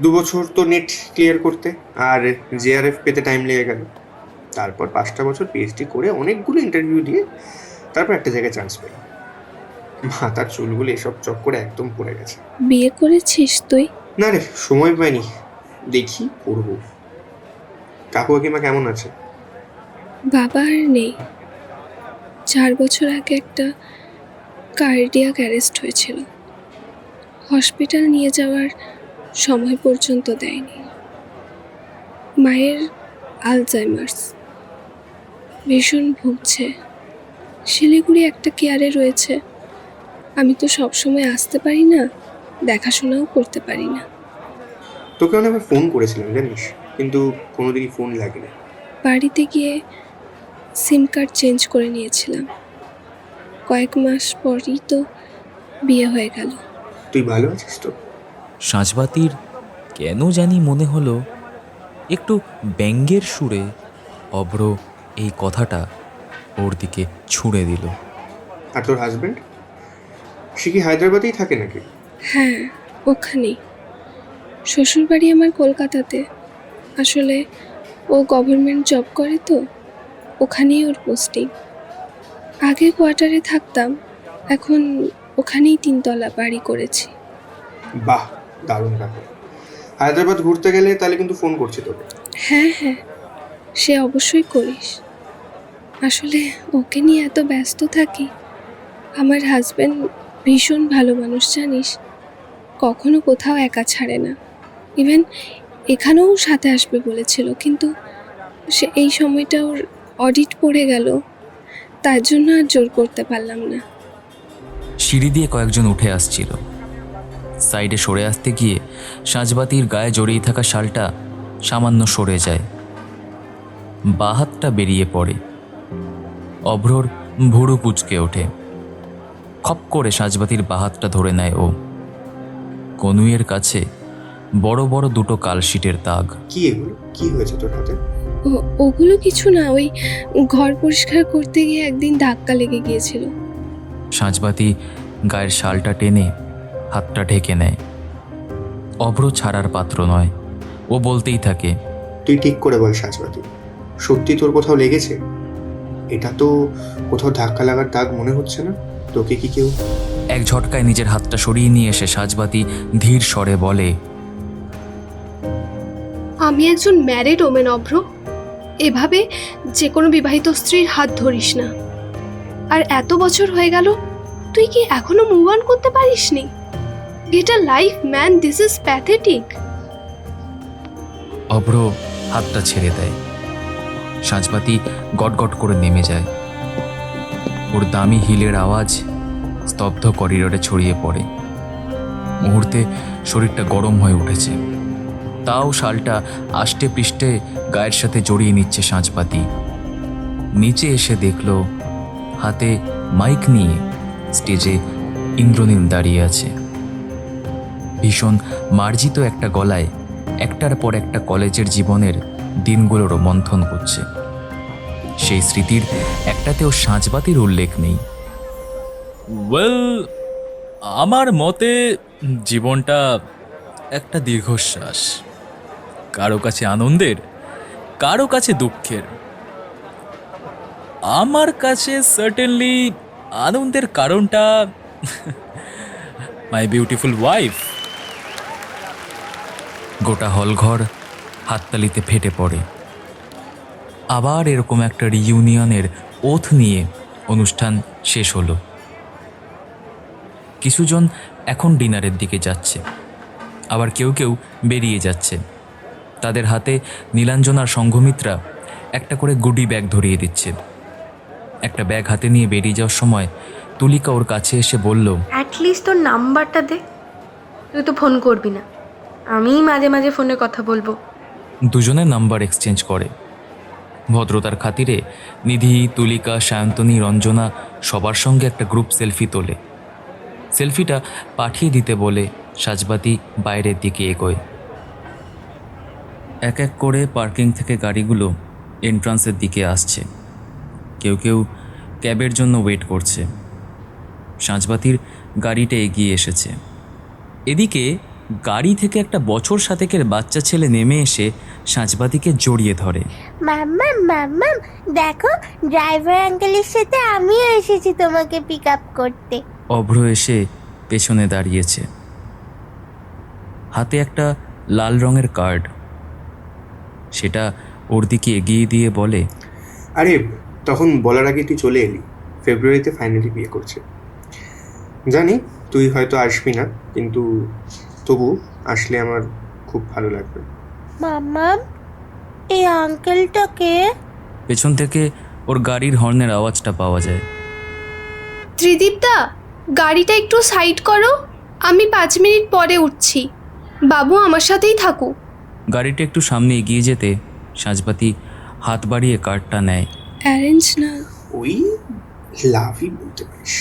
2 বছর তো নেট ক্লিয়ার করতে আর জেআরএফ পেতে টাইম লেগে গেল। তারপর 5টা বছর পিএইচডি করে অনেকগুলো ইন্টারভিউ দিয়ে তারপর একটা জায়গায় চান্স পেলাম। মাথার চুলগুলো এসব চক্করে একদম পড়ে গেছে। বিয়ে করেছিস তুই? না রে, সময় পাইনি, দেখি করব। কাকু কাকিমা কেমন আছে? বাবা আর নেই। 4 বছর আগে একটা কার্ডিয়াক অ্যারেস্ট হয়েছিল। হসপিটাল নিয়ে যাওয়ার সময় পর্যন্ত দেয়নি। মায়ের আলজাইমার্স, ভীষণ ভুগছে। শিলিগুড়ি একটা কেয়ারে রয়েছে। আমি তো সবসময় আসতে পারি না, দেখাশোনাও করতে পারি না। তোকে অনেকবার ফোন করেছিলাম জানিস, কিন্তু কোনোদিনই ফোন লাগেনি। বাড়িতে গিয়ে সিম কার্ড চেঞ্জ করে নিয়েছিলাম। কয়েক মাস পরই তো বিয়ে হয়ে গেল। তুই ভালো আছিস তো? সাজবাতির কেন জানি মনে হলো একটু ব্যঙ্গের সুরে অভ্র এই কথাটা ওর দিকে ছুঁড়ে দিল। আর তোর হাজবেন্ড, সে কি হায়দ্রাবাদেই থাকে নাকি? হ্যাঁ, ওখানেই। শ্বশুরবাড়ি আমার কলকাতাতে। আসলে ও গভর্নমেন্ট জব করে তো, ওখানেই ওর পোস্টিং। আগে কোয়ার্টারে থাকতাম, এখন ওখানেই 3 তলা বাড়ি করেছি। বাহ, দারুণ ব্যাপার। হায়দ্রাবাদ ঘুরতে গেলে তাহলে কিন্তু ফোন করছি তোকে। হ্যাঁ হ্যাঁ, সে অবশ্যই করিস। আসলে ওকে নিয়ে এত ব্যস্ত থাকি। আমার হাজব্যান্ড ভীষণ ভালো মানুষ, জানিস। কখনো কোথাও একা ছাড়ে না। ইভেন এখানেও সাথে আসবে বলেছিল, কিন্তু সে এই সময়টা ওর অডিট পড়ে গেল, তার জন্য আর জোর করতে পারলাম না। সিঁড়ি দিয়ে কয়েকজন উঠে আসছিল। সাইডে সরে আসতে গিয়ে সাজবাতির গায়ে জড়িয়ে থাকা শালটা সামান্য সরে যায়। বাঁ হাতটা বেরিয়ে পড়ে। অভ্রর ভুরু কুঁচকে ওঠে। খপ করে সাজবাতির বাঁ হাতটা ধরে নেয় ও। কনুইয়ের কাছে বড় বড় 2টো কালশিটের দাগ। কি এগুলো? কি হয়েছে তোর হাতে? ওগুলো কিছু না, ওই ঘর পরিষ্কার করতে গিয়ে একদিন ধাক্কা লেগে গিয়েছিল। সাজবাতি গায়ের শালটা টেনে হাতটা ঢেকে নেয়। অভ্র ছাড়ার পাত্র নয়, ও বলতেই থাকে, তুই ঠিক করে বল সাজবাতি, সত্যি তোর কোথাও লেগেছে? এটা তো কোথাও ধাক্কা লাগার দাগ মনে হচ্ছে না। তোকে কি কেউ? এক ঝটকায় নিজের হাতটা সরিয়ে নিয়ে এসে সাজবাতি ধীর স্বরে বলে, আমি একজন ম্যারিড ওমেন অভ্র। এভাবে যে কোনো বিবাহিত স্ত্রীর হাত ধরিস না। আর এত বছর হয়ে গেল, তুই কি এখনো মুভ অন করতে পারিসনি? Get a life man, this is pathetic. Abhra হাতটা ছেড়ে দেয়। সাঁঝবাতি গটগট করে নেমে যায়। ওর দামি হিলের আওয়াজ স্তব্ধ করিডোরে ছড়িয়ে পড়ে। মুহূর্তে শরীরটা গরম হয়ে উঠেছে, তাও শালটা আষ্টে পৃষ্ঠে গায়ের সাথে জড়িয়ে নিচ্ছে সাঁঝবাতি। নিচে এসে দেখল হাতে মাইক নিয়ে স্টেজে ইন্দ্রনীল দাঁড়িয়ে আছে। ভীষণ মার্জিত একটা গলায় একটার পর একটা কলেজের জীবনের দিনগুলোরও মন্থন করছে। সেই স্মৃতির একটাতেও সাঁঝবাতির উল্লেখ নেই। ওয়েল, আমার মতে জীবনটা একটা দীর্ঘশ্বাস, কারো কাছে আনন্দের, কারো কাছে দুঃখের। আমার কাছে সার্টেনলি আনন্দের কারণটা মাই বিউটিফুল ওয়াইফ। গোটা হলঘর হাততালিতে ফেটে পড়ে। আবার এরকম একটা রিইউনিয়নের ওথ নিয়ে অনুষ্ঠান শেষ হলো। কিছুজন এখন ডিনারের দিকে যাচ্ছে, আবার কেউ কেউ বেরিয়ে যাচ্ছে। তাদের হাতে নীলাঞ্জনার সঙ্ঘমিত্রা একটা করে গুডি ব্যাগ ধরিয়ে দিচ্ছে। একটা ব্যাগ হাতে নিয়ে বেরিয়ে যাওয়ার সময় তুলিকা ওর কাছে এসে বলল, অ্যাটলিস্ট তোর নাম্বারটা দে, তুই তো ফোন করবি না, আমিই মাঝে মাঝে ফোনে কথা বলবো। দুজনে নাম্বার এক্সচেঞ্জ করে। ভদ্রতার খাতিরে নিধি, তুলিকা, সায়ন্তনী, রঞ্জনা সবার সঙ্গে একটা গ্রুপ সেলফি তোলে। সেলফিটা পাঠিয়ে দিতে বলে সাঁঝবাতি বাইরের দিকে এগোয়। এক এক করে পার্কিং থেকে গাড়িগুলো এন্ট্রান্সের দিকে আসছে। কেউ কেউ ক্যাবের জন্য ওয়েট করছে। সাঁঝবাতির গাড়িটা এগিয়ে এসেছে। এদিকে গাড়ি থেকে একটা বছর সাতেকের বাচ্চা ছেলে নেমে এসে সাঁঝবাতিকে জড়িয়ে ধরে। মাম্মাম মাম্মাম, দেখো ড্রাইভার আঙ্কেলের সাথে আমিও এসেছি তোমাকে পিক আপ করতে। অভ্র এসে পেছনে দাঁড়িয়েছে, হাতে একটা লাল রঙের কার্ড। সেটা ওর দিকে এগিয়ে দিয়ে বলে, আরে তখন বলার আগে তুই চলে এলি। ফেব্রুয়ারিতে ফাইনালি বিয়ে করছে। জানি তুই হয়তো আসবি না, কিন্তু তবু আসলে আমার খুব ভালো লাগবে। মাম্মাম, এই আঙ্কেলটাকে? পেছন থেকে ওর গাড়ির হর্নের আওয়াজটা পাওয়া যায়। ত্রিদীপদা, গাড়িটা একটু সাইড করো, আমি 5 মিনিট পরে উঠছি। বাবু আমার সাথেই থাকুক। গাড়িটা একটু সামনে এগিয়ে যেতে সাঁঝবাতি হাত বাড়িয়ে কার্ডটা নেয়। অ্যারেঞ্জ না, ওই লাভই বলতে পারিস।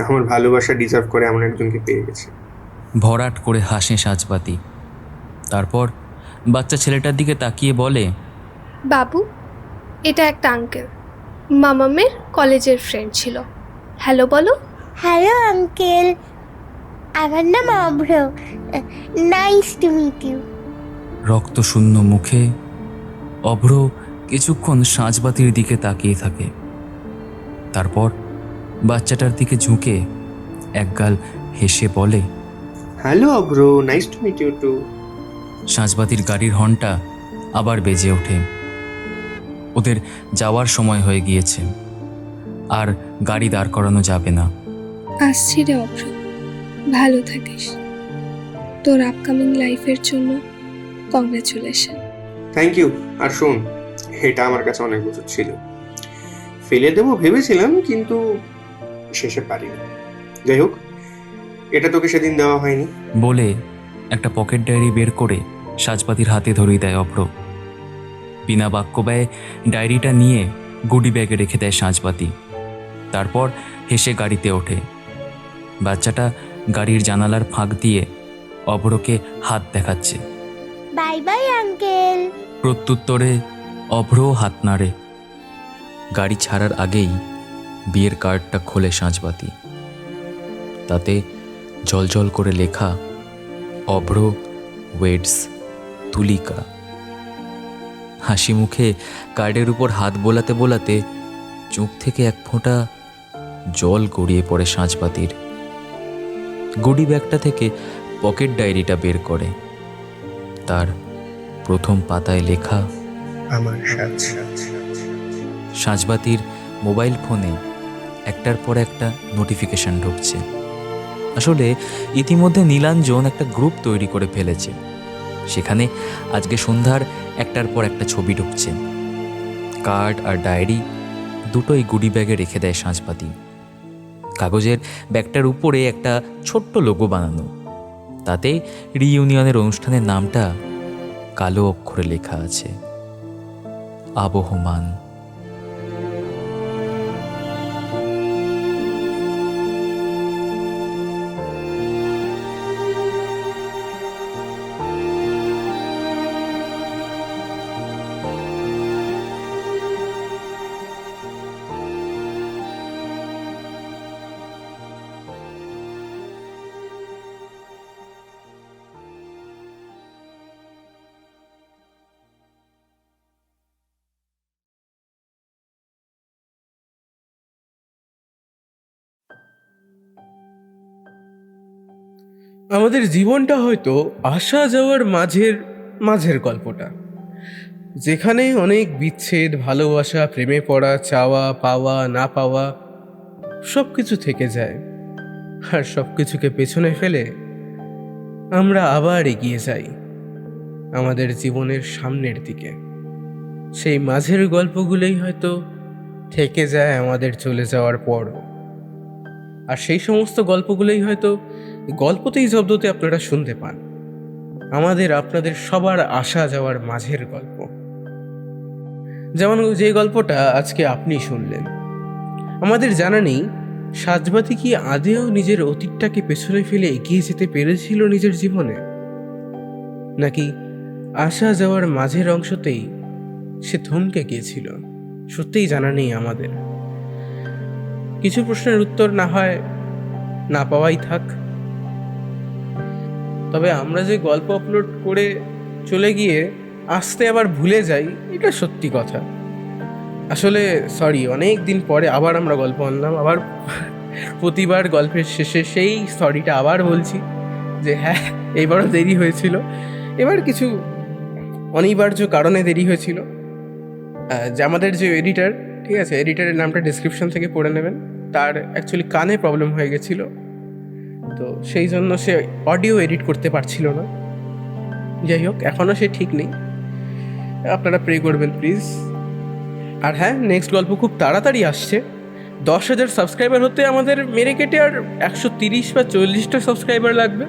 আমার ভালোবাসা ডিজার্ভ করে এমন একজনকে পেয়ে গেছে। ভরাট করে হাসে সাঁঝবাতি। তারপর বাচ্চা ছেলেটার দিকে তাকিয়ে বলে, বাবু এটা একটা আঙ্কেল, মামামের কলেজের ফ্রেন্ড ছিল। হ্যালো বলো। হ্যালো আঙ্কেল, আমার নাম অভ্র, নাইস টু মিট ইউ। রক্তশূন্য মুখে অভ্র কিছুক্ষণ সাঁঝবাতির দিকে তাকিয়ে থাকে। তারপর বাচ্চাটার দিকে ঝুঁকে একগাল হেসে বলে, hello Abhra, nice to meet you too. সাঁঝবাতির গাড়ির হর্নটা আবার বেজে ওঠে। ওদের যাওয়ার সময় হয়ে গিয়েছে, আর গাড়ি দাঁড় করানো যাবে না। আসছি রে অভ্র, ভালো থাকিস। তোর আপকামিং লাইফের জন্য কংগ্রাচুলেশন। Thank you. আর শোন, এটা আমার কাছে অনেক বছর ছিল, ফেলে দেবো ভেবেছিলাম, কিন্তু শেষে পারিনি। যাই হোক, এটা তোকে সেদিন দেওয়া হয়নি। বলে একটা পকেট ডায়েরি বের করে সাঁঝবাতির হাতে ধরিয়ে দেয় অভ্র। বিনা বাক্য ব্যয়ে ডায়েরিটা নিয়ে গুডি ব্যাগে রেখে দেয় সাঁঝবাতি। তারপর হেসে গাড়িতে ওঠে। বাচ্চাটা গাড়ির জানালার ফাঁক দিয়ে অভ্রকে হাত দেখাচ্ছে। Bye bye uncle. প্রত্যুত্তরে অভ্র হাত নাড়ে। গাড়ি ছাড়ার আগেই বিয়ের কার্ডটা খোলে সাঁঝবাতি। তাতে জলজল করে লেখা, অভ্র ওয়েডস তুলিকা। হাসি মুখে কার্ডের উপর হাত বোলাতে বোলাতে চোখ থেকে এক ফোঁটা জল গড়িয়ে পড়ে সাঁঝবাতির। গুডি ব্যাগটা থেকে পকেট ডায়েরিটা বের করে। তার প্রথম পাতায় লেখা, আমার সাথে। সাঁঝবাতির মোবাইল ফোনে একটার পর একটা নোটিফিকেশন ঢুকছে। আসলে ইতিমধ্যে নীলাঞ্জন একটা গ্রুপ তৈরি করে ফেলেছে। সেখানে আজকে সন্ধ্যার একটার পর একটা ছবি ঢুকছে। কার্ড আর ডায়েরি দুটোই গুডি ব্যাগে রেখে দেয় সাঁঝবাতি। কাগজের ব্যাগটার উপরে একটা ছোট্ট লোগো বানানো, তাতে রিইউনিয়নের অনুষ্ঠানের নামটা কালো অক্ষরে লেখা আছে, আবহমান। আমাদের জীবনটা হয়তো আসা যাওয়ার মাঝের গল্পটা, যেখানে অনেক বিচ্ছেদ, ভালোবাসা, প্রেমে পড়া, চাওয়া পাওয়া, না পাওয়া সব কিছু থেকে যায়। আর সব কিছুকে পেছনে ফেলে আমরা আবার এগিয়ে যাই আমাদের জীবনের সামনের দিকে। সেই মাঝের গল্পগুলোই হয়তো থেকে যায় আমাদের চলে যাওয়ার পর। আর সেই সমস্ত গল্পগুলোই হয়তো গল্পতেই জব্দতে আপনারা শুনতে পান, আমাদের আপনাদের সবার আসা যাওয়ার মাঝের গল্প। যেমন যে গল্পটা আজকে আপনি শুনলেন। আমাদের জানা নেই সাঁঝবাতি কি আদেও নিজের অতীতটাকে পেছনে ফেলে এগিয়ে যেতে পেরেছিল নিজের জীবনে, নাকি আসা যাওয়ার মাঝের অংশতেই সে থমকে গিয়েছিল। সত্যিই জানা নেই আমাদের। কিছু প্রশ্নের উত্তর না হয় না পাওয়াই থাক। তবে আমরা যে গল্প আপলোড করে চলে গিয়ে আসতে আবার ভুলে যাই, এটা সত্যি কথা। আসলে সরি, অনেক দিন পরে আবার আমরা গল্প আনলাম। আবার প্রতিবার গল্পের শেষে সেই সরিটা আবার বলছি যে হ্যাঁ, এইবারও দেরি হয়েছিল। এবার কিছু অনিবার্য কারণে দেরি হয়েছিল। যে আমাদের যে এডিটার, ঠিক আছে, এডিটারের নামটা ডিসক্রিপশন থেকে পড়ে নেবেন। তার অ্যাকচুয়ালি কানে প্রবলেম হয়ে গেছিলো, তো সেই জন্য সে অডিও এডিট করতে পারছিল না। যাই হোক, এখনও সে ঠিক নেই। আপনারা প্রে করবেন প্লিজ। আর হ্যাঁ, নেক্সট গল্প খুব তাড়াতাড়ি আসছে। 10,000 সাবস্ক্রাইবার হতে আমাদের মেরে কেটে আর 130 বা 40টা সাবস্ক্রাইবার লাগবে।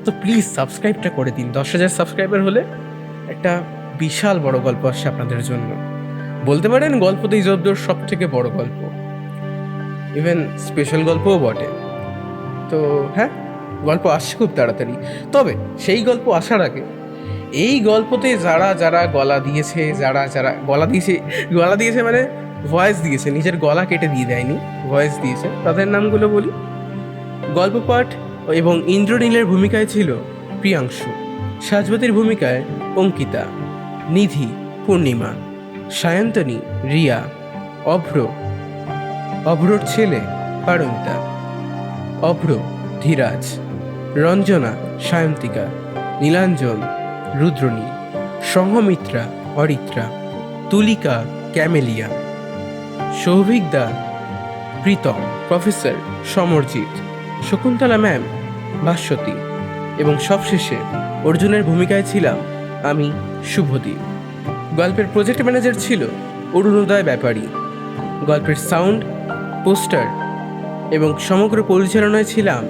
তো প্লিজ সাবস্ক্রাইবটা করে দিন। 10,000 সাবস্ক্রাইবার হলে একটা বিশাল বড় গল্প আসছে আপনাদের জন্য। বলতে পারেন গল্পতেই জব্দর সব থেকে বড় গল্প, ইভেন স্পেশাল গল্পও বটে। তো হ্যাঁ, গল্প আসছে খুব তাড়াতাড়ি। তবে সেই গল্প আসার আগে এই গল্পতে যারা গলা দিয়েছে, যারা গলা দিয়েছে মানে ভয়েস দিয়েছে, নিজের গলা কেটে দিয়ে দেয়নি, ভয়েস দিয়েছে, তাদের নামগুলো বলি। গল্প পাঠ এবং ইন্দ্রনীলের ভূমিকায় ছিল প্রিয়াংশু, সাঁঝবাতির ভূমিকায় অঙ্কিতা, নিধি পূর্ণিমা, সায়ন্তনী রিয়া, অভ্রর ছেলে পারমিতা, অভ্র ধীরাজ, রঞ্জনা সায়ন্তিকা, নীলাঞ্জন রুদ্রনী, সংঘমিত্রা অরিত্রা, তুলিকা ক্যামেলিয়া, সৌভিকদা প্রীতম, প্রফেসর সমরজিৎ, শকুন্তলা ম্যাম ভাস্বতী, এবং সবশেষে অর্জুনের ভূমিকায় ছিলাম আমি শুভদীপ। গল্পের প্রজেক্ট ম্যানেজার ছিল অরুণোদয় ব্যাপারী। গল্পের সাউন্ড, পোস্টার এবং সমগ্র পরিচালনায় ছিলাম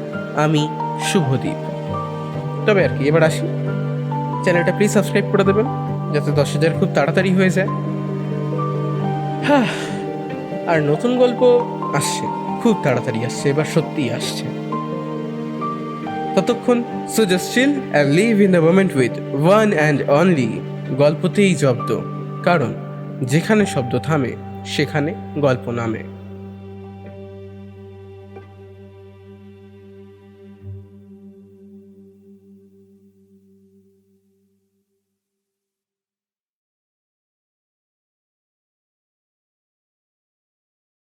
আমি শুভদীপ। তবে আর কি, এবার আসি। চ্যানেলটা প্লিজ সাবস্ক্রাইব করে দেবেন যাতে 10,000 খুব তাড়াতাড়ি হয়ে যায়। হ্যাঁ, আর নতুন গল্প আসছে, খুব তাড়াতাড়ি আসছে, এবার সত্যিই আসছে। ততক্ষণ so just chill and live in the moment with one and only গল্পতেই জব্দ, কারণ যেখানে শব্দ থামে সেখানে গল্প নামে।